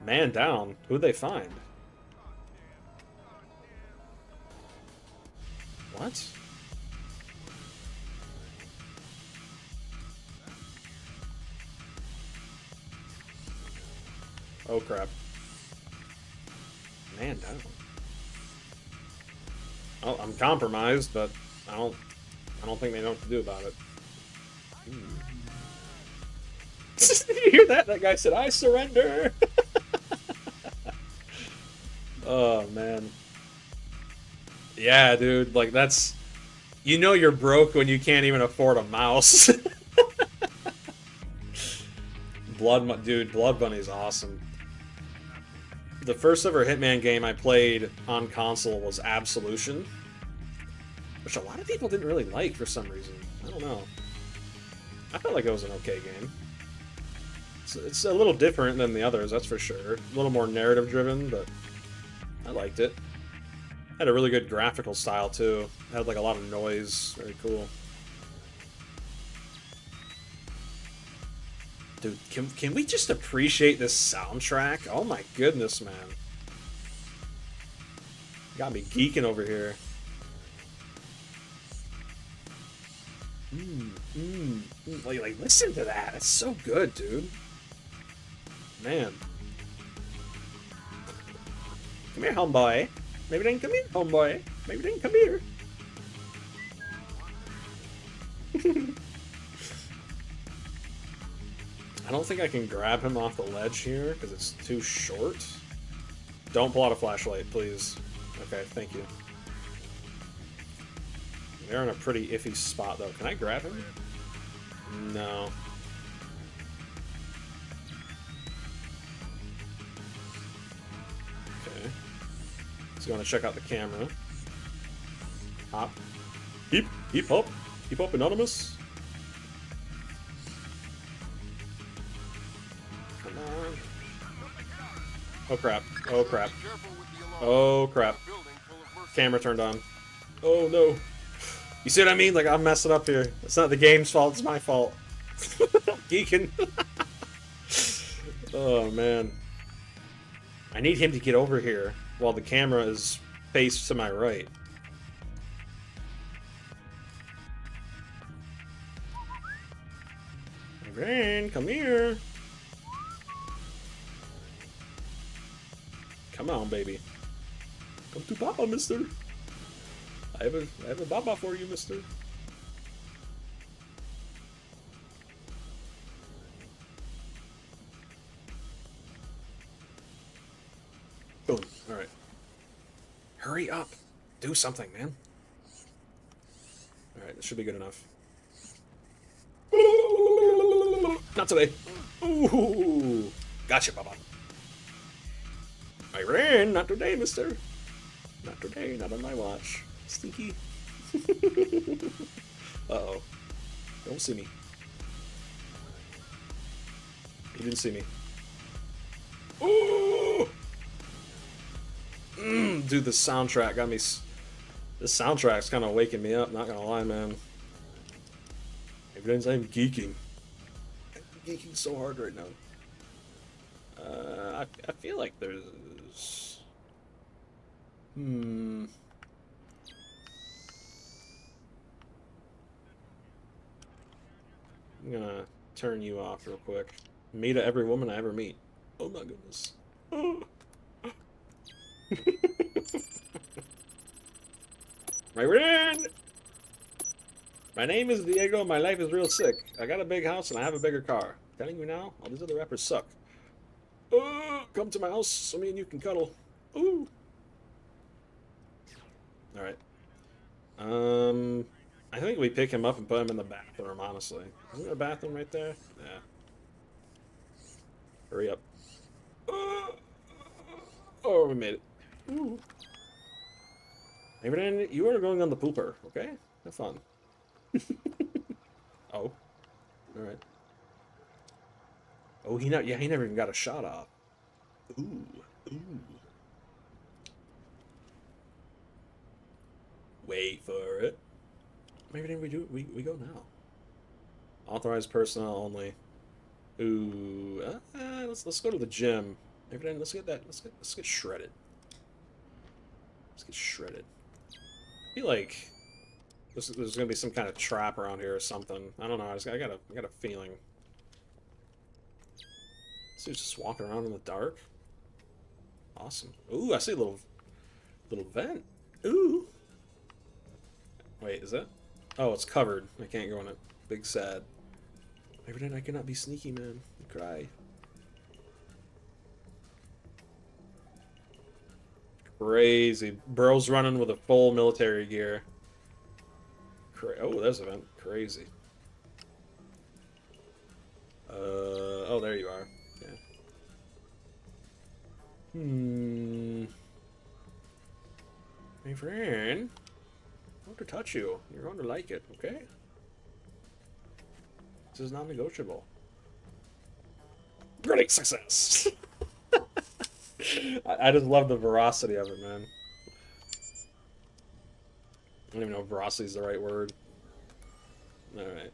Man down. Who'd they find? What? Oh crap. Man down. Oh, I'm compromised, but I don't think they know what to do about it. Did you hear that? That guy said, "I surrender." Oh man. Yeah, dude. Like that's, you know, you're broke when you can't even afford a mouse. Dude, Blood Bunny's awesome. The first ever Hitman game I played on console was Absolution, which a lot of people didn't really like for some reason. I don't know. I felt like it was an okay game. It's a little different than the others, that's for sure. A little more narrative driven, but I liked it. Had a really good graphical style too. Had like a lot of noise. Very cool. Dude, can we just appreciate this soundtrack? Oh my goodness, man. Got me geeking over here. Like, listen to that. It's so good, dude. Man. Come here, homeboy. Maybe they can come here, homeboy. Maybe they can come here. I don't think I can grab him off the ledge here because it's too short. Don't pull out a flashlight, please. Okay, thank you. They're in a pretty iffy spot, though. Can I grab him? No. Okay. Let's go and check out the camera. Hop. Keep up, Anonymous. Come on. Oh crap. Oh crap. Oh crap. Camera turned on. Oh no. You see what I mean? Like, I'm messing up here. It's not the game's fault, it's my fault. Geeking. Oh man. I need him to get over here while the camera is faced to my right. Rain, come here. Come on, baby. Come to Papa, mister. I have a baba for you, mister. Boom. All right. Hurry up. Do something, man. All right, this should be good enough. Not today. Ooh. Gotcha, Baba. I ran. Not today, mister. Not today. Not on my watch. Stinky. Uh-oh. Don't see me. He didn't see me. Ooh! Dude, the soundtrack got me... This soundtrack's kind of waking me up, not gonna lie, man. Evidence I'm geeking. I'm geeking so hard right now. I feel like there's... I'm gonna turn you off real quick. Me to every woman I ever meet. Oh my goodness. My friend! My name is Diego, my life is real sick. I got a big house and I have a bigger car. Telling you now, all these other rappers suck. Come to my house so me and you can cuddle. Ooh. Alright. I think we pick him up and put him in the bathroom, honestly. Isn't there a bathroom right there? Yeah. Hurry up. Oh, we made it. Ooh. Maybe you are going on the pooper, okay? Have fun. Oh. Alright. Oh, he never even got a shot off. Ooh. Ooh. Wait for it. Maybe then we go now. Authorized personnel only. Ooh, let's go to the gym. Maybe then let's get shredded. Let's get shredded. I feel like there's gonna be some kind of trap around here or something. I don't know. I got a feeling. This dude's just walking around in the dark. Awesome. Ooh, I see a little vent. Ooh. Wait, is that? Oh, it's covered. I can't go in it. Big sad. Maybe then I cannot be sneaky, man. I cry. Crazy. Bro's running with a full military gear. Oh, there's a vent. Crazy. Oh, there you are. Yeah. My friend. I want to touch you. You're going to like it, okay? This is non-negotiable. Great success! I just love the veracity of it, man. I don't even know if veracity is the right word. Alright.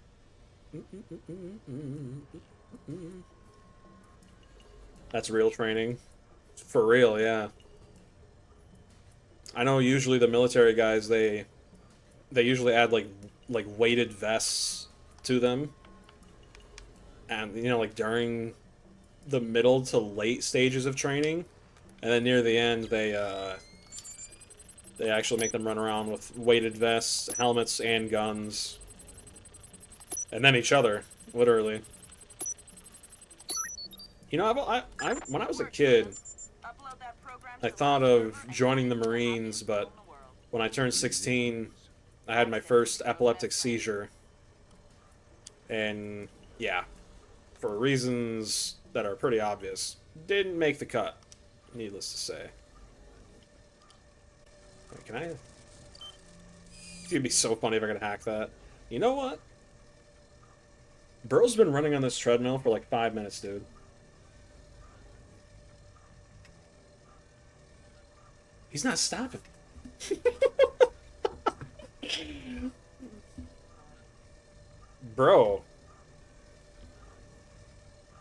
That's real training. For real, yeah. I know usually the military guys, they usually add like weighted vests to them. And, you know, like during the middle to late stages of training. And then near the end, they actually make them run around with weighted vests, helmets, and guns. And then each other, literally. You know, when I was a kid, I thought of joining the Marines, but when I turned 16, I had my first epileptic seizure. And, yeah, for reasons that are pretty obvious, didn't make the cut, needless to say. Wait, can I? It's gonna be so funny if I could hack that. You know what? Bro's been running on this treadmill for like 5 minutes, dude. He's not stopping. Bro.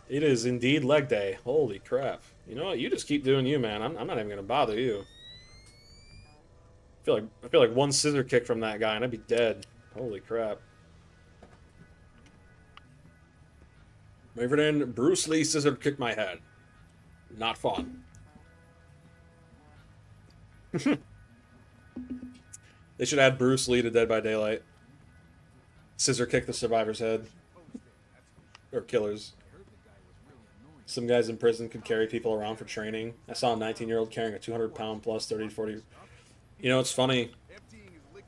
It is indeed leg day. Holy crap. You know what? You just keep doing you, man. I'm not even gonna bother you. I feel like one scissor kick from that guy and I'd be dead. Holy crap. My friend, Bruce Lee scissor kicked my head. Not fun. They should add Bruce Lee to Dead by Daylight. Scissor kick the survivor's head. Or killer's. Some guys in prison could carry people around for training. I saw a 19-year-old carrying a 200-pound plus 30 to 40. You know, it's funny.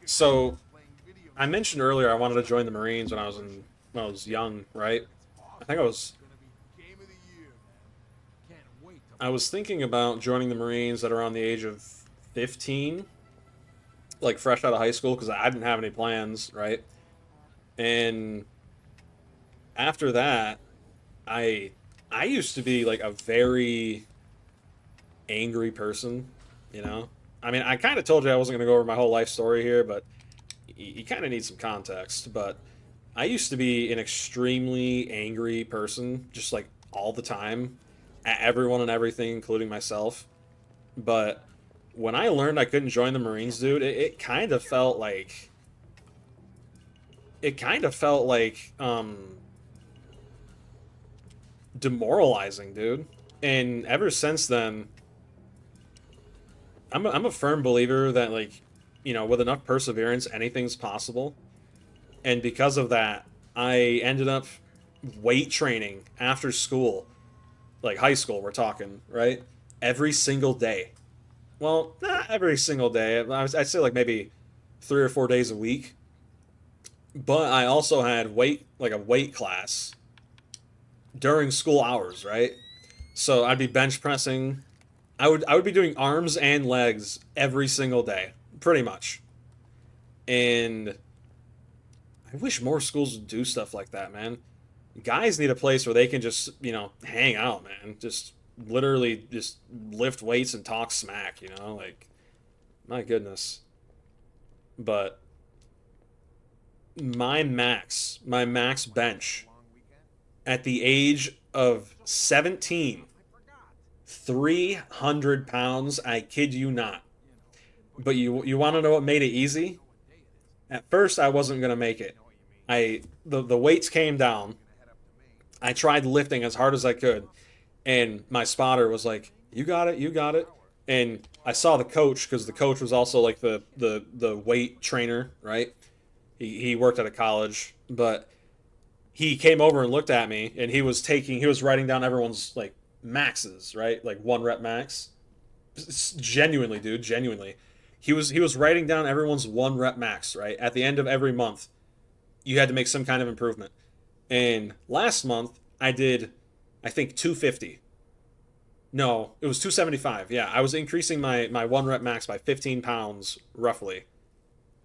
So, I mentioned earlier I wanted to join the Marines when I was young, right? I think I was thinking about joining the Marines at around the age of 15, like fresh out of high school, because I didn't have any plans, right? And after that, I I used to be like a very angry person, you know? I mean, I kind of told you I wasn't going to go over my whole life story here, but you kind of need some context. But I used to be an extremely angry person, just like all the time, at everyone and everything, including myself. But when I learned I couldn't join the Marines, dude, it kind of felt like demoralizing, dude. And ever since then, I'm a firm believer that, like, you know, with enough perseverance, anything's possible. And because of that, I ended up weight training after school, like high school, we're talking, right? Every single day. Well, not every single day. I'd say like maybe 3 or 4 days a week. But I also had a weight class during school hours, right? So I'd be bench pressing. I would be doing arms and legs every single day, pretty much. And I wish more schools would do stuff like that, man. Guys need a place where they can just, you know, hang out, man. Just literally just lift weights and talk smack, you know? Like, my goodness. But my max bench at the age of 17, 300 pounds, I kid you not. But you want to know what made it easy? At first, I wasn't going to make it. The weights came down. I tried lifting as hard as I could, and my spotter was like, "You got it, you got it." And I saw the coach, because the coach was also like the weight trainer, right? He worked at a college, but he came over and looked at me, and he was writing down everyone's like maxes, right? Like 1 rep max. Genuinely, dude, genuinely. He was writing down everyone's 1 rep max, right? At the end of every month, you had to make some kind of improvement. And last month, I did, I think, 250. No, it was 275. Yeah, I was increasing my 1 rep max by 15 pounds, roughly,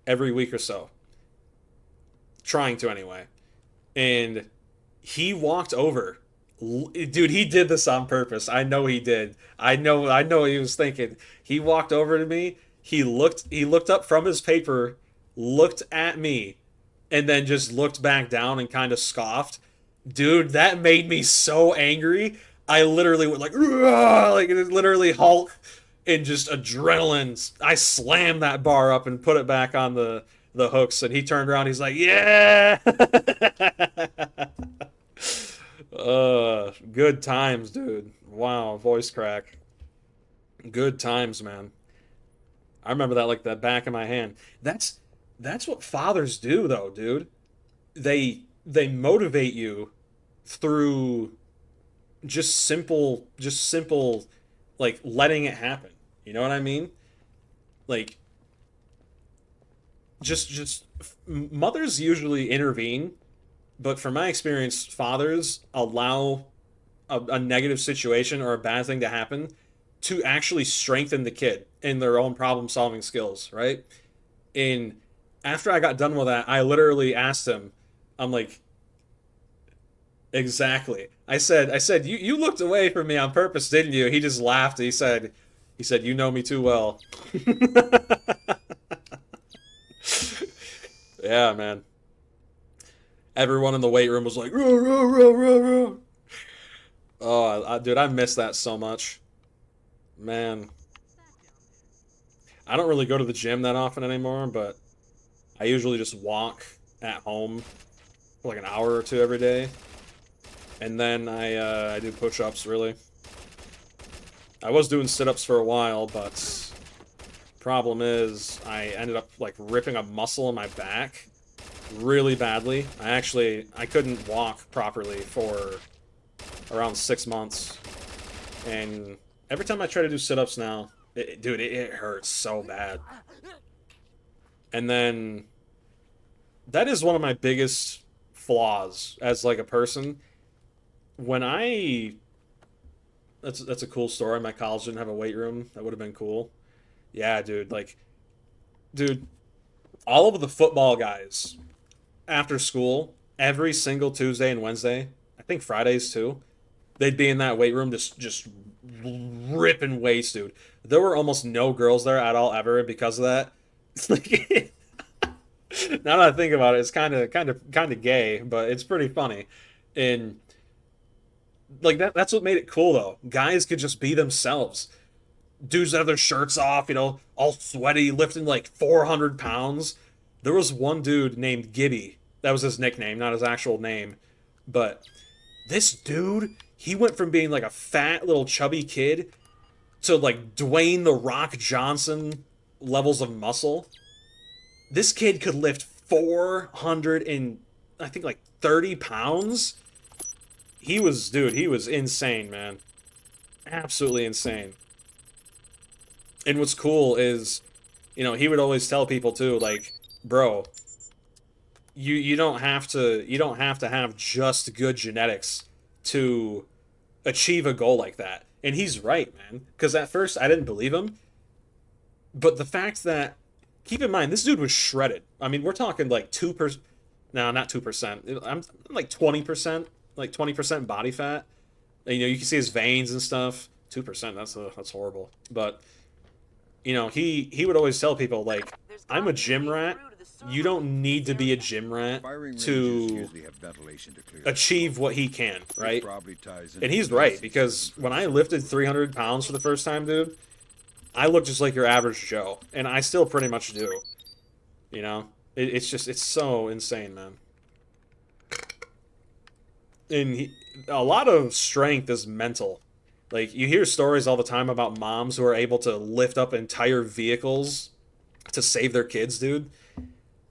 every week or so. Trying to, anyway. And he walked over. Dude, he did this on purpose. I know he did. I know what he was thinking. He walked over to me. He looked up from his paper, looked at me, and then just looked back down and kind of scoffed. Dude, that made me so angry. I literally went like, "Rah!" Like, it literally Hulk, and just adrenaline. I slammed that bar up and put it back on the hooks, and he turned around. He's like, "Yeah." Good times, dude. Wow, voice crack. Good times, man. I remember that like the back of my hand. That's what fathers do, though, dude. They motivate you through just simple, like letting it happen. You know what I mean? Like, just mothers usually intervene, but from my experience, fathers allow a negative situation or a bad thing to happen to actually strengthen the kid in their own problem solving skills, right? And after I got done with that, I literally asked him, I'm like, exactly. I said, you looked away from me on purpose, didn't you? He just laughed. He said, you know me too well. Yeah, man. Everyone in the weight room was like, "Row, row, row, row, row." Oh, dude, I miss that so much. Man. I don't really go to the gym that often anymore, but I usually just walk at home for like an hour or two every day. And then I do push-ups, really. I was doing sit-ups for a while, but problem is I ended up like ripping a muscle in my back really badly. I couldn't walk properly for around 6 months. And every time I try to do sit-ups now, dude, it hurts so bad. And then that is one of my biggest flaws as like a person. When I that's a cool story. My college didn't have a weight room. That would have been cool. Yeah, dude, like dude, all of the football guys after school, every single Tuesday and Wednesday, I think Fridays too, they'd be in that weight room just ripping weights, dude. There were almost no girls there at all ever because of that. It's like now that I think about it, it's kind of gay, but it's pretty funny. And like that's what made it cool though. Guys could just be themselves. Dudes have their shirts off, all sweaty, lifting like 400 pounds. There was one dude named Gibby. That was his nickname, not his actual name. But this dude, he went from being like a fat little chubby kid to like Dwayne the Rock Johnson levels of muscle. This kid could lift 400 and I think like 30 pounds. He was insane, man. Absolutely insane. And what's cool is, he would always tell people too, like, bro, you don't have to have just good genetics to achieve a goal like that. And he's right, man. Because at first I didn't believe him. But the fact that, keep in mind, this dude was shredded. I mean, we're talking like 2%. No, not 2%. I'm like 20%, like 20% body fat. And, you can see his veins and stuff. 2%, that's horrible. But he would always tell people, like, I'm a gym rat. You don't need to be a gym rat to achieve what he can, right? And he's right, because when I lifted 300 pounds for the first time, dude, I look just like your average Joe. And I still pretty much do. It's so insane, man. And a lot of strength is mental. Like, you hear stories all the time about moms who are able to lift up entire vehicles to save their kids, dude.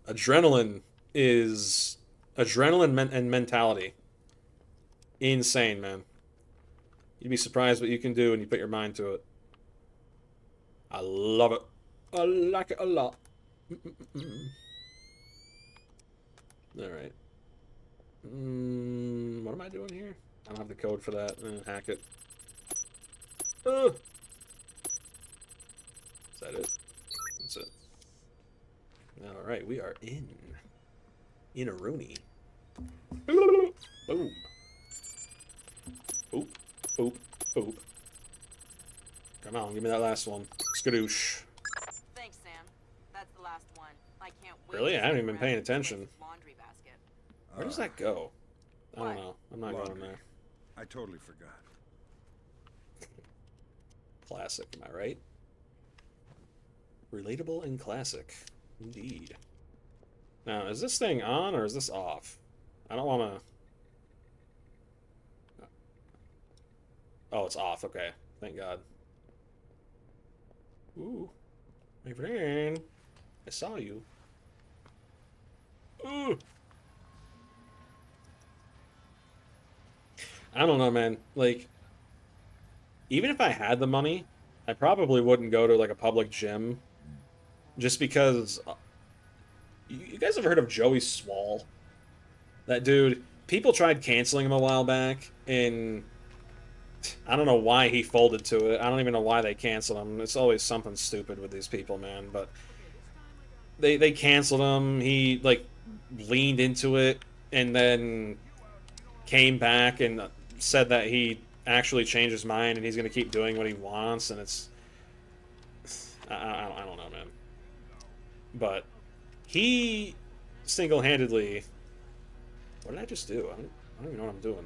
Adrenaline and mentality. Insane, man. You'd be surprised what you can do when you put your mind to it. I love it. I like it a lot. Alright. What am I doing here? I don't have the code for that. Hack it. Is that it? That's it. Alright, we are in a Rooney. Boom. Oop. Oop. Oop. Come on, give me that last one. Skadoosh. Thanks, Sam. That's the last one. I can't wait. Really? I haven't even been paying attention. Laundry basket. Where does that go? I don't know. I'm not going there. I totally forgot. Classic, am I right? Relatable and classic. Indeed. Now, is this thing on or is this off? I don't want to... Oh, it's off. Okay. Thank God. Ooh. My friend. I saw you. Ooh. I don't know, man. Like, even if I had the money, I probably wouldn't go to, like, a public gym. Just because... You guys ever heard of Joey Swall? That dude, people tried canceling him a while back, and I don't know why he folded to it. I don't even know why they canceled him. It's always something stupid with these people, man. But they canceled him. He, like, leaned into it, and then came back and said that he actually changed his mind and he's going to keep doing what he wants, and it's... I don't know, man. But he single-handedly... What did I just do? I don't even know what I'm doing.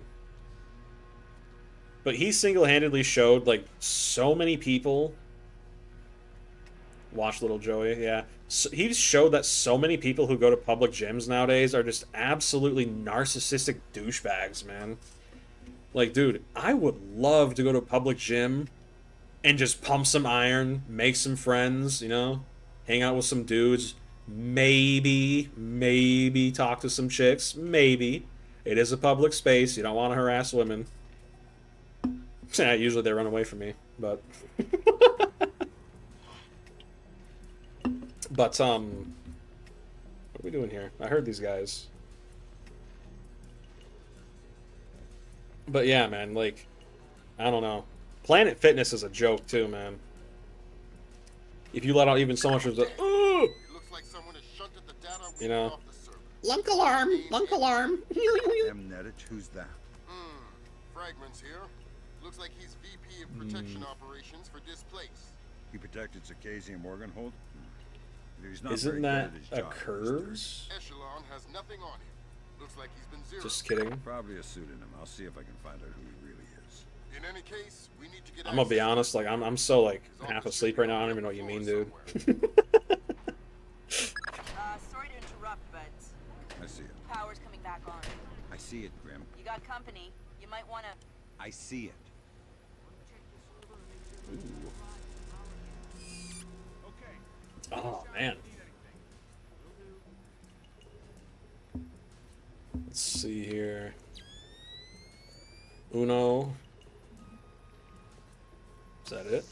But he single-handedly showed, like, so many people... Watch Little Joey, yeah. So he showed that so many people who go to public gyms nowadays are just absolutely narcissistic douchebags, man. Like, dude, I would love to go to a public gym and just pump some iron, make some friends, hang out with some dudes, maybe talk to some chicks, maybe. It is a public space, you don't want to harass women. Yeah, usually they run away from me, but but what are we doing here? I heard these guys. But yeah, man, like, I don't know. Planet Fitness is a joke too, man. If you let out even so much of the, It looks like someone has shunted the data we you need know, off the server. lunk alarm, lunk alarm. Mnetich, who's that? Fragments here. Looks like he's VP of Protection Operations for Displace. He protected Circassian Morganhold? He's not Isn't very that good at his a job, curse? Echelon has nothing on him. Looks like he's been zeroed. Just kidding. Probably a pseudonym. I'll see if I can find out who he really is. In any case, we need to get I'm gonna be access honest, like I'm so like half asleep right now. I don't even know what you mean, dude. Sorry to interrupt, but I see it. power's coming back on. I see it, Grim. You got company. You might want to... I see it. Oh man. Let's see here. Uno. Is that it?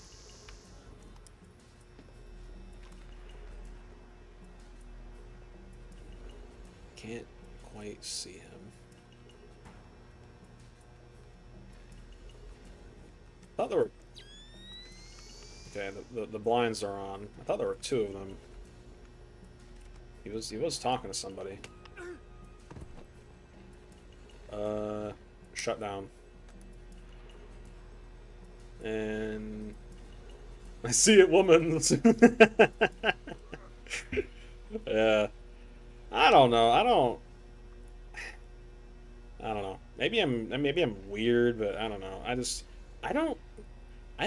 Can't quite see him. I thought there were... Okay, the blinds are on. I thought there were two of them. He was talking to somebody. Shut down. And I see it, woman. Yeah. I don't know. I don't know. Maybe I'm weird, but I don't know. I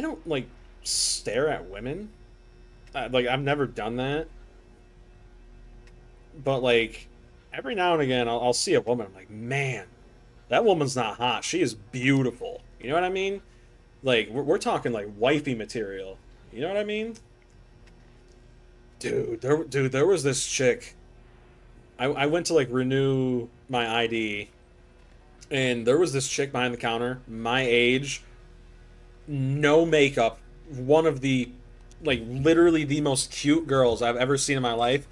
don't like stare at women. Like I've never done that. But like every now and again I'll see a woman, I'm like, man, that woman's not hot. She is beautiful. You know what I mean? Like we're talking like wifey material. You know what I mean? Dude, there was this chick. I went to like renew my ID, and there was this chick behind the counter, my age, no makeup, one of the, like, literally the most cute girls I've ever seen in my life.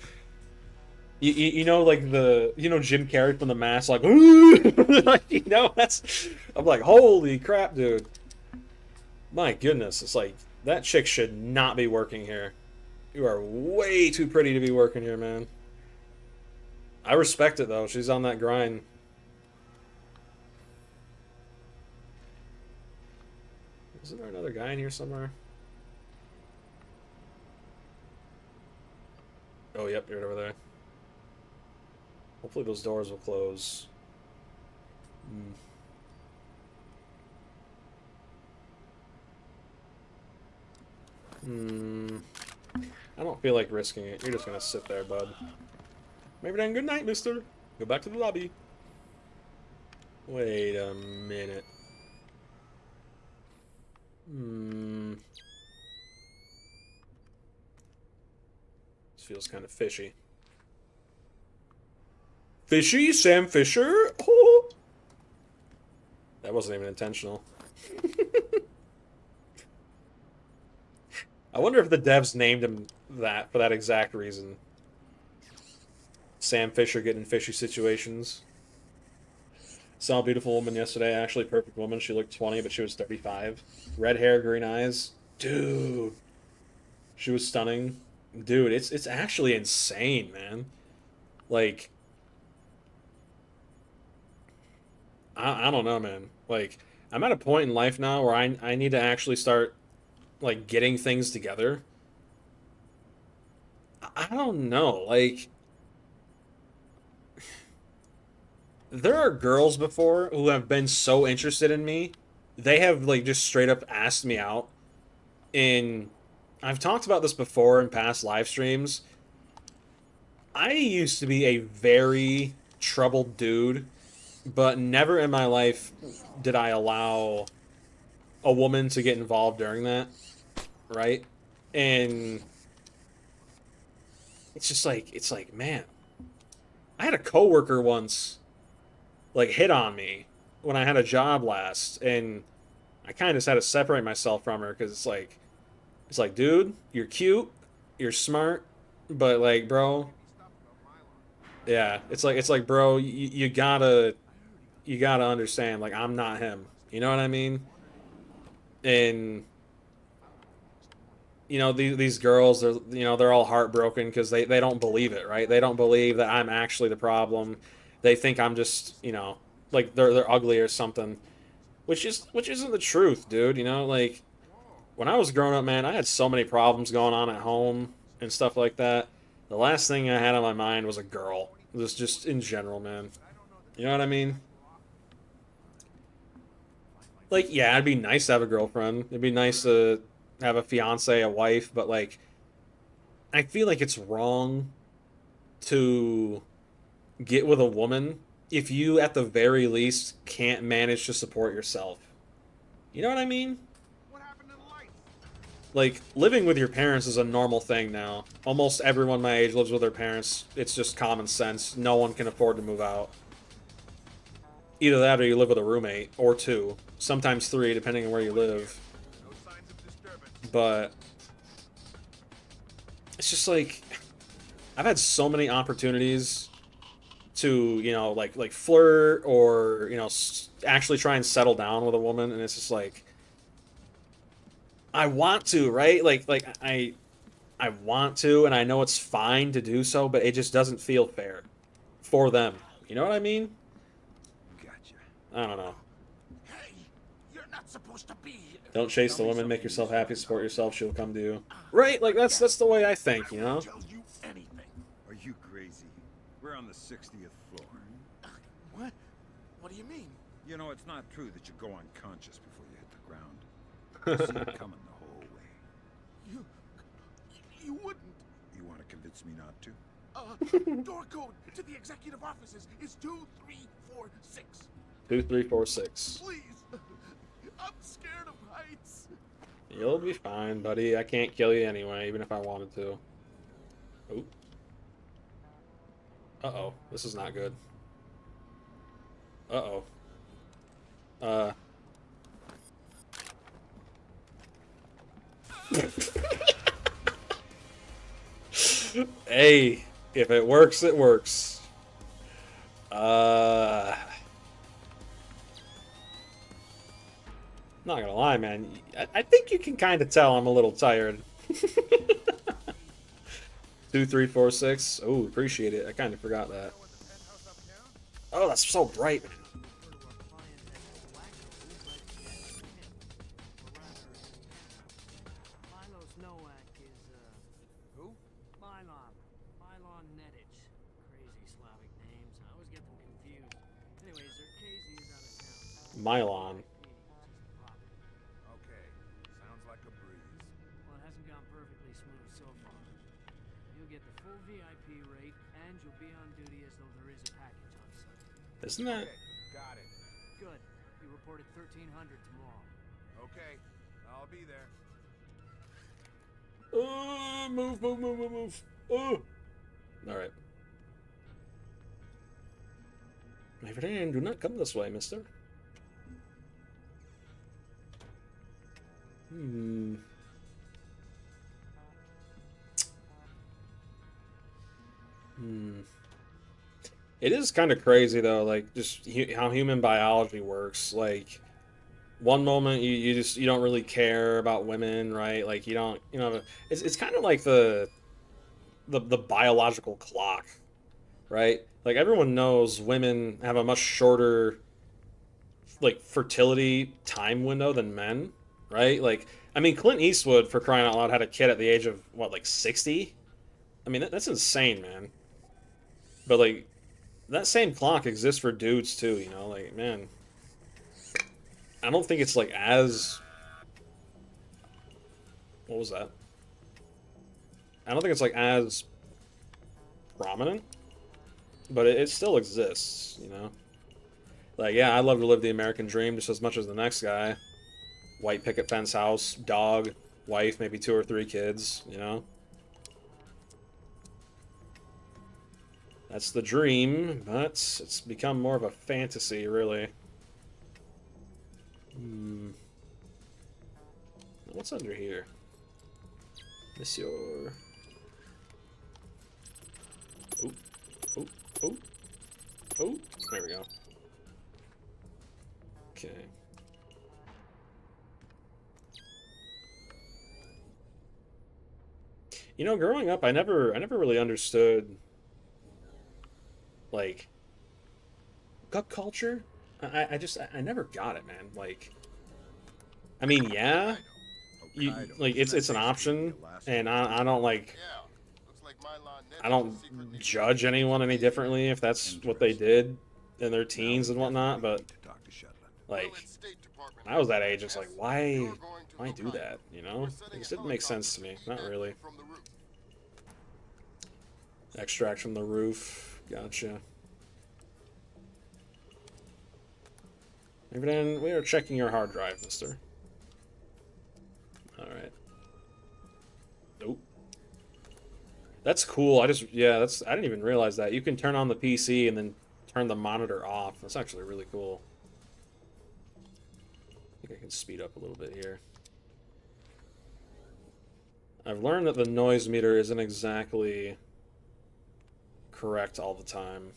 You know, like Jim Carrey from The Mask, like, ooh, like, you know, I'm like, holy crap, dude. My goodness, it's like, that chick should not be working here. You are way too pretty to be working here, man. I respect it, though. She's on that grind. Isn't there another guy in here somewhere? Oh, yep, you're over there. Hopefully those doors will close. I don't feel like risking it. You're just gonna sit there, bud. Maybe then good night, mister. Go back to the lobby. Wait a minute. This feels kind of fishy. Fishy? Sam Fisher? Oh. That wasn't even intentional. I wonder if the devs named him that for that exact reason. Sam Fisher getting in fishy situations. Saw a beautiful woman yesterday, actually perfect woman. She looked 20, but she was 35. Red hair, green eyes. Dude. She was stunning. Dude, it's actually insane, man. Like, I don't know, man. Like, I'm at a point in life now where I need to actually start, like, getting things together. I don't know, like... There are girls before who have been so interested in me, they have, like, just straight up asked me out. And I've talked about this before in past live streams. I used to be a very troubled dude, but never in my life did I allow a woman to get involved during that, right? And it's like, man, I had a coworker once, like, hit on me when I had a job last, and I kind of just had to separate myself from her because it's like, dude, you're cute, you're smart, but like, bro, yeah, it's like, bro, you gotta understand, like, I'm not him. You know what I mean? And you know, these girls, they're, you know, they're all heartbroken because they don't believe it, right? They don't believe that I'm actually the problem. They think I'm just, you know, like they're ugly or something, which isn't the truth, dude. You know, like when I was growing up, man, I had so many problems going on at home and stuff like that. The last thing I had on my mind was a girl. It was just in general, man. You know what I mean? Like, yeah, it'd be nice to have a girlfriend. It'd be nice to have a fiance, a wife, but like, I feel like it's wrong to get with a woman if you, at the very least, can't manage to support yourself. You know what I mean? What happened to the lights? Like, living with your parents is a normal thing now. Almost everyone my age lives with their parents. It's just common sense. No one can afford to move out. Either that or you live with a roommate, or two. Sometimes three, depending on where you live. No signs of disturbance. But it's just like, I've had so many opportunities to, you know, like flirt or, you know, actually try and settle down with a woman, and it's just like, I want to, right? Like I want to, and I know it's fine to do so, but it just doesn't feel fair for them. You know what I mean? Gotcha. I don't know. Hey, you're not supposed to be here. Don't chase the woman, make yourself happy, support yourself, she'll come to you. Right? Like that's the way I think, you know? Tell you anything. Are you crazy? We're on the 60th floor. What? What do you mean? You know, it's not true that you go unconscious before you hit the ground. I see it coming the whole way. You wouldn't. You want to convince me not to? Door code to the executive offices is 2346. 2346. Please. I'm scared of heights. You'll be fine, buddy. I can't kill you anyway, even if I wanted to. Oh. Uh-oh. This is not good. Uh-oh. Hey, if it works, it works. Not gonna lie, man. I think you can kind of tell I'm a little tired. 2346. Oh, appreciate it. I kind of forgot that. Oh, that's so bright, man. Milos Nowak is, Who? Milon Nedic. Crazy Slavic names. I always get them confused. Anyways, Zerkezi is out of town. Mylon. Okay. Sounds like a breeze. Well, it hasn't gone perfectly smooth so far. You'll get the full VIP rate, and you'll be on duty as though there is a package on site. Isn't that? Okay, got it. Good. You report at 1300 tomorrow. Okay, I'll be there. Move. Oh. Alright. My friend, do not come this way, mister. It is kind of crazy though, like just how human biology works. Like one moment you don't really care about women, right? Like you don't, you know, it's kind of like the biological clock, right? Like everyone knows women have a much shorter like fertility time window than men, right? Like I mean Clint Eastwood, for crying out loud, had a kid at the age of what, like 60? I mean that's insane, man. But like that same clock exists for dudes too, you know, like man. I don't think it's like as what was that? I don't think it's like as prominent, but it still exists, you know? Like, yeah, I'd love to live the American dream just as much as the next guy. White picket fence house, dog, wife, maybe 2 or 3 kids, you know? That's the dream, but it's become more of a fantasy, really. What's under here? Monsieur. Oh, oh, oh, oh. There we go. Okay. You know, growing up, I never really understood, like, cup culture. I never got it, man. Like, I mean, yeah, like it's an option, and I don't like, Yeah. Looks like Mylon Net I has a don't secret judge anyone any differently if that's what they did in their teens and whatnot, but like, when I was that age, it's like, why do that? You know, it just didn't make sense to me. Not really. Extract from the roof. Gotcha. Maybe then we are checking your hard drive, mister. Alright. Nope. That's cool. Yeah, I didn't even realize that. You can turn on the PC and then turn the monitor off. That's actually really cool. I think I can speed up a little bit here. I've learned that the noise meter isn't exactly correct all the time.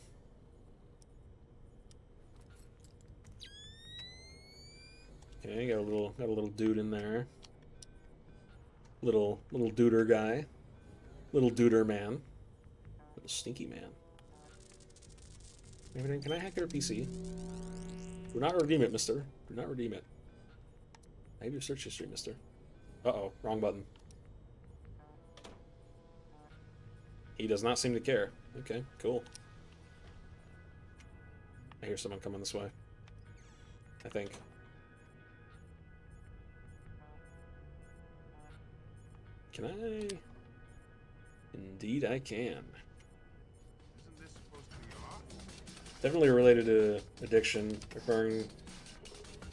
Okay, got a little dude in there. Little duder guy. Little duder man. Little stinky man. Maybe then, can I hack your PC? Do not redeem it, mister. Do not redeem it. I have your search history, mister. Uh-oh, wrong button. He does not seem to care. Okay, cool. I hear someone coming this way. I think. Can I? Indeed I can. Isn't this supposed to be off? Definitely related to addiction, preferring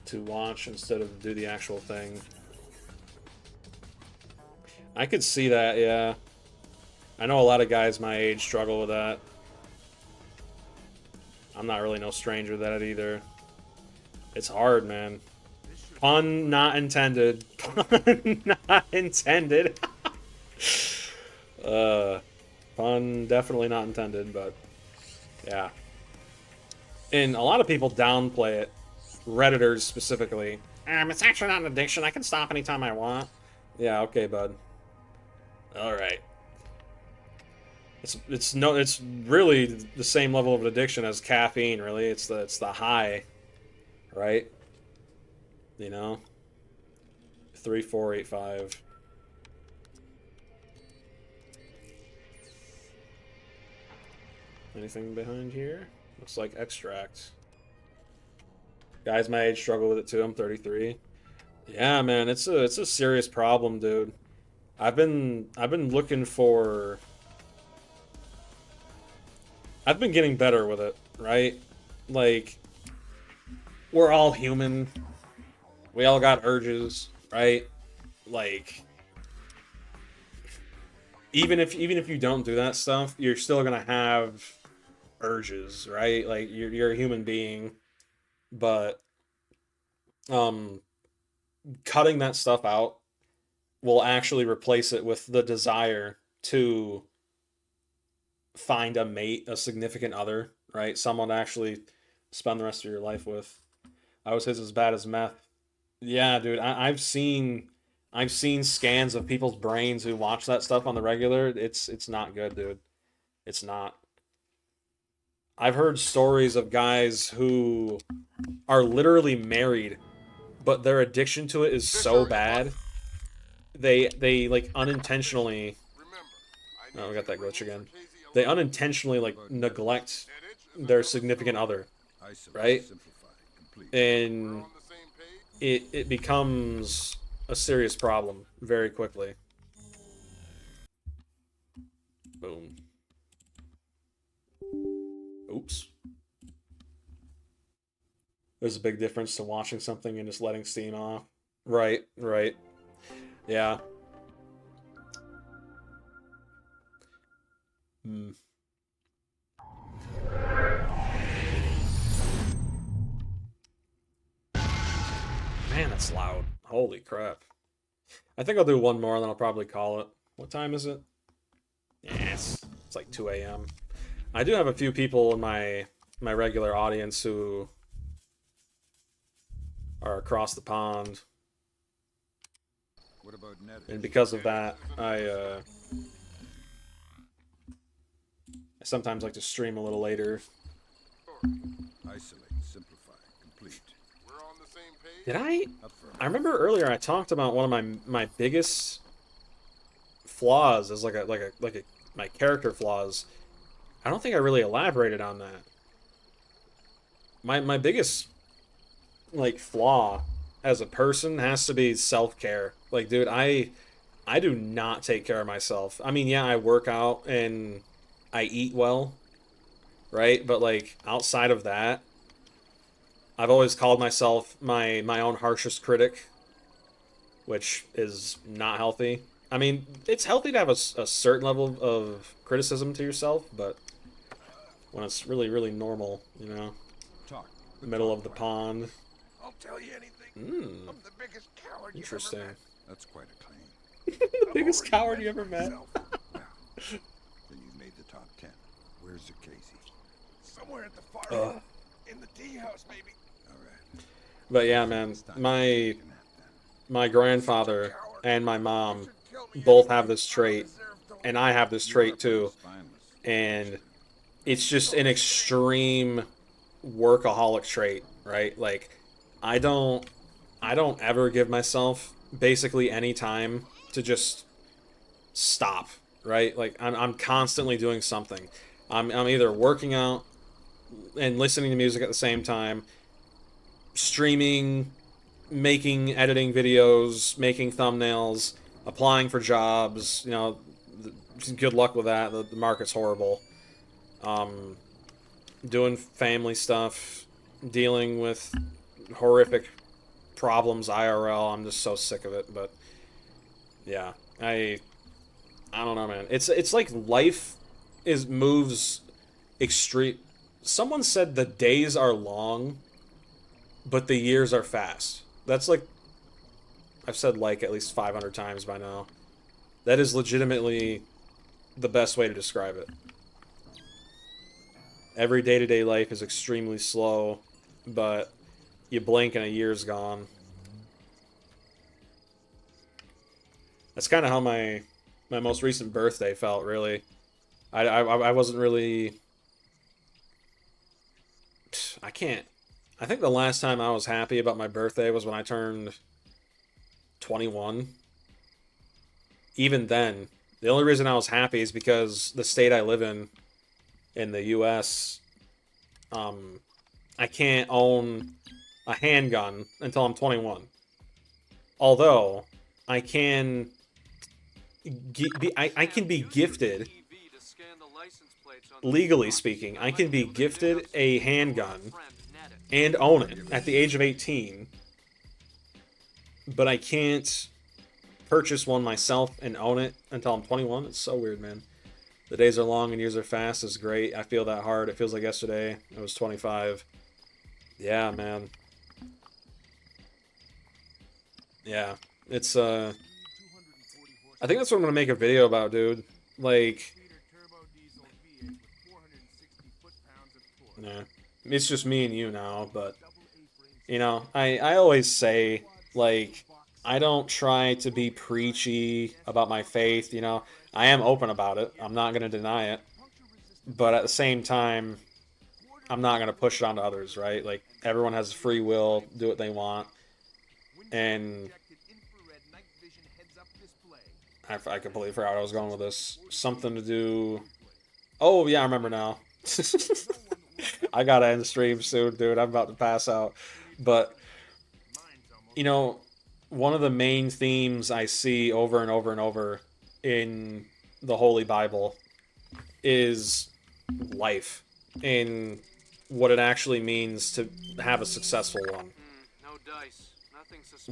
to watch instead of do the actual thing. I could see that, yeah. I know a lot of guys my age struggle with that. I'm not really no stranger to that either. It's hard, man. Pun not intended. Pun not intended. Pun definitely not intended, but yeah. And a lot of people downplay it. Redditors specifically. It's actually not an addiction. I can stop anytime I want. Yeah, okay, bud. Alright. It's really the same level of addiction as caffeine, really. It's the high, right? You know? 3485. Anything behind here? Looks like extract. Guys my age struggle with it too. I'm 33. Yeah, man, it's a serious problem, dude. I've been looking for. I've been getting better with it, right? Like, we're all human. We all got urges, right? Like, even if you don't do that stuff, you're still gonna have urges, right? Like, you're a human being, but cutting that stuff out will actually replace it with the desire to find a mate, a significant other, right? Someone to actually spend the rest of your life with. I was his as bad as meth. Yeah, dude, I've seen scans of people's brains who watch that stuff on the regular. It's not good, dude. It's not. I've heard stories of guys who are literally married, but their addiction to it is so bad, they like unintentionally. Oh, we got that glitch again. They unintentionally like neglect their significant other, right? And it becomes a serious problem very quickly. Boom. Oops. There's a big difference to watching something and just letting steam off. Right, right. Yeah. Hmm. Man, that's loud. Holy crap. I think I'll do one more, and then I'll probably call it. What time is it? Yes, it's like 2 a.m. I do have a few people in my regular audience who are across the pond, What about Ned? and because of that, I sometimes like to stream a little later. Isolate, simplify, complete. We're on the same page. Did I? Up for I remember earlier I talked about one of my biggest flaws as my character flaws. I don't think I really elaborated on that. My biggest like flaw as a person has to be self-care. Like, dude, I do not take care of myself. I mean, yeah, I work out and I eat well, right? But like outside of that, I've always called myself my own harshest critic, which is not healthy. I mean, it's healthy to have a certain level of criticism to yourself, but when it's really, really normal, you know, talk. middle of the pond. I'll tell you anything. Mm, I'm the biggest coward you interesting. ever met. That's quite a claim. The biggest coward you ever met. Well, then you made the top 10. Where's the Casey? Somewhere at the far Ugh. end. In the tea house, maybe. All right. But yeah, man, my grandfather and my mom both have this trait, and I have this trait too, and it's just an extreme workaholic trait, right? Like, I don't ever give myself basically any time to just stop, right? Like, I'm constantly doing something. I'm either working out and listening to music at the same time, streaming, editing videos, making thumbnails, applying for jobs. You know, good luck with that. The market's horrible. Doing family stuff, dealing with horrific problems IRL. I'm just so sick of it. But yeah, I don't know, man. It's like life moves extreme. Someone said the days are long, but the years are fast. That's like, I've said like at least 500 times by now. That is legitimately the best way to describe it. Every day-to-day life is extremely slow, but you blink and a year's gone. That's kind of how my most recent birthday felt, really. I wasn't really... I can't... I think the last time I was happy about my birthday was when I turned 21. Even then, the only reason I was happy is because the state I live in the U.S., I can't own a handgun until I'm 21. Although, I can I can be gifted, legally speaking, I can be gifted a handgun and own it at the age of 18, but I can't purchase one myself and own it until I'm 21. It's so weird, man. The days are long and years are fast is great. I feel that hard. It feels like yesterday. I was 25. Yeah, man. Yeah. It's, I think that's what I'm gonna make a video about, dude. Like... Nah. It's just me and you now, but... You know, I always say, like... I don't try to be preachy about my faith, you know. I am open about it. I'm not going to deny it. But at the same time, I'm not going to push it onto others, right? Like, everyone has free will, do what they want. And I completely forgot where I was going with this. Something to do... Oh, yeah, I remember now. I gotta end the stream soon, dude. I'm about to pass out. But, you know... One of the main themes I see over and over and over in the Holy Bible is life and what it actually means to have a successful one. No dice. Nothing suspicious.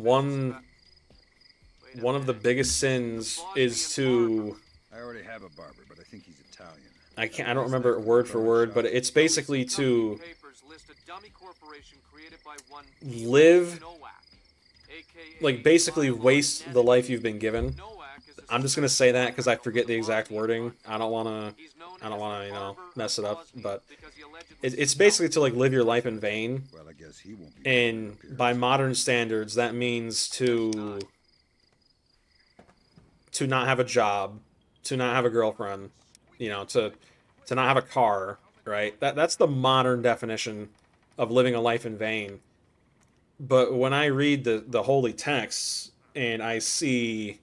One of the biggest sins is to... I already have a barber, but I think he's Italian. I don't remember it word for word, but it's basically to live like basically waste the life you've been given. I'm just gonna say that because I forget the exact wording. I don't wanna, you know, mess it up. But it's basically to like live your life in vain. Well, I guess he won't be And by modern standards, that means to not have a job, to not have a girlfriend, you know, to not have a car, right? That's the modern definition of living a life in vain. But when I read the holy texts and I see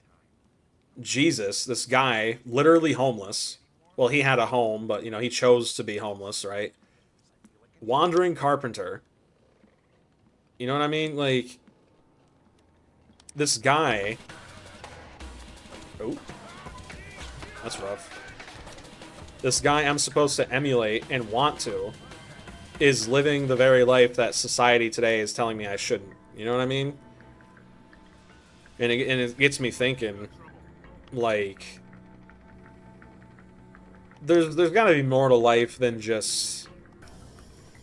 Jesus, this guy, literally homeless. Well, he had a home, but you know, he chose to be homeless, right? Wandering carpenter. You know what I mean? Like this guy. Oh, that's rough. This guy I'm supposed to emulate and want to is living the very life that society today is telling me I shouldn't. You know what I mean? And it gets me thinking, like, there's got to be more to life than just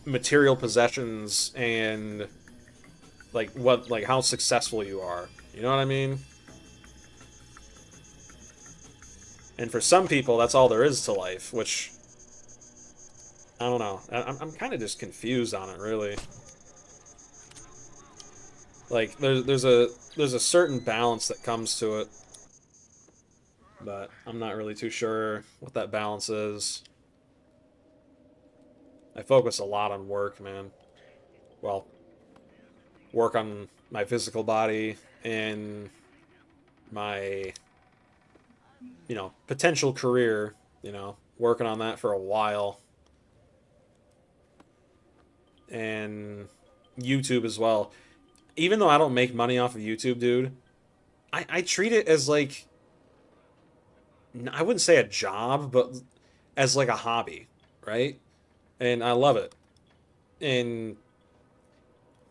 material possessions and like how successful you are. You know what I mean? And for some people, that's all there is to life, which I don't know. I'm kind of just confused on it, really. Like there's a certain balance that comes to it, but I'm not really too sure what that balance is. I focus a lot on work, man. Well, work on my physical body and my, you know, potential career, you know, working on that for a while. And YouTube as well. Even though I don't make money off of YouTube, dude, I treat it as like, I wouldn't say a job, but as like a hobby, right? And I love it. And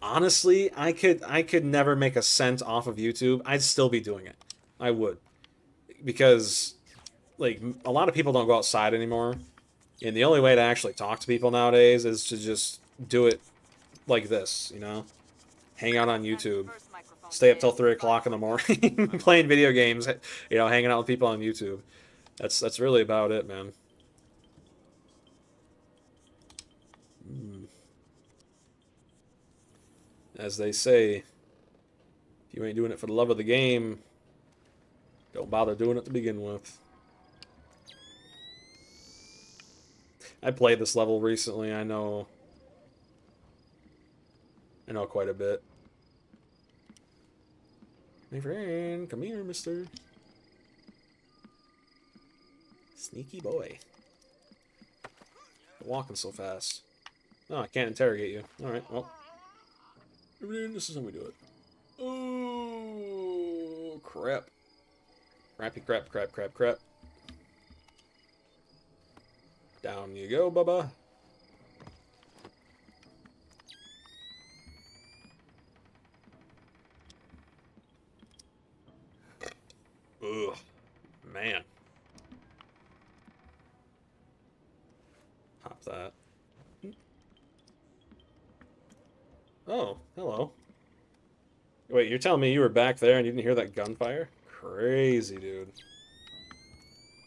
honestly, I could never make a cent off of YouTube. I'd still be doing it. I would. Because like a lot of people don't go outside anymore. And the only way to actually talk to people nowadays is to just do it like this, you know? Hang out on YouTube. Stay up till 3 o'clock in the morning playing video games, you know, hanging out with people on YouTube. That's really about it, man. As they say, if you ain't doing it for the love of the game, don't bother doing it to begin with. I played this level recently. I know quite a bit. My friend, come here, mister. Sneaky boy. Walking so fast. Oh, I can't interrogate you. Alright, well. This is how we do it. Oh, crap. Crappy crap, crap, crap, crap. Down you go, Bubba. Ugh, man. Pop that. Oh, hello. Wait, you're telling me you were back there and you didn't hear that gunfire? Crazy, dude.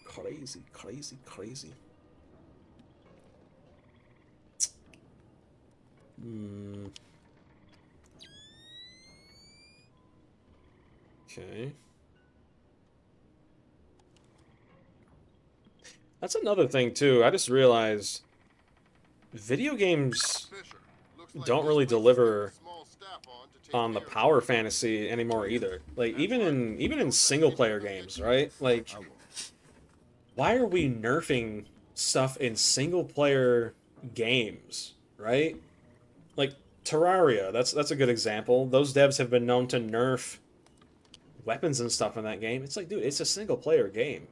Crazy, crazy, crazy. Okay. That's another thing, too. I just realized video games don't really deliver on the power fantasy anymore either. Like even in single player games, right? Like why are we nerfing stuff in single player games, right? Like Terraria, that's a good example. Those devs have been known to nerf weapons and stuff in that game. It's like, dude, it's a single player game.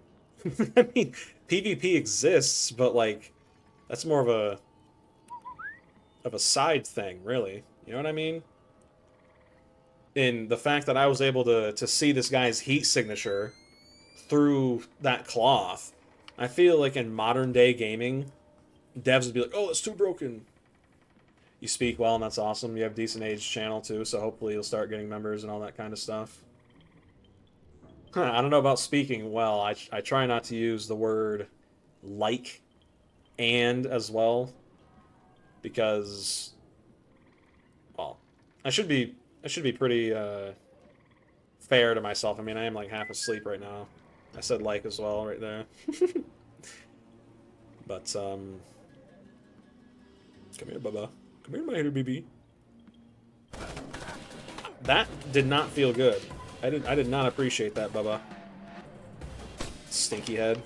I mean, PvP exists, but like that's more of a side thing, really. You know what I mean? And the fact that I was able to see this guy's heat signature through that cloth, I feel like in modern day gaming, devs would be like, "Oh, it's too broken." You speak well, and that's awesome. You have decent age channel too, so hopefully you'll start getting members and all that kind of stuff. I don't know about speaking well. I try not to use the word like and as well because, well, I should be pretty fair to myself. I mean, I am like half asleep right now. I said like as well right there. But come here, Bubba. Come here, my little baby. That did not feel good. I did not appreciate that, Bubba. Stinky head.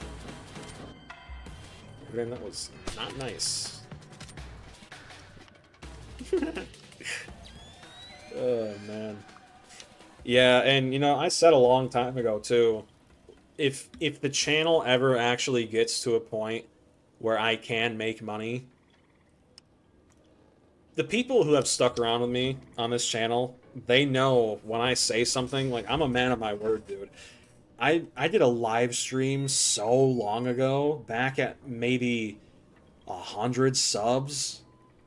Man, that was not nice. Oh man. Yeah, and you know, I said a long time ago too, if the channel ever actually gets to a point where I can make money, the people who have stuck around with me on this channel, they know when I say something, like, I'm a man of my word, dude. I did a live stream so long ago, back at maybe 100 subs.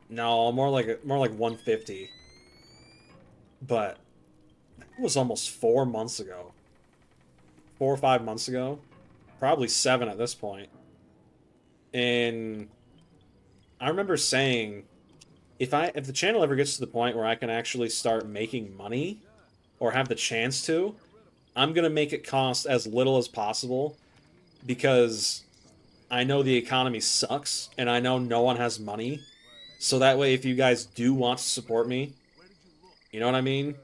No, more like 150. But it was almost 4 months ago. 4 or 5 months ago. Probably 7 at this point. And I remember saying, if the channel ever gets to the point where I can actually start making money, or have the chance to, I'm gonna make it cost as little as possible, because I know the economy sucks, and I know no one has money. So that way, if you guys do want to support me, you know what I mean?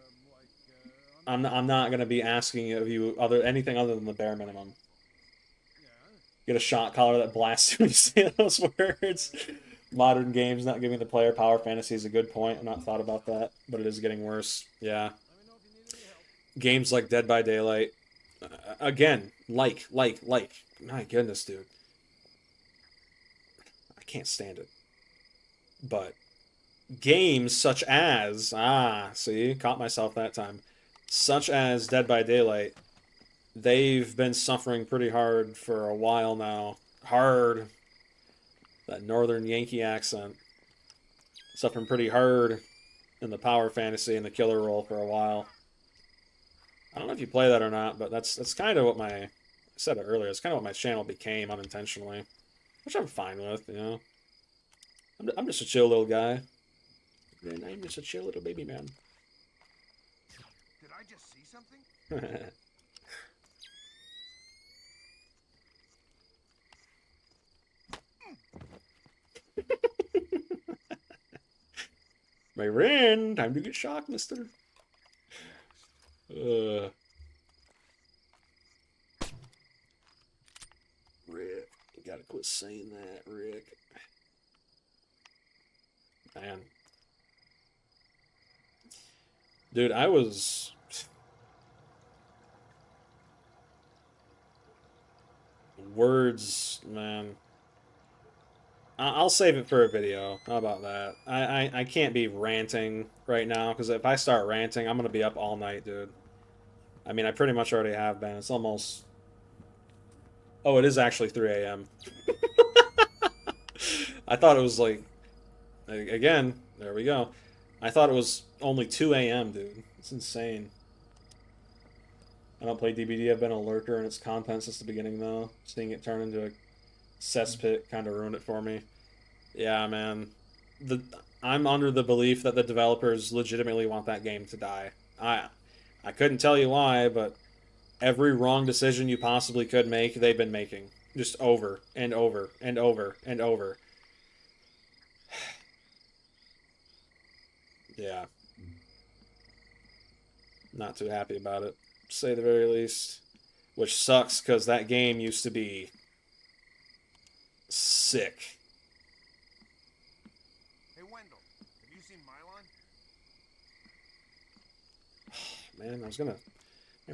I'm not gonna be asking of you anything other than the bare minimum. Get a shot collar that blasts you when you say those words. Modern games not giving the player power fantasy is a good point. I've not thought about that, but it is getting worse. Yeah. Games like Dead by Daylight. Again, like. My goodness, dude. I can't stand it. But games such as... see? Caught myself that time. Such as Dead by Daylight, they've been suffering pretty hard for a while now. Hard. That northern Yankee accent. Suffering pretty hard in the power fantasy and the killer role for a while. I don't know if you play that or not, but that's kind of what I said it earlier, it's kind of what my channel became unintentionally. Which I'm fine with, you know. I'm just a chill little guy. Man, I'm just a chill little baby man. Did I just see something? My friend, time to get shocked, mister. Rick, you gotta quit saying that, Rick. Man. Dude, I was... Words, man. I'll save it for a video. How about that? I can't be ranting right now, because if I start ranting, I'm going to be up all night, dude. I mean, I pretty much already have been. It's almost... Oh, it is actually 3 a.m. I thought it was like... Again, there we go. I thought it was only 2 a.m., dude. It's insane. I don't play DBD. I've been a lurker in its content since the beginning, though. Seeing it turn into a cesspit kind of ruined it for me. Yeah, man. I'm under the belief that the developers legitimately want that game to die. I couldn't tell you why, but every wrong decision you possibly could make, they've been making. Just over and over and over and over. Yeah. Not too happy about it, to say the very least. Which sucks, because that game used to be sick. Hey, Wendell, have you seen Mylon? Man, my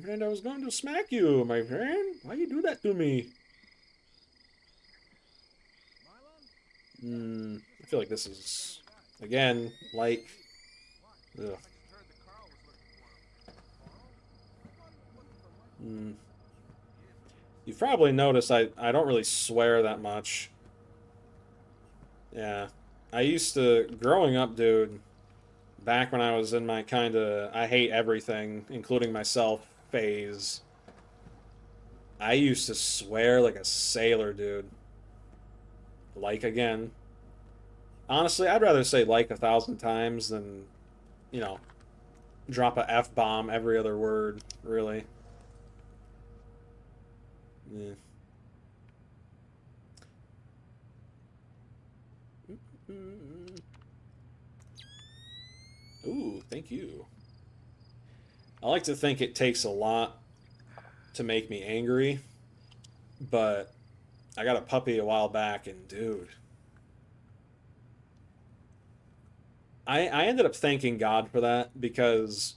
friend, I was going to smack you, my friend. Why you do that to me? I feel like this is, again, like... Ugh. You've probably noticed I don't really swear that much. Yeah. I used to, growing up, dude, back when I was in my kind of I hate everything, including myself, phase, I used to swear like a sailor, dude. Like again. Honestly, I'd rather say like 1,000 times than, you know, drop a F-bomb every other word, really. Yeah. Ooh, thank you. I like to think it takes a lot to make me angry, but I got a puppy a while back, and dude, I ended up thanking God for that because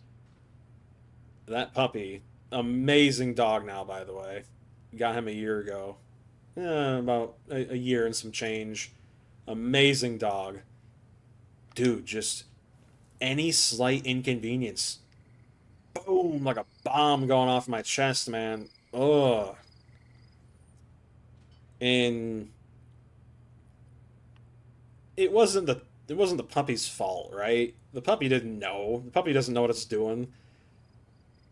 that puppy, amazing dog now, by the way, got him a year ago, about a year and some change. Amazing dog, dude. Just any slight inconvenience, boom, like a bomb going off my chest, man. Ugh. And it wasn't the puppy's fault, right? The puppy didn't know. The puppy doesn't know what it's doing.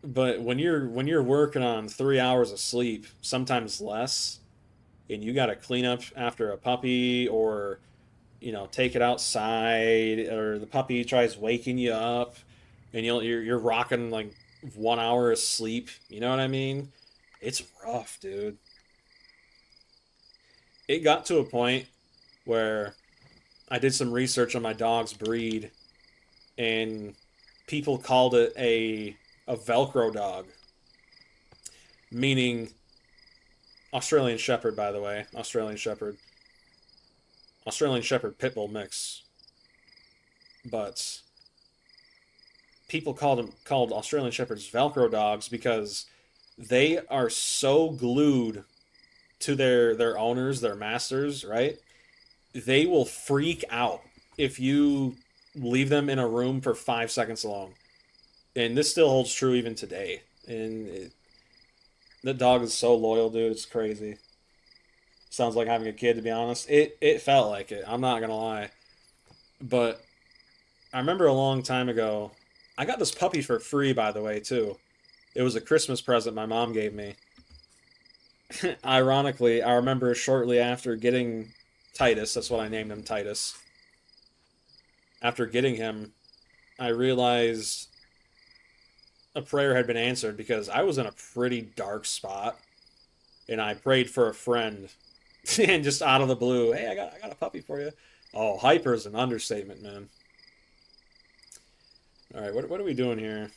But when you're working on 3 hours of sleep, sometimes less, and you got to clean up after a puppy, or take it outside, or the puppy tries waking you up, and you're rocking like 1 hour of sleep. You know what I mean? It's rough, dude. It got to a point where I did some research on my dog's breed, and people called it a Velcro dog, meaning Australian Shepherd, by the way, Australian Shepherd Pit Bull mix. But people called Australian Shepherds Velcro dogs because they are so glued to their owners, their masters, right? They will freak out if you leave them in a room for 5 seconds alone. And this still holds true even today. And the dog is so loyal, dude. It's crazy. Sounds like having a kid, to be honest. It felt like it. I'm not gonna lie. But I remember a long time ago, I got this puppy for free, by the way, too. It was a Christmas present my mom gave me. Ironically, I remember shortly after getting Titus, that's what I named him, Titus. After getting him, I realized a prayer had been answered because I was in a pretty dark spot, and I prayed for a friend, and just out of the blue, hey, I got a puppy for you. Oh, hyper is an understatement, man. All right, what are we doing here?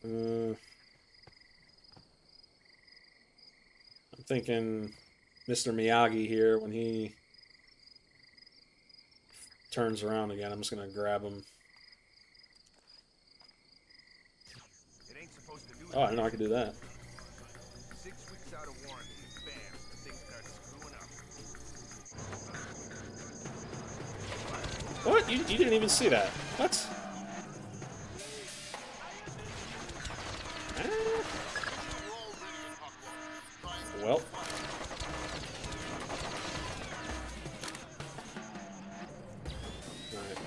I'm thinking Mr. Miyagi here when he turns around again. I'm just gonna grab him. It ain't supposed to do Oh, I didn't know I could do that. 6 weeks out of warranty, bam, the thing starts screwing up. What? You didn't even see that? What? Well. Alright.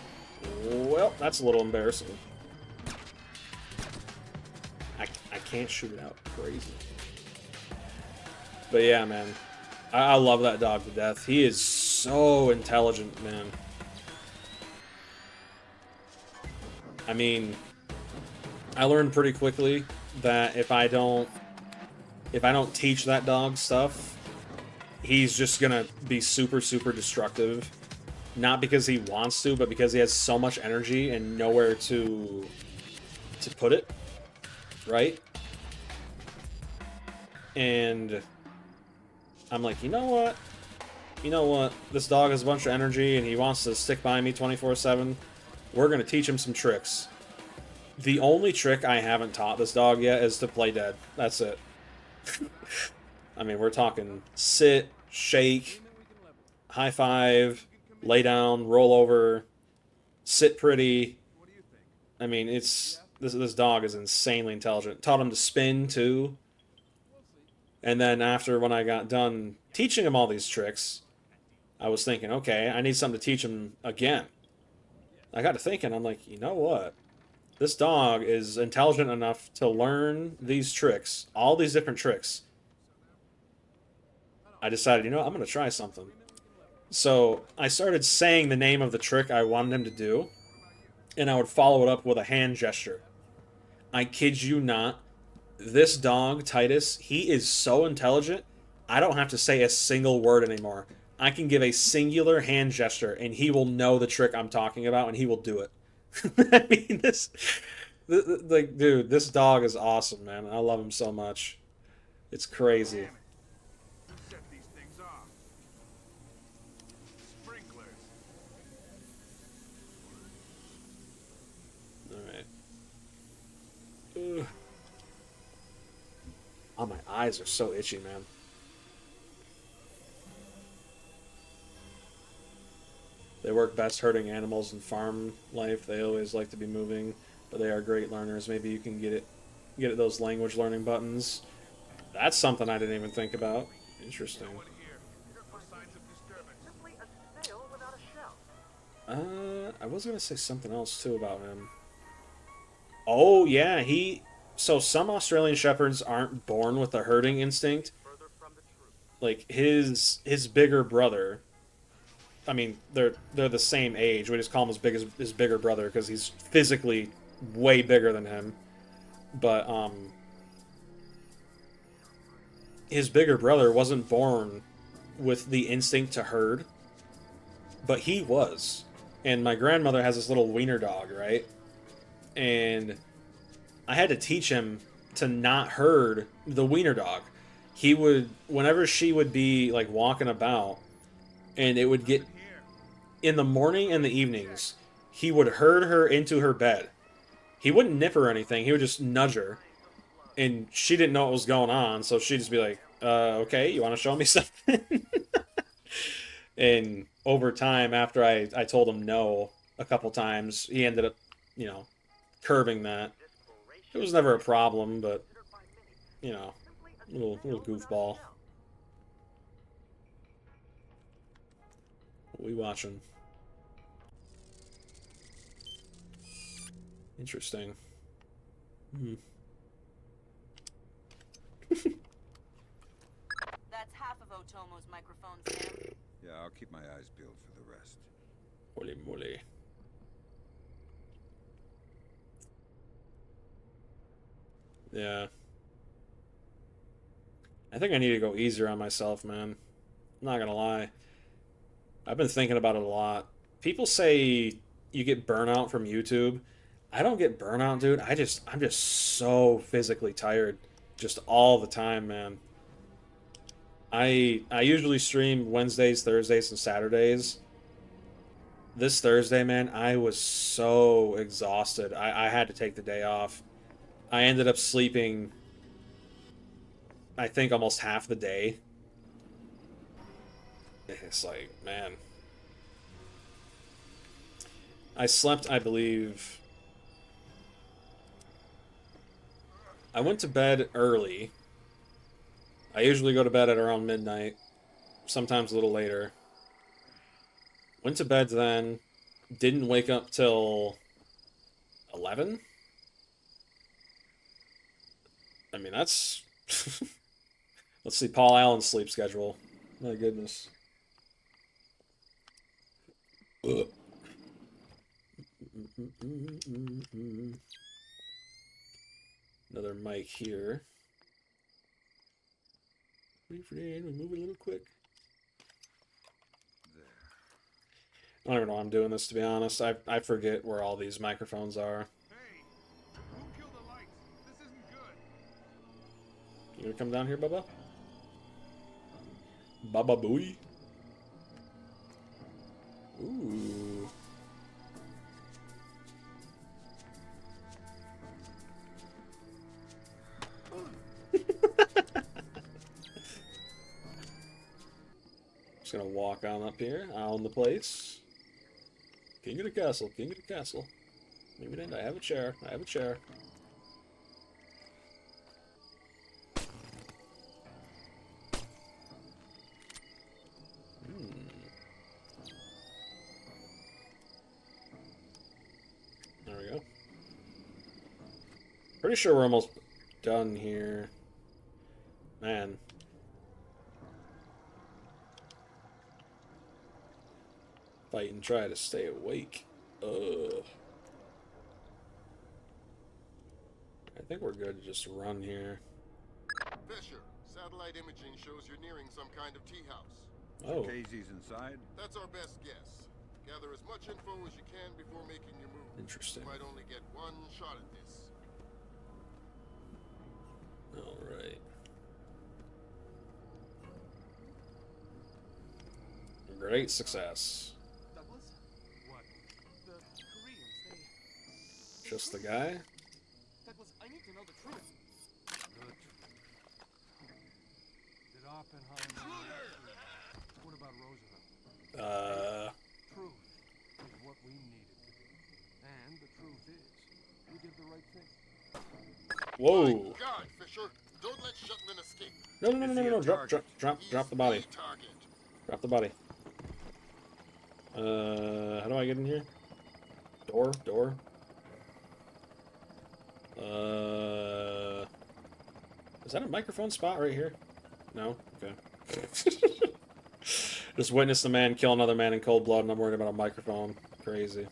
Well, that's a little embarrassing. I can't shoot it out. Crazy. But yeah, man. I love that dog to death. He is so intelligent, man. I mean, I learned pretty quickly that if I don't teach that dog stuff, he's just gonna be super, super destructive. Not because he wants to, but because he has so much energy and nowhere to put it, right? And I'm like, you know what? This dog has a bunch of energy and he wants to stick by me 24/7. We're gonna teach him some tricks. The only trick I haven't taught this dog yet is to play dead. That's it. I mean, we're talking sit, shake, high five, lay down, roll over, sit pretty. I mean, this dog is insanely intelligent. Taught him to spin too. And then when I got done teaching him all these tricks, I was thinking, okay, I need something to teach him again. I got to thinking, I'm like, you know what? This dog is intelligent enough to learn these tricks, all these different tricks. I decided, you know what, I'm going to try something. So I started saying the name of the trick I wanted him to do, and I would follow it up with a hand gesture. I kid you not, this dog, Titus, he is so intelligent, I don't have to say a single word anymore. I can give a singular hand gesture, and he will know the trick I'm talking about, and he will do it. I mean, like, dude, this dog is awesome, man. I love him so much. It's crazy. Damn it. Who set these things off? Sprinklers. All right. Ugh. Oh, my eyes are so itchy, man. They work best herding animals in farm life. They always like to be moving, but they are great learners. Maybe you can get those language learning buttons. That's something I didn't even think about. Interesting. No one here. No signs of disturbance. Simply a snail without a shell. I was gonna say something else too about him. Oh yeah, so some Australian shepherds aren't born with a herding instinct. Further from the truth. Like his bigger brother. I mean, they're the same age. We just call him his bigger brother because he's physically way bigger than him. But his bigger brother wasn't born with the instinct to herd, but he was. And my grandmother has this little wiener dog, right? And I had to teach him to not herd the wiener dog. He would, whenever she would be like walking about, and it would get in the morning and the evenings, he would herd her into her bed. He wouldn't nip her or anything. He would just nudge her. And she didn't know what was going on, so she'd just be like, okay, you want to show me something? And over time, after I told him no a couple times, he ended up, curbing that. It was never a problem, but, little goofball. What we watching? Interesting. That's half of Otomo's microphone, Sam. Yeah, I'll keep my eyes peeled for the rest. Holy moly. Yeah. I think I need to go easier on myself, man. I'm not gonna lie. I've been thinking about it a lot. People say you get burnout from YouTube. I don't get burnout, dude. I'm just so physically tired just all the time, man. I usually stream Wednesdays, Thursdays, and Saturdays. This Thursday, man, I was so exhausted. I had to take the day off. I ended up sleeping, I think, almost half the day. It's like, man. I slept, I believe... I went to bed early. I usually go to bed at around midnight, sometimes a little later. Went to bed then, didn't wake up till 11? I mean, that's... Let's see, Paul Allen's sleep schedule. My goodness. Ugh. Another mic here. Refrain, we move a little quick. I don't even know why I'm doing this, to be honest. I forget where all these microphones are. Hey, who killed the lights? This isn't good. You gonna come down here, Bubba? Baba Booey? Ooh. Just gonna walk on up here, on the place. King of the castle, king of the castle. Maybe then I have a chair, I have a chair. Pretty sure we're almost done here. Man. Fight and try to stay awake. Ugh. I think we're good to just run here. Fisher, satellite imaging shows you're nearing some kind of tea house. Oh. Casey's inside? That's our best guess. Gather as much info as you can before making your move. Interesting. You might only get one shot at this. Alright. Great success. Douglas? What? The Koreans, they... Just the guy? Douglas, I need to know the truth. The truth. Did Oppenheimer... What about Roosevelt? Truth is what we needed to do. And the truth is, we did the right thing. Whoa. My God, Fisher, don't let Shetland escape. No. Drop the body. He's the target. Drop the body. How do I get in here? Door. Is that a microphone spot right here? No? Okay. Just witnessed a man kill another man in cold blood and I'm worried about a microphone. Crazy.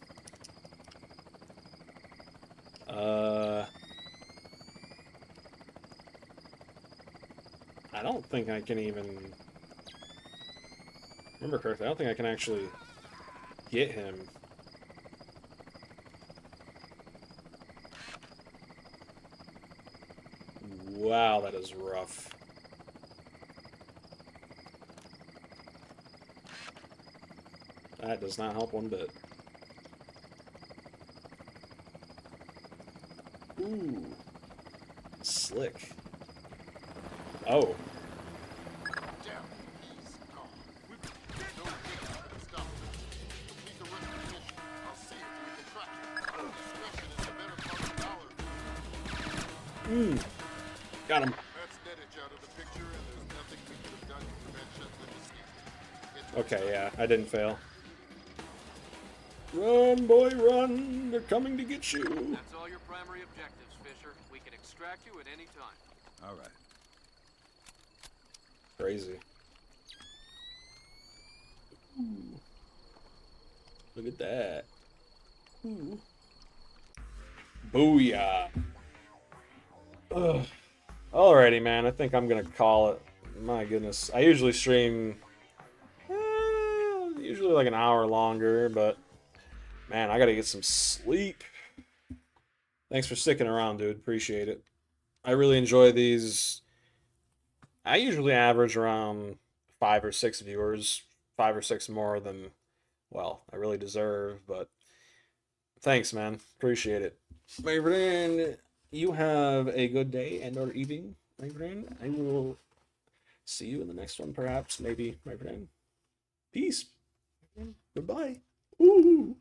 I don't think I can even... Remember correctly, I don't think I can actually get him. Wow, that is rough. That does not help one bit. Ooh. Slick. Oh. Damn, he's gone. No way to stop this. Complete the rest of the mission. I'll see if we can track him. Discretion is the better part of valor. Got him. That's Nettich out of the picture, and there's nothing we could have done to prevent Shetland escaping. Okay, yeah, I didn't fail. Run, boy, run! They're coming to get you! That's all your primary objectives, Fisher. We can extract you at any time. All right. Crazy. Ooh. Look at that. Ooh. Booyah! Ugh. Alrighty, man. I think I'm gonna call it. My goodness. I usually stream... usually like an hour longer, but... Man, I gotta get some sleep. Thanks for sticking around, dude. Appreciate it. I really enjoy these. I usually average around 5 or 6 viewers. 5 or 6 more than, well, I really deserve, but thanks, man. Appreciate it. My friend, you have a good day and or evening, my friend. I will see you in the next one, perhaps, maybe, my friend. Peace. Goodbye. Ooh.